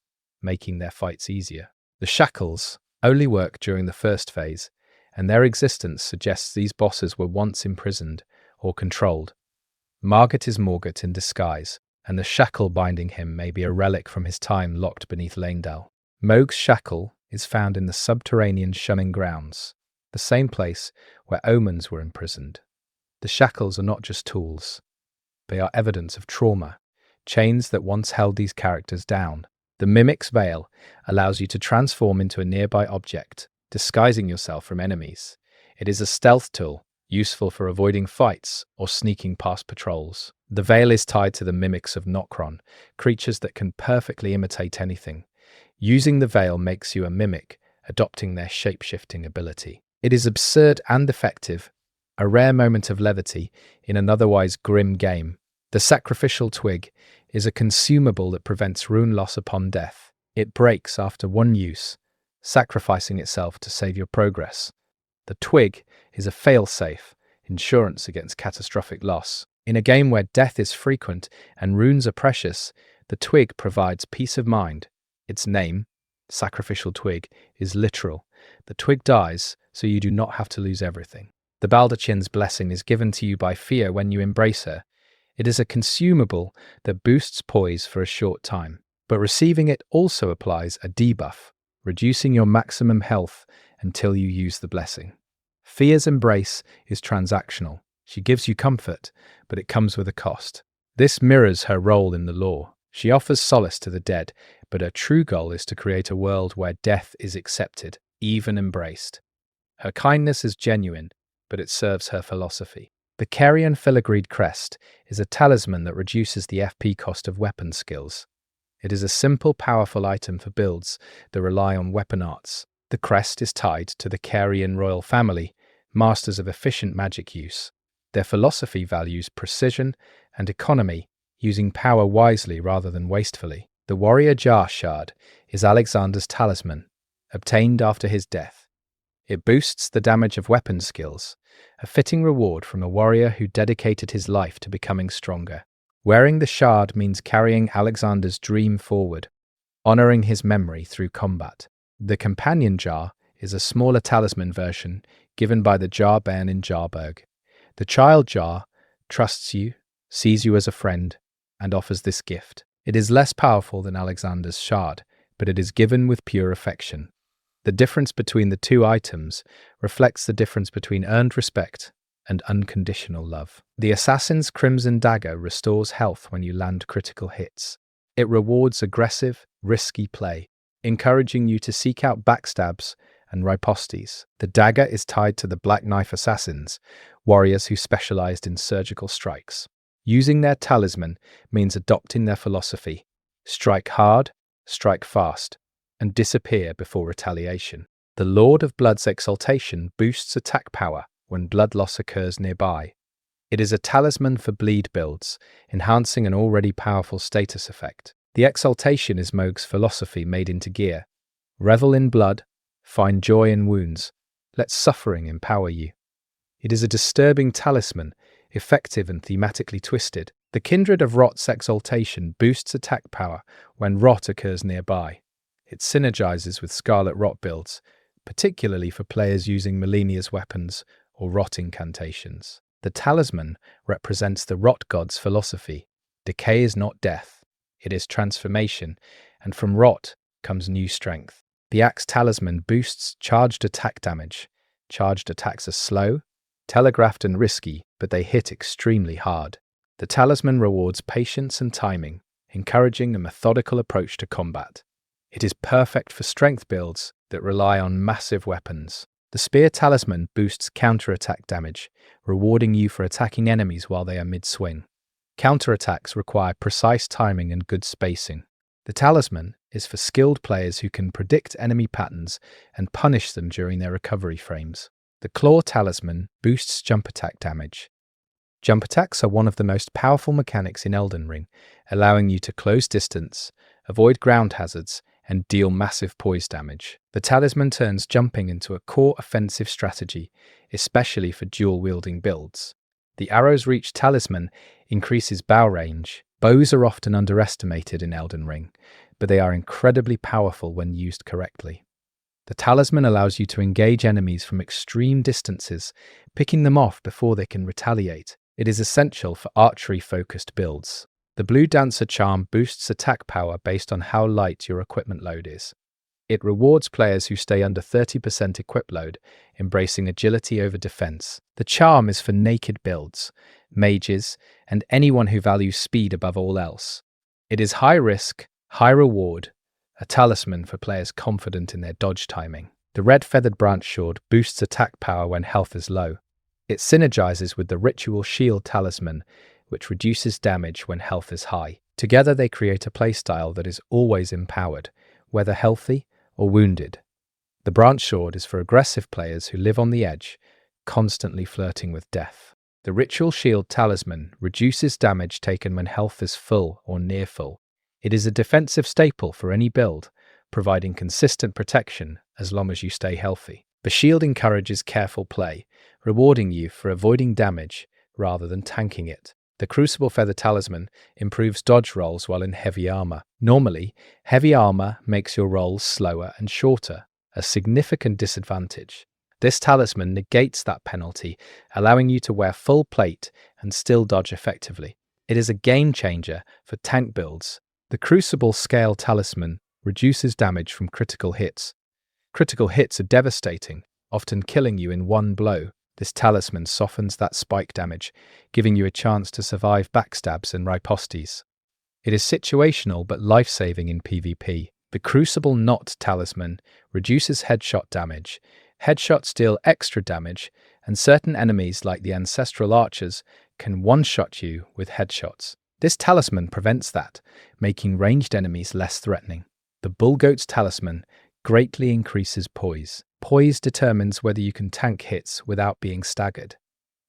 A: making their fights easier. The shackles only work during the first phase, and their existence suggests these bosses were once imprisoned or controlled. Margit is Morgott in disguise, and the shackle binding him may be a relic from his time locked beneath Lanedal. Moog's Shackle is found in the subterranean shunning grounds, the same place where omens were imprisoned. The shackles are not just tools. They are evidence of trauma, chains that once held these characters down. The Mimic's Veil allows you to transform into a nearby object, disguising yourself from enemies. It is a stealth tool, useful for avoiding fights or sneaking past patrols. The veil is tied to the Mimics of Nokron, creatures that can perfectly imitate anything. Using the veil makes you a mimic, adopting their shape-shifting ability. It is absurd and effective, a rare moment of levity in an otherwise grim game. The Sacrificial Twig is a consumable that prevents rune loss upon death. It breaks after one use, sacrificing itself to save your progress. The twig is a fail-safe, insurance against catastrophic loss. In a game where death is frequent and runes are precious, the twig provides peace of mind. Its name, Sacrificial Twig, is literal. The twig dies, so you do not have to lose everything. The Baldachin's Blessing is given to you by Fia when you embrace her. It is a consumable that boosts poise for a short time, but receiving it also applies a debuff, reducing your maximum health until you use the blessing. Fia's Embrace is transactional. She gives you comfort, but it comes with a cost. This mirrors her role in the lore. She offers solace to the dead, but her true goal is to create a world where death is accepted, even embraced. Her kindness is genuine, but it serves her philosophy. The Carrion Filigreed Crest is a talisman that reduces the FP cost of weapon skills. It is a simple, powerful item for builds that rely on weapon arts. The crest is tied to the Carrion royal family, masters of efficient magic use. Their philosophy values precision and economy, using power wisely rather than wastefully. The Warrior Jar Shard is Alexander's talisman, obtained after his death. It boosts the damage of weapon skills, a fitting reward from a warrior who dedicated his life to becoming stronger. Wearing the shard means carrying Alexander's dream forward, honoring his memory through combat. The Companion Jar is a smaller talisman version given by the Jar Bairn in Jarburg. The Child Jar trusts you, sees you as a friend, and offers this gift. It is less powerful than Alexander's shard, but it is given with pure affection. The difference between the two items reflects the difference between earned respect and unconditional love. The Assassin's Crimson Dagger restores health when you land critical hits. It rewards aggressive, risky play, encouraging you to seek out backstabs and ripostes. The dagger is tied to the Black Knife Assassins, warriors who specialized in surgical strikes. Using their talisman means adopting their philosophy. Strike hard, strike fast, and disappear before retaliation. The Lord of Blood's Exaltation boosts attack power when blood loss occurs nearby. It is a talisman for bleed builds, enhancing an already powerful status effect. The Exaltation is Moog's philosophy made into gear. Revel in blood, find joy in wounds, let suffering empower you. It is a disturbing talisman, effective and thematically twisted. The Kindred of Rot's Exaltation boosts attack power when rot occurs nearby. It synergizes with Scarlet Rot builds, particularly for players using Malenia's weapons or rot incantations. The talisman represents the Rot God's philosophy. Decay is not death, it is transformation, and from rot comes new strength. The Axe Talisman boosts charged attack damage. Charged attacks are slow, telegraphed and risky, but they hit extremely hard. The talisman rewards patience and timing, encouraging a methodical approach to combat. It is perfect for strength builds that rely on massive weapons. The Spear Talisman boosts counterattack damage, rewarding you for attacking enemies while they are mid-swing. Counterattacks require precise timing and good spacing. The talisman is for skilled players who can predict enemy patterns and punish them during their recovery frames. The Claw Talisman boosts jump attack damage. Jump attacks are one of the most powerful mechanics in Elden Ring, allowing you to close distance, avoid ground hazards, and deal massive poise damage. The talisman turns jumping into a core offensive strategy, especially for dual-wielding builds. The Arrow's Reach Talisman increases bow range. Bows are often underestimated in Elden Ring, but they are incredibly powerful when used correctly. The talisman allows you to engage enemies from extreme distances, picking them off before they can retaliate. It is essential for archery-focused builds. The Blue Dancer Charm boosts attack power based on how light your equipment load is. It rewards players who stay under 30% equip load, embracing agility over defense. The charm is for naked builds, mages, and anyone who values speed above all else. It is high risk, high reward, a talisman for players confident in their dodge timing. The Red Feathered Branch Sword boosts attack power when health is low. It synergizes with the Ritual Shield Talisman, which reduces damage when health is high. Together they create a playstyle that is always empowered, whether healthy or wounded. The Branch Sword is for aggressive players who live on the edge, constantly flirting with death. The Ritual Shield Talisman reduces damage taken when health is full or near full. It is a defensive staple for any build, providing consistent protection as long as you stay healthy. The shield encourages careful play, rewarding you for avoiding damage rather than tanking it. The Crucible Feather Talisman improves dodge rolls while in heavy armor. Normally, heavy armor makes your rolls slower and shorter, a significant disadvantage. This talisman negates that penalty, allowing you to wear full plate and still dodge effectively. It is a game changer for tank builds. The Crucible Scale Talisman reduces damage from critical hits. Critical hits are devastating, often killing you in one blow. This talisman softens that spike damage, giving you a chance to survive backstabs and ripostes. It is situational but life-saving in PvP. The Crucible Knot Talisman reduces headshot damage. Headshots deal extra damage, and certain enemies like the Ancestral Archers can one-shot you with headshots. This talisman prevents that, making ranged enemies less threatening. The Bullgoat's Talisman greatly increases poise. Poise determines whether you can tank hits without being staggered.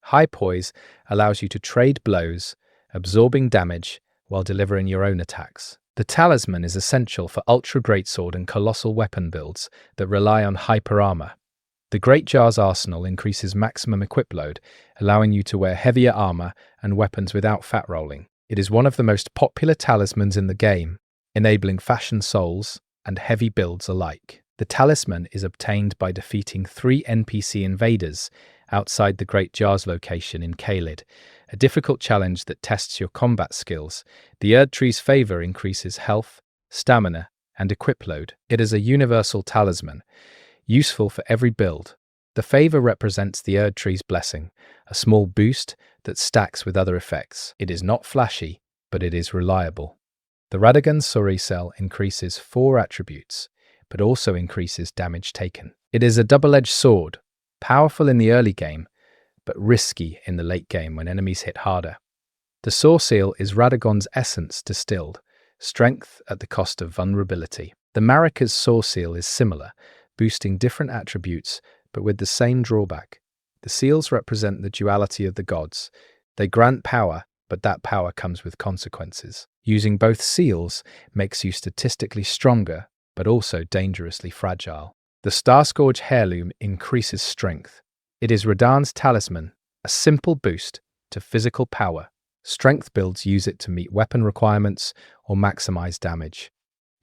A: High poise allows you to trade blows, absorbing damage while delivering your own attacks. The talisman is essential for Ultra Greatsword and Colossal Weapon builds that rely on hyper armor. The Great Jar's arsenal increases maximum equip load, allowing you to wear heavier armor and weapons without fat rolling. It is one of the most popular talismans in the game, enabling fashion souls and heavy builds alike. The talisman is obtained by defeating 3 NPC invaders outside the Great Jar's location in Caelid, a difficult challenge that tests your combat skills. The Erd Tree's favor increases health, stamina, and equip load. It is a universal talisman, useful for every build. The favor represents the Erd Tree's blessing, a small boost that stacks with other effects. It is not flashy, but it is reliable. The Radagon's Soricel increases 4 attributes, but also increases damage taken. It is a double-edged sword, powerful in the early game, but risky in the late game when enemies hit harder. The Sorceal is Radagon's essence distilled, strength at the cost of vulnerability. The Marika's Sorceal is similar, boosting different attributes, but with the same drawback. The seals represent the duality of the gods. They grant power, but that power comes with consequences. Using both seals makes you statistically stronger, but also dangerously fragile. The Starscourge Heirloom increases strength. It is Radagon's talisman, a simple boost to physical power. Strength builds use it to meet weapon requirements or maximize damage.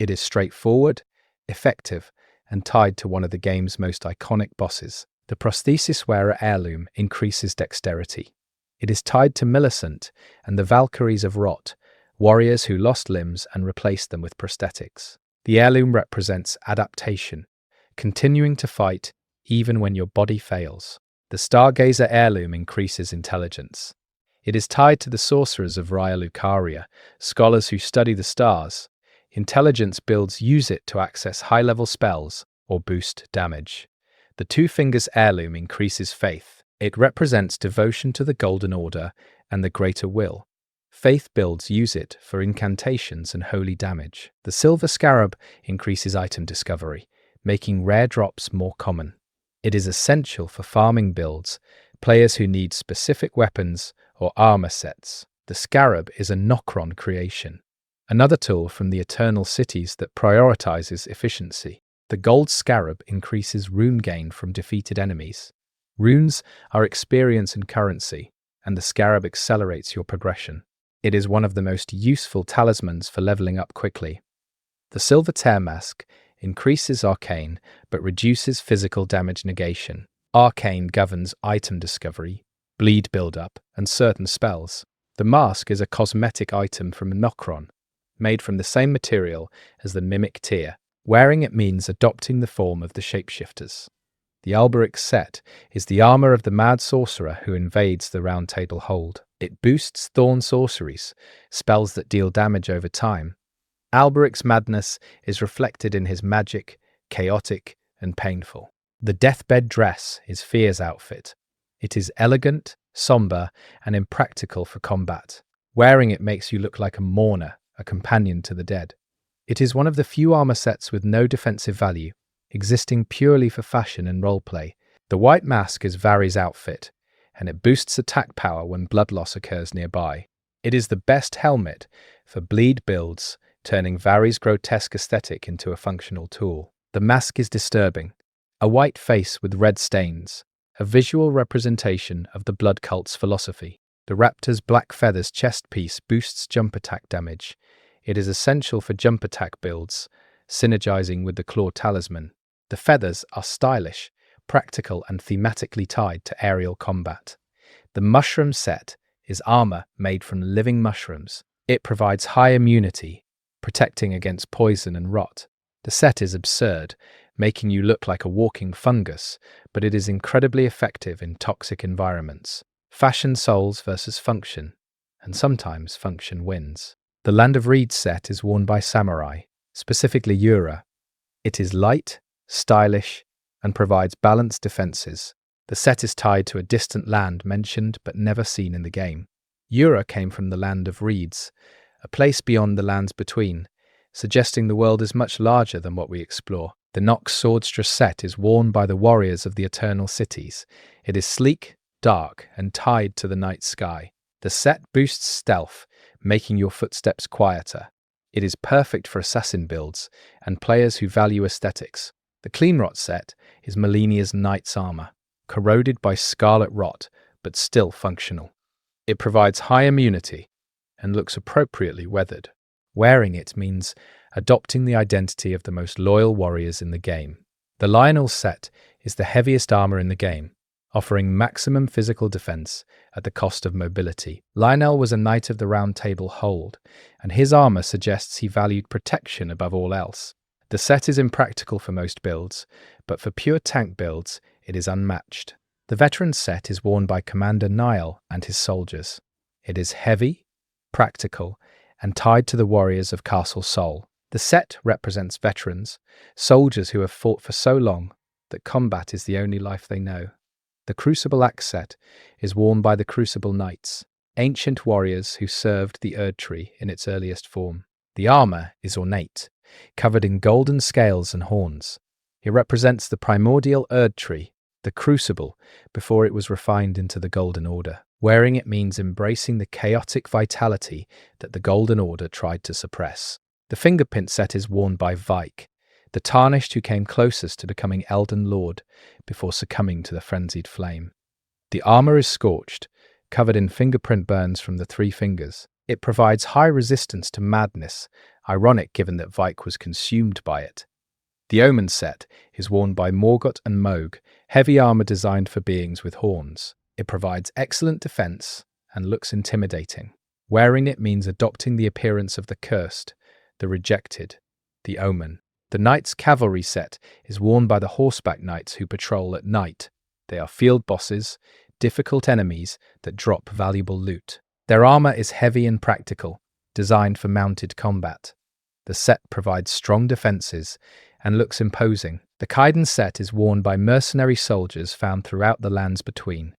A: It is straightforward, effective, and tied to one of the game's most iconic bosses. The Prosthesis Wearer Heirloom increases dexterity. It is tied to Millicent and the Valkyries of Rot, warriors who lost limbs and replaced them with prosthetics. The heirloom represents adaptation, continuing to fight even when your body fails. The Stargazer heirloom increases intelligence. It is tied to the sorcerers of Raya Lucaria, scholars who study the stars. Intelligence builds use it to access high-level spells or boost damage. The Two Fingers heirloom increases faith. It represents devotion to the Golden Order and the Greater Will. Faith builds use it for incantations and holy damage. The Silver Scarab increases item discovery, making rare drops more common. It is essential for farming builds, players who need specific weapons or armor sets. The Scarab is a Nokron creation, another tool from the Eternal Cities that prioritizes efficiency. The Gold Scarab increases rune gain from defeated enemies. Runes are experience and currency, and the Scarab accelerates your progression. It is one of the most useful talismans for leveling up quickly. The Silver Tear Mask increases arcane but reduces physical damage negation. Arcane governs item discovery, bleed build-up, and certain spells. The mask is a cosmetic item from Nokron, made from the same material as the Mimic Tear. Wearing it means adopting the form of the shapeshifters. The Alberic set is the armor of the mad sorcerer who invades the Round Table Hold. It boosts thorn sorceries, spells that deal damage over time. Alberic's madness is reflected in his magic, chaotic and painful. The Deathbed Dress is Fear's outfit. It is elegant, somber, and impractical for combat. Wearing it makes you look like a mourner, a companion to the dead. It is one of the few armor sets with no defensive value, existing purely for fashion and roleplay. The White Mask is Vari's outfit, and it boosts attack power when blood loss occurs nearby. It is the best helmet for bleed builds, turning Vari's grotesque aesthetic into a functional tool. The mask is disturbing, a white face with red stains, a visual representation of the blood cult's philosophy. The Raptor's black feathers chest piece boosts jump attack damage. It is essential for jump attack builds, synergizing with the Claw Talisman. The feathers are stylish, practical, and thematically tied to aerial combat. The Mushroom set is armor made from living mushrooms. It provides high immunity, protecting against poison and rot. The set is absurd, making you look like a walking fungus, but it is incredibly effective in toxic environments. Fashion souls versus function, and sometimes function wins. The Land of Reed set is worn by samurai, specifically Yura. It is light, stylish, and provides balanced defenses. The set is tied to a distant land mentioned but never seen in the game. Yura came from the Land of Reeds, a place beyond the lands between, suggesting the world is much larger than what we explore. The Nox Swordstra set is worn by the warriors of the Eternal Cities. It is sleek, dark, and tied to the night sky. The set boosts stealth, making your footsteps quieter. It is perfect for assassin builds and players who value aesthetics. The Cleanrot set is Malenia's knight's armor, corroded by scarlet rot, but still functional. It provides high immunity and looks appropriately weathered. Wearing it means adopting the identity of the most loyal warriors in the game. The Lionel set is the heaviest armor in the game, offering maximum physical defense at the cost of mobility. Lionel was a knight of the Round Table Hold, and his armor suggests he valued protection above all else. The set is impractical for most builds, but for pure tank builds, it is unmatched. The Veteran set is worn by Commander Niall and his soldiers. It is heavy, practical, and tied to the warriors of Castle Sol. The set represents veterans, soldiers who have fought for so long that combat is the only life they know. The Crucible Axe set is worn by the Crucible Knights, ancient warriors who served the Erd Tree in its earliest form. The armor is ornate, covered in golden scales and horns. It represents the primordial Erd Tree, the Crucible, before it was refined into the Golden Order. Wearing it means embracing the chaotic vitality that the Golden Order tried to suppress. The Fingerprint set is worn by Vike, the Tarnished who came closest to becoming Elden Lord before succumbing to the frenzied flame. The armor is scorched, covered in fingerprint burns from the three fingers. It provides high resistance to madness, ironic given that Vike was consumed by it. The Omen set is worn by Morgott and Moog, heavy armor designed for beings with horns. It provides excellent defense and looks intimidating. Wearing it means adopting the appearance of the cursed, the rejected, the omen. The Knight's Cavalry set is worn by the horseback knights who patrol at night. They are field bosses, difficult enemies that drop valuable loot. Their armor is heavy and practical, designed for mounted combat. The set provides strong defenses and looks imposing. The Kaiden set is worn by mercenary soldiers found throughout the lands between.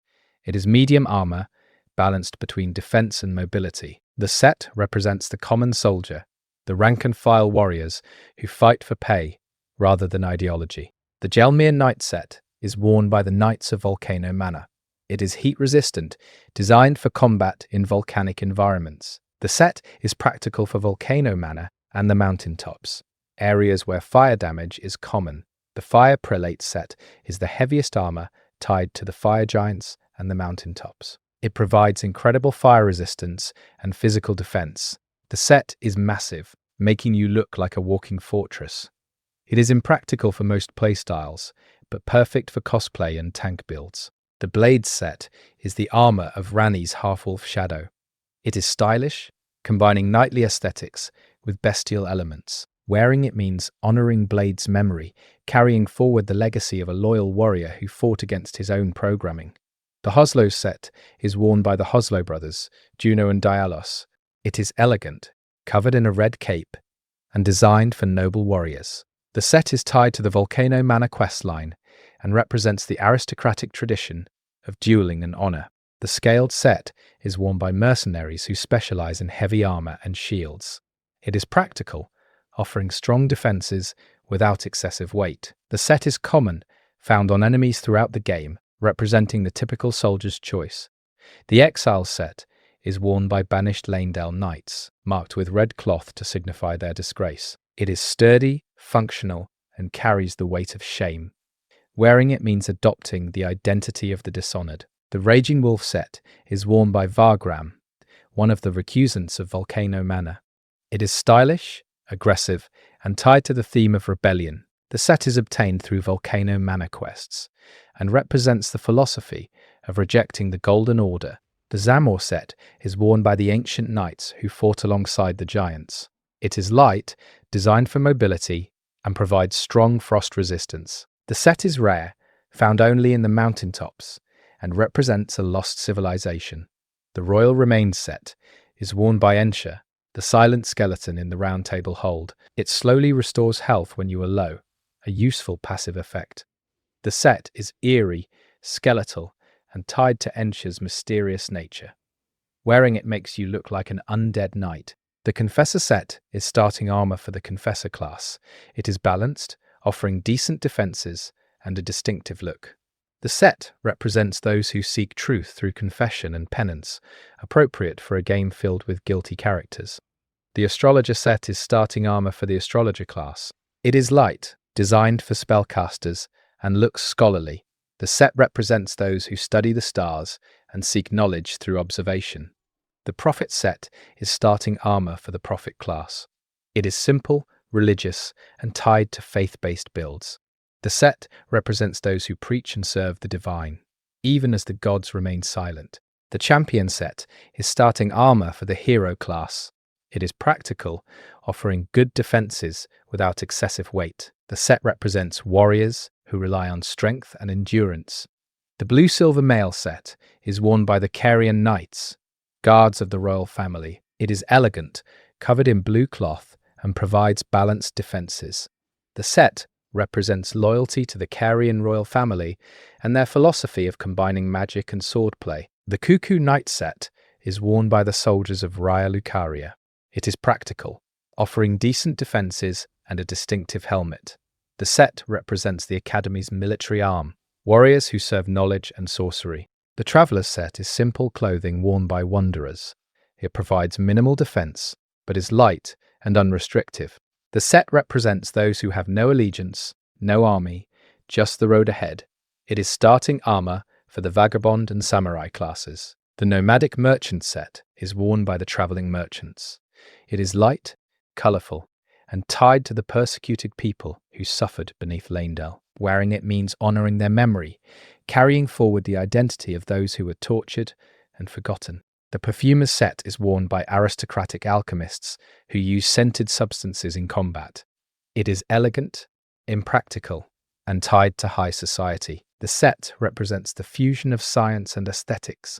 A: It is medium armor, balanced between defense and mobility. The set represents the common soldier, the rank-and-file warriors who fight for pay rather than ideology. The Gelmir Knight set is worn by the Knights of Volcano Manor. It is heat-resistant, designed for combat in volcanic environments. The set is practical for Volcano Manor and the mountaintops, areas where fire damage is common. The Fire Prelate set is the heaviest armor tied to the fire giants and the mountaintops. It provides incredible fire resistance and physical defense. The set is massive, making you look like a walking fortress. It is impractical for most playstyles, but perfect for cosplay and tank builds. The Blades set is the armor of Ranni's half-wolf shadow. It is stylish, combining knightly aesthetics with bestial elements. Wearing it means honoring Blade's memory, carrying forward the legacy of a loyal warrior who fought against his own programming. The Hoslo set is worn by the Hoslo brothers, Juno and Dialos. It is elegant, covered in a red cape, and designed for noble warriors. The set is tied to the Volcano Manor questline and represents the aristocratic tradition of dueling and honor. The scaled set is worn by mercenaries who specialize in heavy armor and shields. It is practical, offering strong defenses without excessive weight. The set is common, found on enemies throughout the game, representing the typical soldier's choice. The Exile set is worn by banished Lanedale knights, marked with red cloth to signify their disgrace. It is sturdy, functional, and carries the weight of shame. Wearing it means adopting the identity of the dishonored. The Raging Wolf set is worn by Vargram, one of the recusants of Volcano Manor. It is stylish, aggressive, and tied to the theme of rebellion. The set is obtained through Volcano Manor quests and represents the philosophy of rejecting the Golden Order. The Zamor set is worn by the ancient knights who fought alongside the giants. It is light, designed for mobility, and provides strong frost resistance. The set is rare, found only in the mountaintops, and represents a lost civilization. The Royal Remains set is worn by Ensha, the silent skeleton in the Round Table Hold. It slowly restores health when you are low, a useful passive effect. The set is eerie, skeletal, and tied to Ensha's mysterious nature. Wearing it makes you look like an undead knight. The Confessor set is starting armor for the Confessor class. It is balanced, offering decent defenses and a distinctive look. The set represents those who seek truth through confession and penance, appropriate for a game filled with guilty characters. The Astrologer set is starting armor for the Astrologer class. It is light, designed for spellcasters, and looks scholarly. The set represents those who study the stars and seek knowledge through observation. The Prophet set is starting armor for the Prophet class. It is simple, religious, and tied to faith-based builds. The set represents those who preach and serve the divine, even as the gods remain silent. The Champion set is starting armor for the Hero class. It is practical, offering good defenses without excessive weight. The set represents warriors who rely on strength and endurance. The Blue-Silver Mail set is worn by the Carian Knights, guards of the royal family. It is elegant, covered in blue cloth, and provides balanced defenses. The set represents loyalty to the Carian royal family and their philosophy of combining magic and swordplay. The Cuckoo Knight set is worn by the soldiers of Raya Lucaria. It is practical, offering decent defenses and a distinctive helmet. The set represents the Academy's military arm, warriors who serve knowledge and sorcery. The Traveler's set is simple clothing worn by wanderers. It provides minimal defense, but is light and unrestrictive. The set represents those who have no allegiance, no army, just the road ahead. It is starting armor for the Vagabond and Samurai classes. The Nomadic Merchant set is worn by the traveling merchants. It is light, colorful, and tied to the persecuted people who suffered beneath Lanedale. Wearing it means honoring their memory, carrying forward the identity of those who were tortured and forgotten. The perfumer's set is worn by aristocratic alchemists who use scented substances in combat. It is elegant, impractical, and tied to high society. The set represents the fusion of science and aesthetics,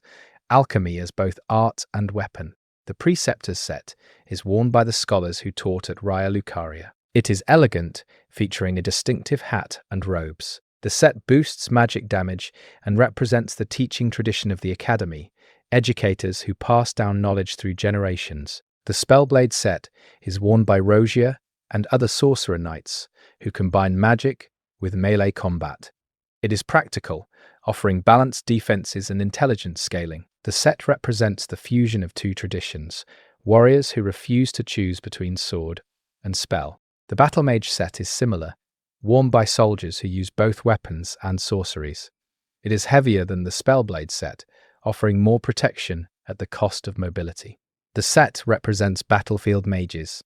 A: alchemy as both art and weapon. The preceptor's set is worn by the scholars who taught at Raya Lucaria. It is elegant, featuring a distinctive hat and robes. The set boosts magic damage and represents the teaching tradition of the Academy, educators who pass down knowledge through generations. The Spellblade set is worn by Rosia and other sorcerer knights who combine magic with melee combat. It is practical, offering balanced defenses and intelligence scaling. The set represents the fusion of two traditions, warriors who refuse to choose between sword and spell. The Battle Mage set is similar, worn by soldiers who use both weapons and sorceries. It is heavier than the Spellblade set, offering more protection at the cost of mobility. The set represents battlefield mages,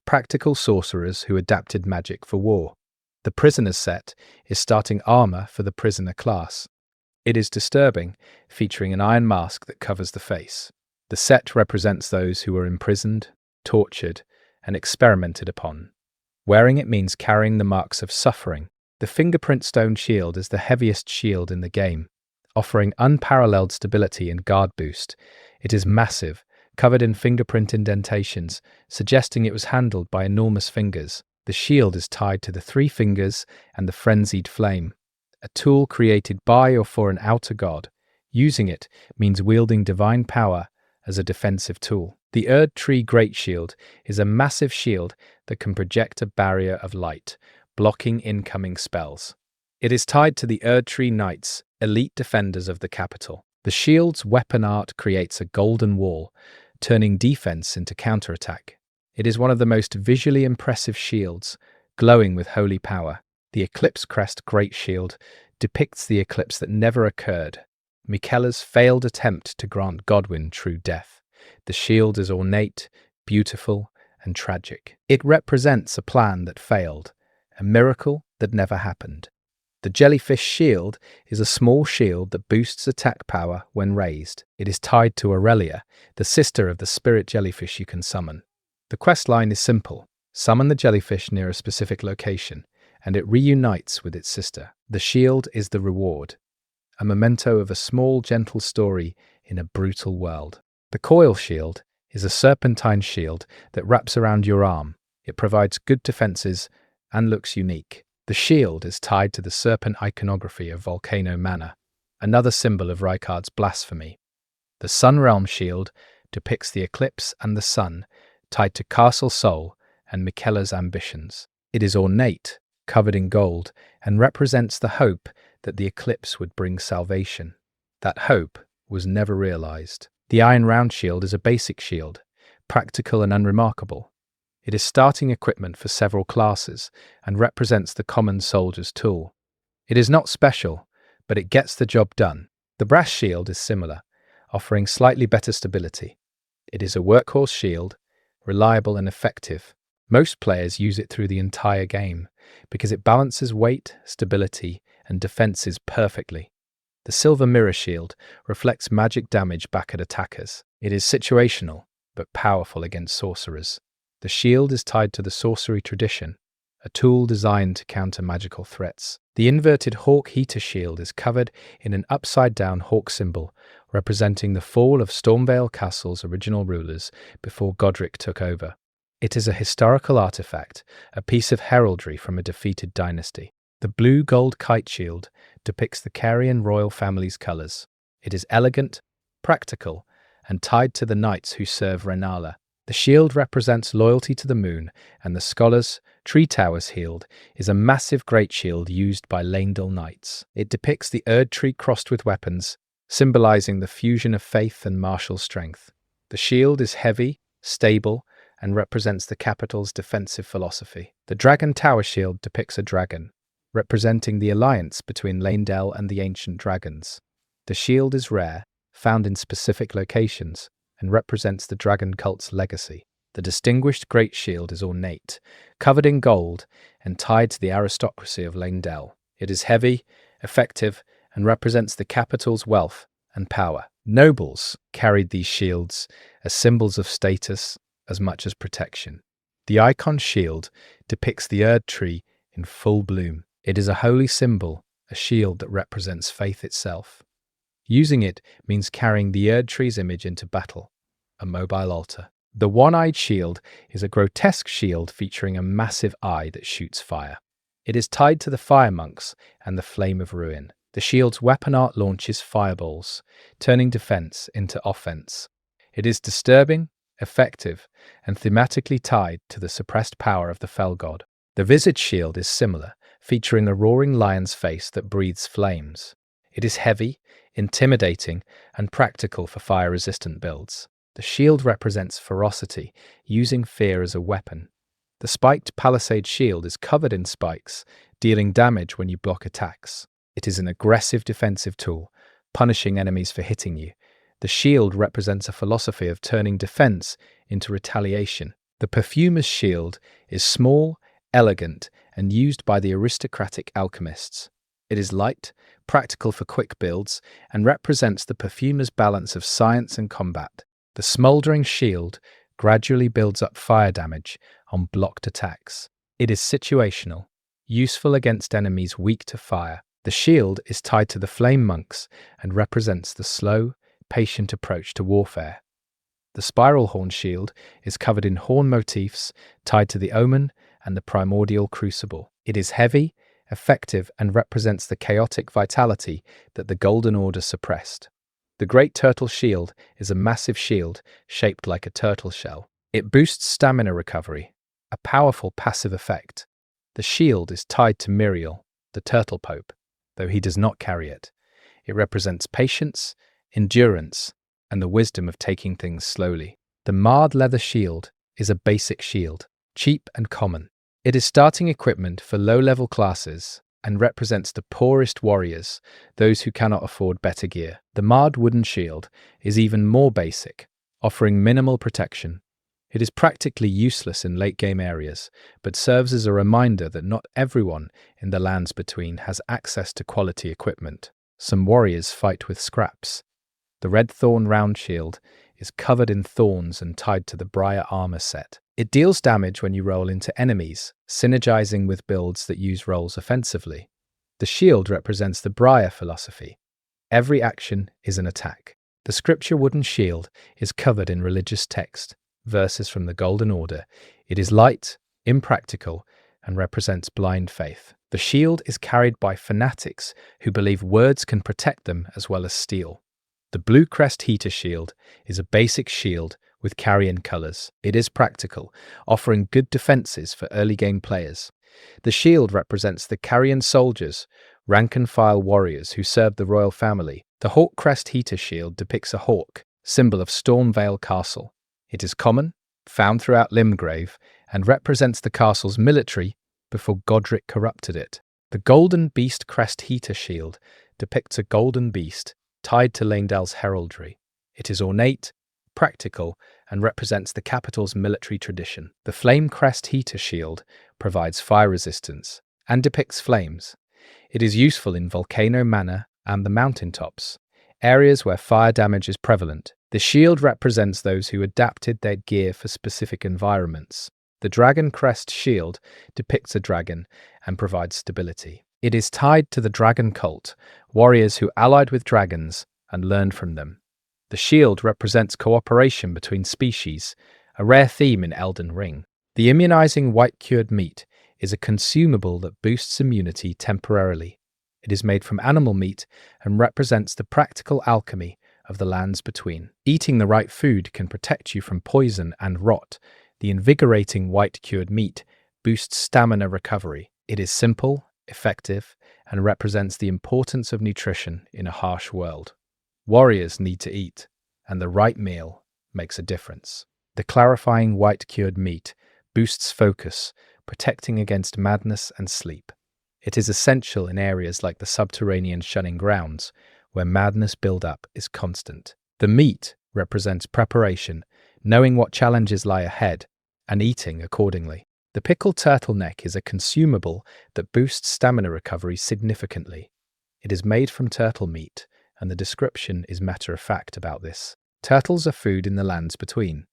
A: practical sorcerers who adapted magic for war. The Prisoner's set is starting armor for the prisoner class. It is disturbing, featuring an iron mask that covers the face. The set represents those who were imprisoned, tortured, and experimented upon. Wearing it means carrying the marks of suffering. The Fingerprint Stone shield is the heaviest shield in the game, offering unparalleled stability and guard boost. It is massive, covered in fingerprint indentations, suggesting it was handled by enormous fingers. The shield is tied to the three fingers and the Frenzied Flame, a tool created by or for an outer god. Using it means wielding divine power as a defensive tool. The Erd Tree Great Shield is a massive shield that can project a barrier of light, blocking incoming spells. It is tied to the Erd Tree Knights, elite defenders of the capital. The shield's weapon art creates a golden wall, turning defense into counterattack. It is one of the most visually impressive shields, glowing with holy power. The Eclipse Crest Great Shield depicts the eclipse that never occurred, Miquella's failed attempt to grant Godwyn true death. The shield is ornate, beautiful, and tragic. It represents a plan that failed, a miracle that never happened. The Jellyfish Shield is a small shield that boosts attack power when raised. It is tied to Aurelia, the sister of the spirit jellyfish you can summon. The questline is simple. Summon the jellyfish near a specific location, and it reunites with its sister. The shield is the reward, a memento of a small, gentle story in a brutal world. The Coil Shield is a serpentine shield that wraps around your arm. It provides good defenses and looks unique. The shield is tied to the serpent iconography of Volcano Manor, another symbol of Rykard's blasphemy. The Sunrealm Shield depicts the eclipse and the sun, tied to Castle Sol and Miquella's ambitions. It is ornate, covered in gold, and represents the hope that the eclipse would bring salvation. That hope was never realized. The Iron Round Shield is a basic shield, practical and unremarkable. It is starting equipment for several classes and represents the common soldier's tool. It is not special, but it gets the job done. The Brass Shield is similar, offering slightly better stability. It is a workhorse shield, reliable and effective. Most players use it through the entire game because it balances weight, stability, and defenses perfectly. The Silver Mirror Shield reflects magic damage back at attackers. It is situational, but powerful against sorcerers. The shield is tied to the sorcery tradition, a tool designed to counter magical threats. The Inverted Hawk Heater Shield is covered in an upside-down hawk symbol, representing the fall of Stormvale Castle's original rulers before Godric took over. It is a historical artifact, a piece of heraldry from a defeated dynasty. The Blue Gold Kite Shield depicts the Carian royal family's colours. It is elegant, practical, and tied to the knights who serve Renala. The shield represents loyalty to the moon, and the Scholar's Tree Tower's Shield is a massive great shield used by Leyndell knights. It depicts the Erd Tree crossed with weapons, symbolizing the fusion of faith and martial strength. The shield is heavy, stable, and represents the capital's defensive philosophy. The Dragon Tower Shield depicts a dragon, representing the alliance between Leyndell and the ancient dragons. The shield is rare, found in specific locations, and represents the dragon cult's legacy. The Distinguished Great Shield is ornate, covered in gold, and tied to the aristocracy of Leyndell. It is heavy, effective, and represents the capital's wealth and power. Nobles carried these shields as symbols of status as much as protection. The icon shield depicts the Erd tree in full bloom. It is a holy symbol, a shield that represents faith itself. Using it means carrying the Erd tree's image into battle, a mobile altar. The one-eyed shield is a grotesque shield featuring a massive eye that shoots fire. It is tied to the fire monks and the flame of ruin. The shield's weapon art launches fireballs, turning defense into offense. It is disturbing, effective, and thematically tied to the suppressed power of the fell god. The visage shield is similar, featuring a roaring lion's face that breathes flames. It is heavy, intimidating, and practical for fire-resistant builds. The shield represents ferocity, using fear as a weapon. The spiked palisade shield is covered in spikes, dealing damage when you block attacks. It is an aggressive defensive tool, punishing enemies for hitting you. The shield represents a philosophy of turning defense into retaliation. The perfumer's shield is small, elegant, and used by the aristocratic alchemists. It is light, practical for quick builds, and represents the perfumer's balance of science and combat. The smoldering shield gradually builds up fire damage on blocked attacks. It is situational, useful against enemies weak to fire. The shield is tied to the flame monks and represents the slow, patient approach to warfare. The spiral horn shield is covered in horn motifs tied to the omen and the primordial crucible. It is heavy, effective, and represents the chaotic vitality that the Golden Order suppressed. The Great Turtle Shield is a massive shield shaped like a turtle shell. It boosts stamina recovery, a powerful passive effect. The shield is tied to Miriel, the Turtle Pope, though he does not carry it. It represents patience, endurance, and the wisdom of taking things slowly. The marred leather shield is a basic shield, cheap and common. It is starting equipment for low-level classes and represents the poorest warriors, those who cannot afford better gear. The marred wooden shield is even more basic, offering minimal protection. It is practically useless in late-game areas, but serves as a reminder that not everyone in the lands between has access to quality equipment. Some warriors fight with scraps. The red thorn round shield is covered in thorns and tied to the Briar armor set. It deals damage when you roll into enemies, synergizing with builds that use rolls offensively. The shield represents the Briar philosophy. Every action is an attack. The scripture wooden shield is covered in religious text, verses from the Golden Order. It is light, impractical, and represents blind faith. The shield is carried by fanatics who believe words can protect them as well as steel. The Blue Crest Heater Shield is a basic shield with carrion colors. It is practical, offering good defenses for early game players. The shield represents the carrion soldiers, rank-and-file warriors who served the royal family. The Hawk Crest Heater Shield depicts a hawk, symbol of Stormvale Castle. It is common, found throughout Limgrave, and represents the castle's military before Godric corrupted it. The Golden Beast Crest Heater Shield depicts a golden beast tied to Leyndell's heraldry. It is ornate, practical, and represents the capital's military tradition. The Flame Crest Heater Shield provides fire resistance and depicts flames. It is useful in Volcano Manor and the mountaintops, areas where fire damage is prevalent. The shield represents those who adapted their gear for specific environments. The Dragon Crest Shield depicts a dragon and provides stability. It is tied to the dragon cult, warriors who allied with dragons and learned from them. The shield represents cooperation between species, a rare theme in Elden Ring. The immunizing white-cured meat is a consumable that boosts immunity temporarily. It is made from animal meat and represents the practical alchemy of the lands between. Eating the right food can protect you from poison and rot. The invigorating white-cured meat boosts stamina recovery. It is simple, effective, and represents the importance of nutrition in a harsh world. Warriors need to eat, and the right meal makes a difference. The clarifying white-cured meat boosts focus, protecting against madness and sleep. It is essential in areas like the subterranean shunning grounds, where madness build-up is constant. The meat represents preparation, knowing what challenges lie ahead, and eating accordingly. The pickled turtleneck is a consumable that boosts stamina recovery significantly. It is made from turtle meat and the description is matter-of-fact about this. Turtles are food in the lands between.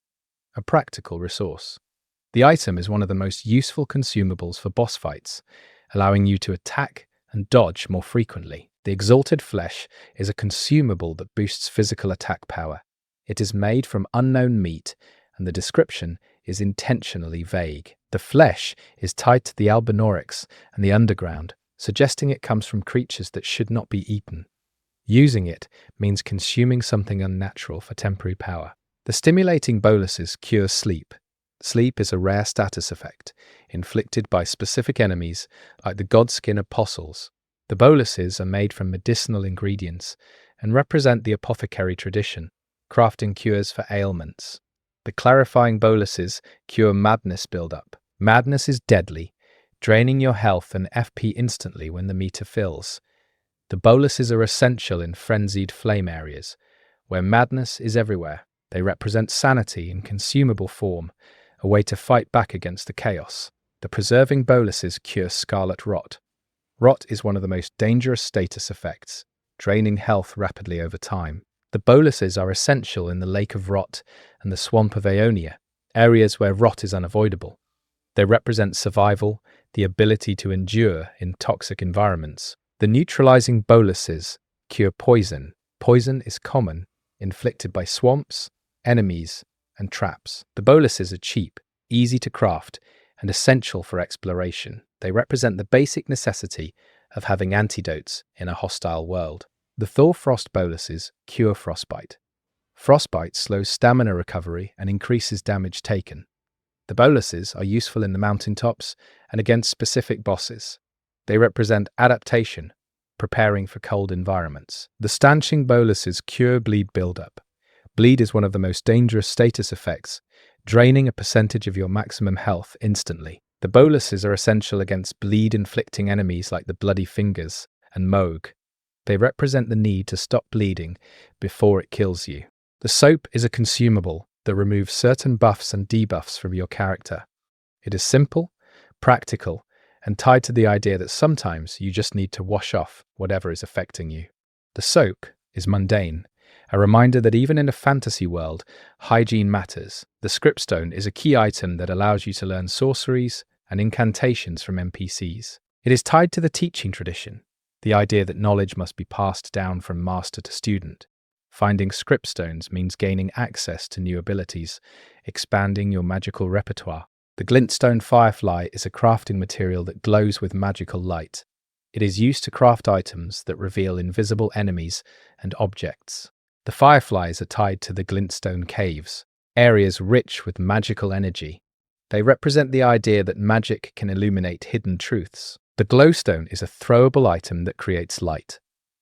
A: A practical resource. The item is one of the most useful consumables for boss fights, allowing you to attack and dodge more frequently. The exalted flesh is a consumable that boosts physical attack power. It is made from unknown meat, and the description is intentionally vague. The flesh is tied to the albinorix and the underground, suggesting it comes from creatures that should not be eaten. Using it means consuming something unnatural for temporary power. The stimulating boluses cure sleep. Sleep is a rare status effect, inflicted by specific enemies like the godskin apostles. The boluses are made from medicinal ingredients and represent the apothecary tradition, crafting cures for ailments. The clarifying boluses cure madness buildup. Madness is deadly, draining your health and FP instantly when the meter fills. The boluses are essential in frenzied flame areas, where madness is everywhere. They represent sanity in consumable form, a way to fight back against the chaos. The preserving boluses cure scarlet rot. Rot is one of the most dangerous status effects, draining health rapidly over time. The boluses are essential in the Lake of Rot and the Swamp of Aeonia, areas where rot is unavoidable. They represent survival, the ability to endure in toxic environments. The neutralizing boluses cure poison. Poison is common, inflicted by swamps, enemies, and traps. The boluses are cheap, easy to craft, and essential for exploration. They represent the basic necessity of having antidotes in a hostile world. The Thorfrost boluses cure frostbite. Frostbite slows stamina recovery and increases damage taken. The boluses are useful in the mountaintops and against specific bosses. They represent adaptation, preparing for cold environments. The stanching boluses cure bleed buildup. Bleed is one of the most dangerous status effects, draining a percentage of your maximum health instantly. The boluses are essential against bleed-inflicting enemies like the Bloody Fingers and Moog. They represent the need to stop bleeding before it kills you. The soap is a consumable that removes certain buffs and debuffs from your character. It is simple, practical, and tied to the idea that sometimes you just need to wash off whatever is affecting you. The soak is mundane, a reminder that even in a fantasy world, hygiene matters. The scriptstone is a key item that allows you to learn sorceries and incantations from NPCs. It is tied to the teaching tradition, the idea that knowledge must be passed down from master to student. Finding scriptstones means gaining access to new abilities, expanding your magical repertoire. The glintstone firefly is a crafting material that glows with magical light. It is used to craft items that reveal invisible enemies and objects. The fireflies are tied to the glintstone caves, areas rich with magical energy. They represent the idea that magic can illuminate hidden truths. The glowstone is a throwable item that creates light.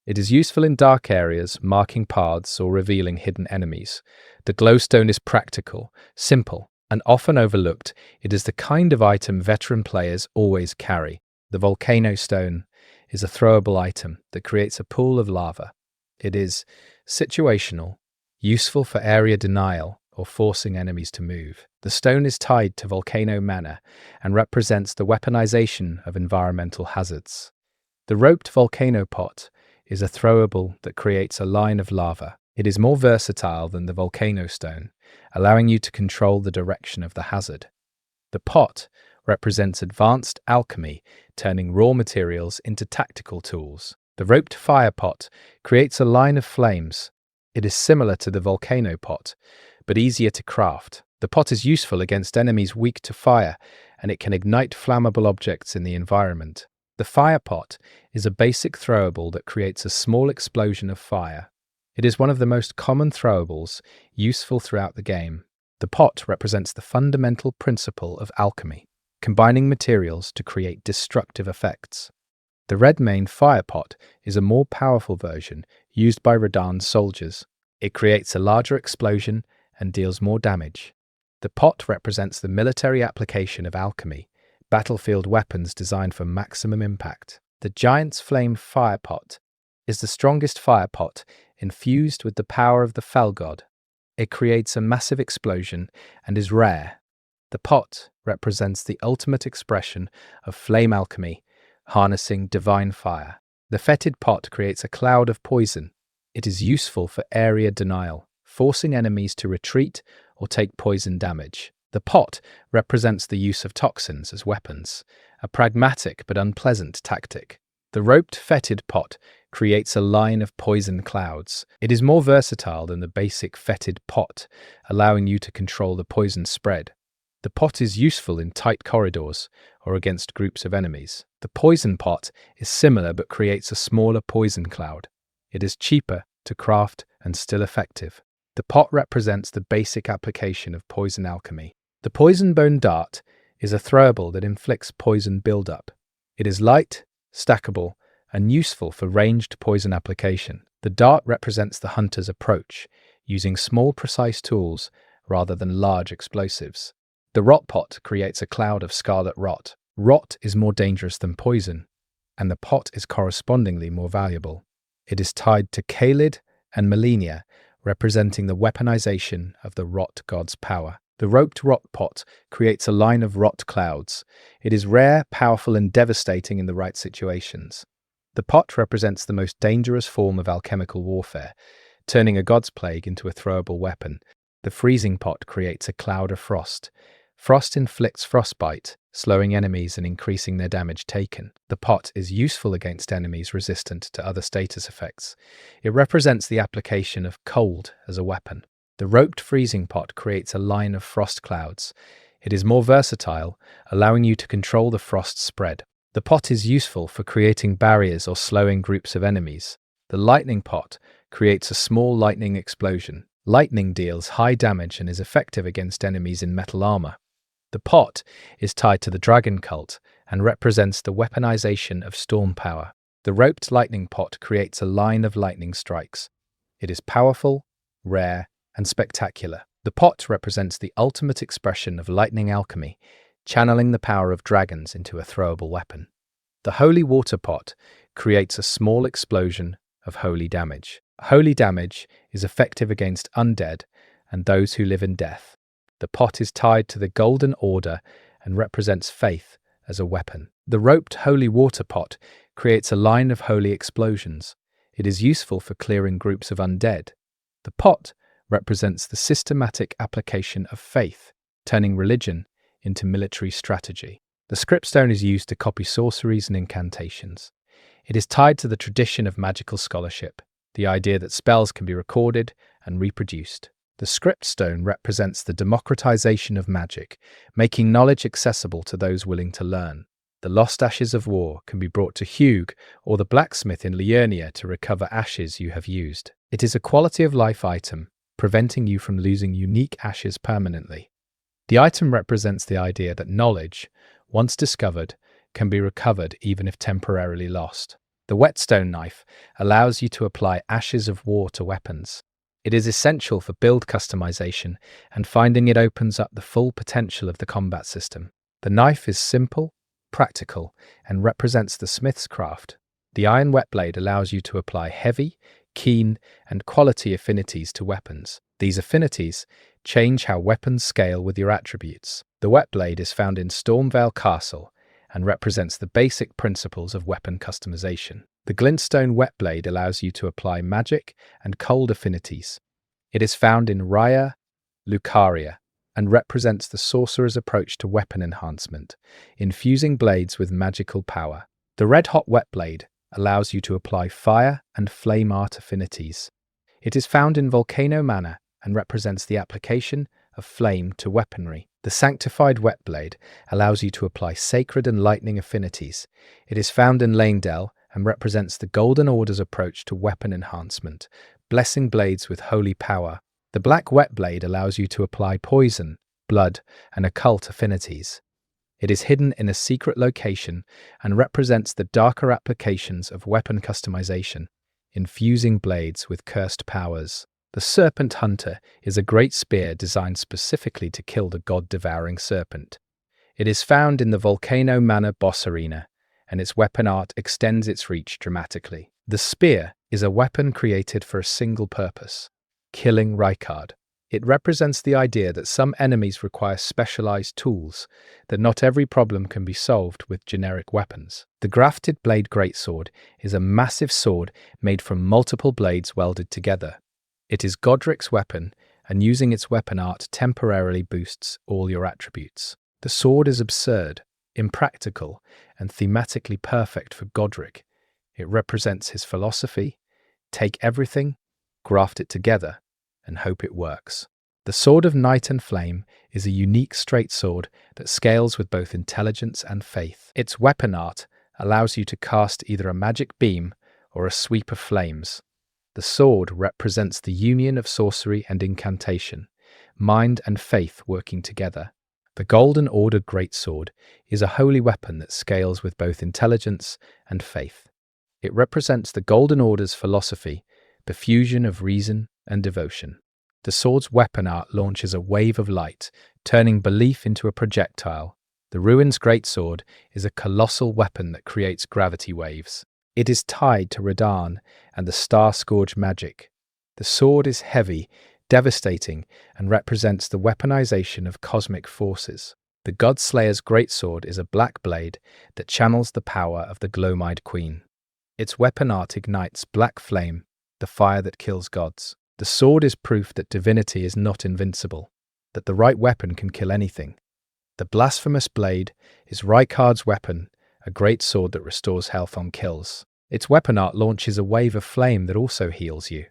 A: It is useful in dark areas, marking paths or revealing hidden enemies. The glowstone is practical, simple, and often overlooked. It is the kind of item veteran players always carry. The volcano stone is a throwable item that creates a pool of lava. It is situational, useful for area denial or forcing enemies to move. The stone is tied to volcano mana and represents the weaponization of environmental hazards. The roped volcano pot is a throwable that creates a line of lava. It is more versatile than the volcano stone, allowing you to control the direction of the hazard. The pot represents advanced alchemy, turning raw materials into tactical tools. The roped fire pot creates a line of flames. It is similar to the volcano pot, but easier to craft. The pot is useful against enemies weak to fire, and it can ignite flammable objects in the environment. The fire pot is a basic throwable that creates a small explosion of fire. It is one of the most common throwables, useful throughout the game. The pot represents the fundamental principle of alchemy, combining materials to create destructive effects. The Redmane fire pot is a more powerful version used by Radahn's soldiers. It creates a larger explosion and deals more damage. The pot represents the military application of alchemy, battlefield weapons designed for maximum impact. The Giant's Flame fire pot is the strongest fire pot infused with the power of the Fell God. It creates a massive explosion and is rare. The pot represents the ultimate expression of flame alchemy, harnessing divine fire. The fetid pot creates a cloud of poison. It is useful for area denial, forcing enemies to retreat or take poison damage. The pot represents the use of toxins as weapons, a pragmatic but unpleasant tactic. The roped fetid pot creates a line of poison clouds. It is more versatile than the basic fetid pot, allowing you to control the poison spread. The pot is useful in tight corridors or against groups of enemies. The poison pot is similar but creates a smaller poison cloud. It is cheaper to craft and still effective. The pot represents the basic application of poison alchemy. The poison bone dart is a throwable that inflicts poison buildup. It is light, stackable, and useful for ranged poison application. The dart represents the hunter's approach, using small precise tools rather than large explosives. The rot pot creates a cloud of scarlet rot. Rot is more dangerous than poison, and the pot is correspondingly more valuable. It is tied to Khalid and Melania, representing the weaponization of the rot god's power. The roped rot pot creates a line of rot clouds. It is rare, powerful, and devastating in the right situations. The pot represents the most dangerous form of alchemical warfare, turning a god's plague into a throwable weapon. The freezing pot creates a cloud of frost. Frost inflicts frostbite, slowing enemies and increasing their damage taken. The pot is useful against enemies resistant to other status effects. It represents the application of cold as a weapon. The roped freezing pot creates a line of frost clouds. It is more versatile, allowing you to control the frost spread. The pot is useful for creating barriers or slowing groups of enemies. The lightning pot creates a small lightning explosion. Lightning deals high damage and is effective against enemies in metal armor. The pot is tied to the dragon cult and represents the weaponization of storm power. The roped lightning pot creates a line of lightning strikes. It is powerful, rare, and spectacular. The pot represents the ultimate expression of lightning alchemy, channeling the power of dragons into a throwable weapon. The holy water pot creates a small explosion of holy damage. Holy damage is effective against undead and those who live in death. The pot is tied to the golden order and represents faith as a weapon. The roped holy water pot creates a line of holy explosions. It is useful for clearing groups of undead. The pot represents the systematic application of faith, turning religion into military strategy. The scriptstone is used to copy sorceries and incantations. It is tied to the tradition of magical scholarship, the idea that spells can be recorded and reproduced. The scriptstone represents the democratization of magic, making knowledge accessible to those willing to learn. The lost ashes of war can be brought to Hugh or the blacksmith in Liurnia to recover ashes you have used. It is a quality of life item, preventing you from losing unique ashes permanently. The item represents the idea that knowledge, once discovered, can be recovered even if temporarily lost. The whetstone knife allows you to apply ashes of war to weapons. It is essential for build customization, and finding it opens up the full potential of the combat system. The knife is simple, practical, and represents the smith's craft. The iron whet blade allows you to apply heavy, keen, and quality affinities to weapons. These affinities change how weapons scale with your attributes. The whet blade is found in Stormvale Castle and represents the basic principles of weapon customization. The glintstone whet blade allows you to apply magic and cold affinities. It is found in Raya, Lucaria, and represents the sorcerer's approach to weapon enhancement, infusing blades with magical power. The red-hot whet blade allows you to apply fire and flame art affinities. It is found in Volcano Manor and represents the application of flame to weaponry. The sanctified whet blade allows you to apply sacred and lightning affinities. It is found in Lanedell and represents the Golden Order's approach to weapon enhancement, blessing blades with holy power. The black whet blade allows you to apply poison, blood, and occult affinities. It is hidden in a secret location and represents the darker applications of weapon customization, infusing blades with cursed powers. The Serpent Hunter is a great spear designed specifically to kill the god-devouring serpent. It is found in the Volcano Manor boss arena, and its weapon art extends its reach dramatically. The spear is a weapon created for a single purpose: killing Rykard. It represents the idea that some enemies require specialized tools, that not every problem can be solved with generic weapons. The grafted blade greatsword is a massive sword made from multiple blades welded together. It is Godric's weapon, and using its weapon art temporarily boosts all your attributes. The sword is absurd, impractical, and thematically perfect for Godric. It represents his philosophy: take everything, graft it together, and hope it works. The Sword of Night and Flame is a unique straight sword that scales with both intelligence and faith. Its weapon art allows you to cast either a magic beam or a sweep of flames. The sword represents the union of sorcery and incantation, mind and faith working together. The Golden Order Greatsword is a holy weapon that scales with both intelligence and faith. It represents the Golden Order's philosophy, the fusion of reason and devotion. The sword's weapon art launches a wave of light, turning belief into a projectile. The Ruin's Greatsword is a colossal weapon that creates gravity waves. It is tied to Radahn and the Star Scourge magic. The sword is heavy, devastating, and represents the weaponization of cosmic forces. The Godslayer's Greatsword is a black blade that channels the power of the Glowmide Queen. Its weapon art ignites black flame, the fire that kills gods. The sword is proof that divinity is not invincible, that the right weapon can kill anything. The Blasphemous Blade is Rykard's weapon, a great sword that restores health on kills. Its weapon art launches a wave of flame that also heals you.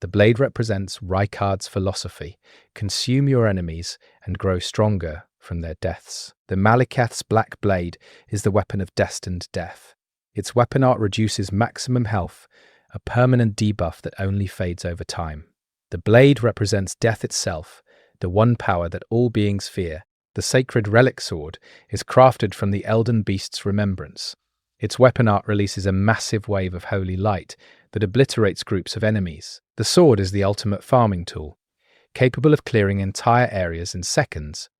A: The blade represents Rykard's philosophy: consume your enemies and grow stronger from their deaths. The Maliketh's Black Blade is the weapon of destined death. Its weapon art reduces maximum health, a permanent debuff that only fades over time. The blade represents death itself, the one power that all beings fear. The Sacred Relic Sword is crafted from the Elden Beast's remembrance. Its weapon art releases a massive wave of holy light that obliterates groups of enemies. The sword is the ultimate farming tool, capable of clearing entire areas in seconds.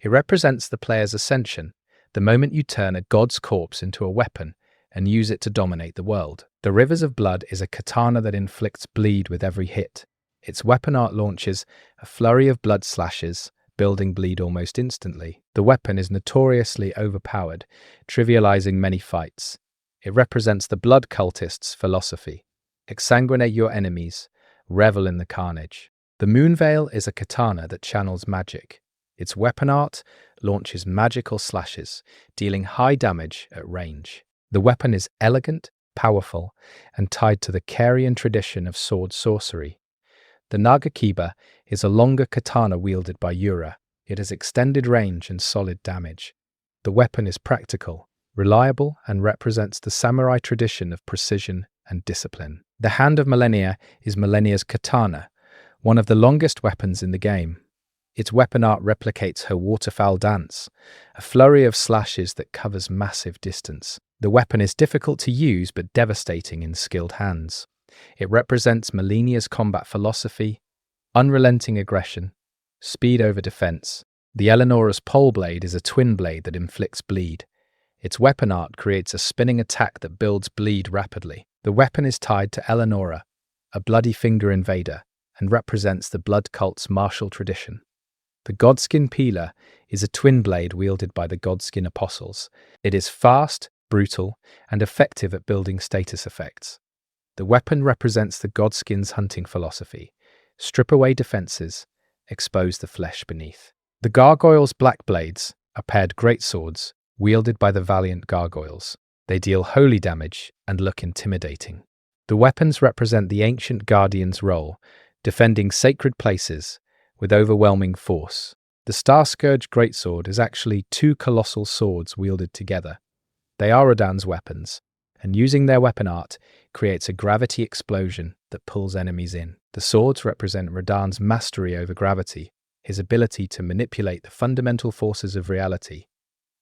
A: It represents the player's ascension, the moment you turn a god's corpse into a weapon and use it to dominate the world. The Rivers of Blood is a katana that inflicts bleed with every hit. Its weapon art launches a flurry of blood slashes, building bleed almost instantly. The weapon is notoriously overpowered, trivializing many fights. It represents the blood cultist's philosophy: exsanguinate your enemies, revel in the carnage. The Moonveil is a katana that channels magic. Its weapon art launches magical slashes, dealing high damage at range. The weapon is elegant, powerful, and tied to the Carian tradition of sword sorcery. The Nagakiba is a longer katana wielded by Yura. It has extended range and solid damage. The weapon is practical, reliable, and represents the samurai tradition of precision and discipline. The Hand of Millennia is Millennia's katana, one of the longest weapons in the game. Its weapon art replicates her waterfowl dance, a flurry of slashes that covers massive distance. The weapon is difficult to use but devastating in skilled hands. It represents Millennia's combat philosophy: unrelenting aggression, speed over defense. The Eleonora's pole blade is a twin blade that inflicts bleed. Its weapon art creates a spinning attack that builds bleed rapidly. The weapon is tied to Eleonora, a bloody finger invader, and represents the blood cult's martial tradition. The Godskin Peeler is a twin blade wielded by the Godskin Apostles. It is fast, brutal, and effective at building status effects. The weapon represents the Godskin's hunting philosophy: strip away defenses, expose the flesh beneath. The Gargoyle's Black Blades are paired greatswords wielded by the valiant gargoyles. They deal holy damage and look intimidating. The weapons represent the ancient guardian's role, defending sacred places with overwhelming force. The Star Scourge Greatsword is actually two colossal swords wielded together. They are Radahn's weapons, and using their weapon art creates a gravity explosion that pulls enemies in. The swords represent Radahn's mastery over gravity, his ability to manipulate the fundamental forces of reality.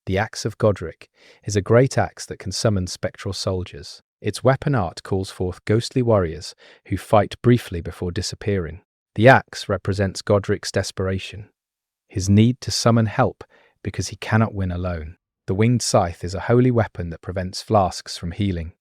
A: The Axe of Godric is a great axe that can summon spectral soldiers. Its weapon art calls forth ghostly warriors who fight briefly before disappearing. The axe represents Godric's desperation, his need to summon help because he cannot win alone. The Winged Scythe is a holy weapon that prevents flasks from healing.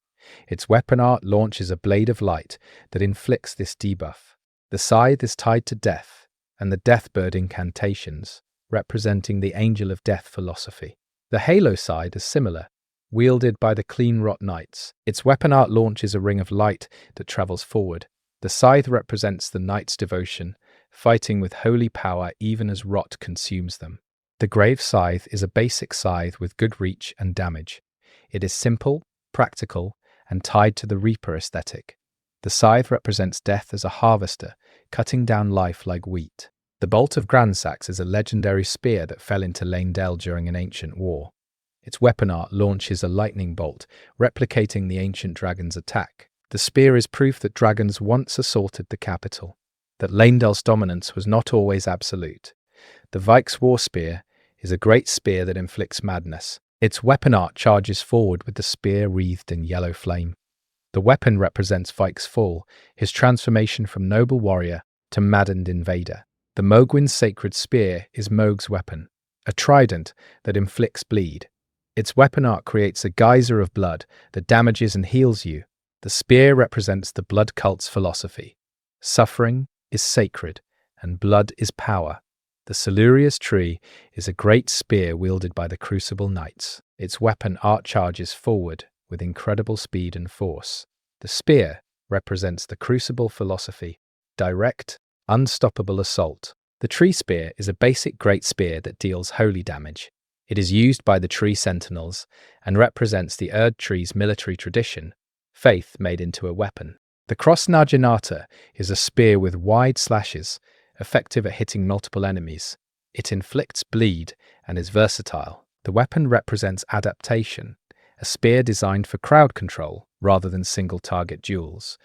A: Its weapon art launches a blade of light that inflicts this debuff. The scythe is tied to death, and the Deathbird incantations, representing the Angel of Death philosophy. The Halo side is similar, wielded by the Clean Rot Knights. Its weapon art launches a ring of light that travels forward. The scythe represents the Knights' devotion, fighting with holy power even as rot consumes them. The Grave Scythe is a basic scythe with good reach and damage. It is simple, practical, and tied to the Reaper aesthetic. The scythe represents death as a harvester, cutting down life like wheat. The Bolt of Gransax is a legendary spear that fell into Leyndell during an ancient war. Its weapon art launches a lightning bolt, replicating the ancient dragon's attack. The spear is proof that dragons once assaulted the capital, that Leyndell's dominance was not always absolute. The Vike's War Spear is a great spear that inflicts madness. Its weapon art charges forward with the spear wreathed in yellow flame. The weapon represents Vike's fall, his transformation from noble warrior to maddened invader. The Mogwin's Sacred Spear is Mohg's weapon, a trident that inflicts bleed. Its weapon art creates a geyser of blood that damages and heals you. The spear represents the blood cult's philosophy. Suffering is sacred, and blood is power. The Siluria's Tree is a great spear wielded by the Crucible Knights. Its weapon art charges forward with incredible speed and force. The spear represents the Crucible philosophy, direct, unstoppable assault. The Tree Spear is a basic great spear that deals holy damage. It is used by the Tree Sentinels and represents the Erd Tree's military tradition, faith made into a weapon. The Cross Naginata is a spear with wide slashes, effective at hitting multiple enemies. It inflicts bleed and is versatile. The weapon represents adaptation, a spear designed for crowd control rather than single-target duels.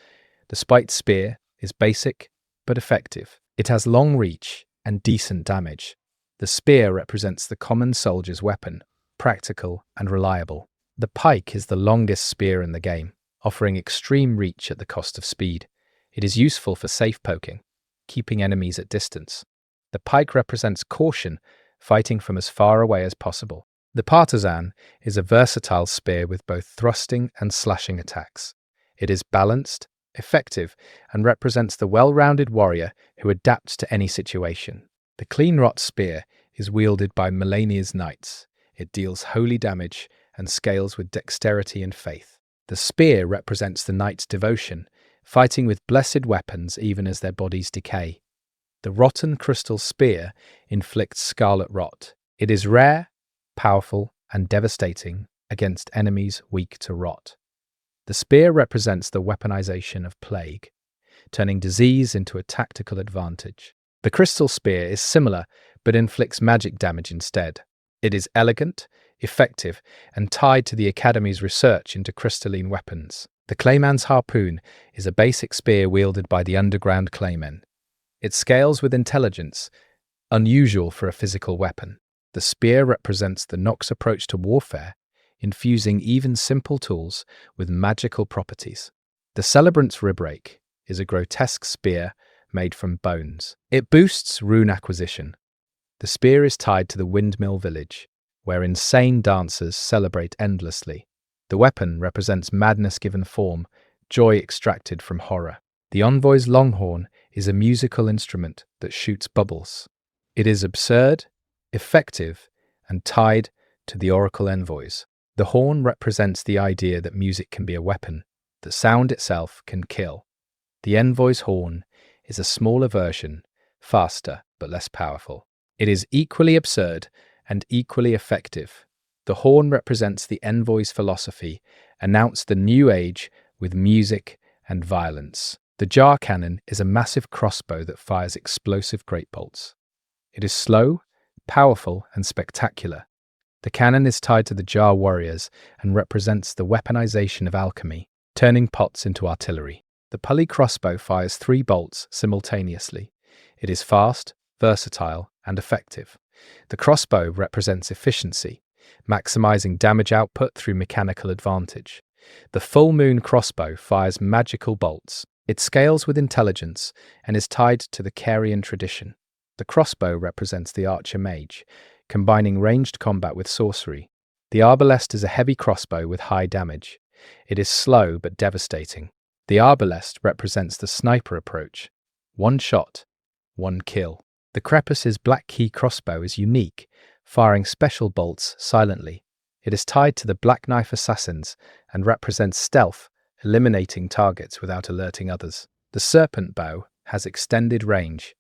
A: The Spiked Spear is basic but effective. It has long reach and decent damage. The spear represents the common soldier's weapon, practical and reliable. The pike is the longest spear in the game, offering extreme reach at the cost of speed. It is useful for safe poking, keeping enemies at distance. The pike represents caution, fighting from as far away as possible. The partisan is a versatile spear with both thrusting and slashing attacks. It is balanced, effective, and represents the well-rounded warrior who adapts to any situation. The Clean Rot Spear is wielded by Melania's Knights. It deals holy damage and scales with dexterity and faith. The spear represents the knight's devotion, fighting with blessed weapons even as their bodies decay. The Rotten Crystal Spear inflicts scarlet rot. It is rare, powerful, and devastating against enemies weak to rot. The spear represents the weaponization of plague, turning disease into a tactical advantage. The Crystal Spear is similar, but inflicts magic damage instead. It is elegant, effective, and tied to the Academy's research into crystalline weapons. The Clayman's Harpoon is a basic spear wielded by the underground Claymen. It scales with intelligence, unusual for a physical weapon. The spear represents the Nox approach to warfare, infusing even simple tools with magical properties. The Celebrant's Ribrake is a grotesque spear made from bones. It boosts rune acquisition. The spear is tied to the Windmill Village, where insane dancers celebrate endlessly. The weapon represents madness given form, joy extracted from horror. The Envoy's Longhorn is a musical instrument that shoots bubbles. It is absurd, effective, and tied to the Oracle Envoys. The horn represents the idea that music can be a weapon, that sound itself can kill. The Envoy's horn is a smaller version, faster but less powerful. It is equally absurd and equally effective. The horn represents the Envoy's philosophy, announce the new age with music and violence. The Jar Cannon is a massive crossbow that fires explosive great bolts. It is slow, powerful, and spectacular. The cannon is tied to the Jar warriors and represents the weaponization of alchemy, turning pots into artillery. The Pulley crossbow fires 3 bolts simultaneously. It is fast, versatile, and effective. The crossbow represents efficiency, maximizing damage output through mechanical advantage. The Full Moon crossbow fires magical bolts. It scales with intelligence and is tied to the Carian tradition. The crossbow represents the archer mage, combining ranged combat with sorcery. The arbalest is a heavy crossbow with high damage. It is slow but devastating. The arbalest represents the sniper approach. 1 shot, 1 kill. The Crepus's Black Key crossbow is unique, firing special bolts silently. It is tied to the Black Knife assassins and represents stealth, eliminating targets without alerting others. The Serpent bow has extended range.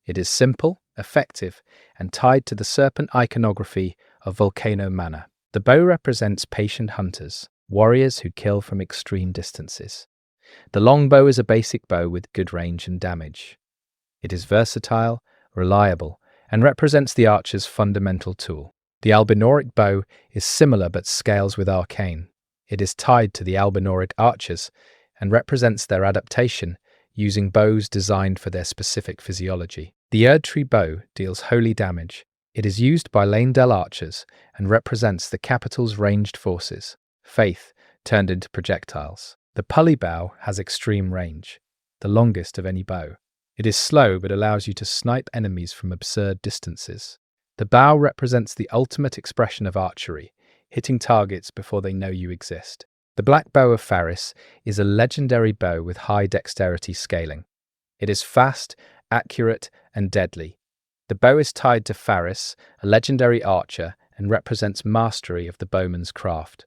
A: It is simple, effective, and tied to the serpent iconography of Volcano Manor. The bow represents patient hunters, warriors who kill from extreme distances. The longbow is a basic bow with good range and damage. It is versatile, reliable, and represents the archer's fundamental tool. The Albinauric bow is similar but scales with arcane. It is tied to the Albinauric archers and represents their adaptation, using bows designed for their specific physiology. The Erdtree bow deals holy damage. It is used by Lanedell archers and represents the capital's ranged forces, faith turned into projectiles. The Pulley bow has extreme range, the longest of any bow. It is slow but allows you to snipe enemies from absurd distances. The bow represents the ultimate expression of archery, hitting targets before they know you exist. The Black Bow of Faris is a legendary bow with high dexterity scaling. It is fast, accurate, and deadly. The bow is tied to Faris, a legendary archer, and represents mastery of the bowman's craft.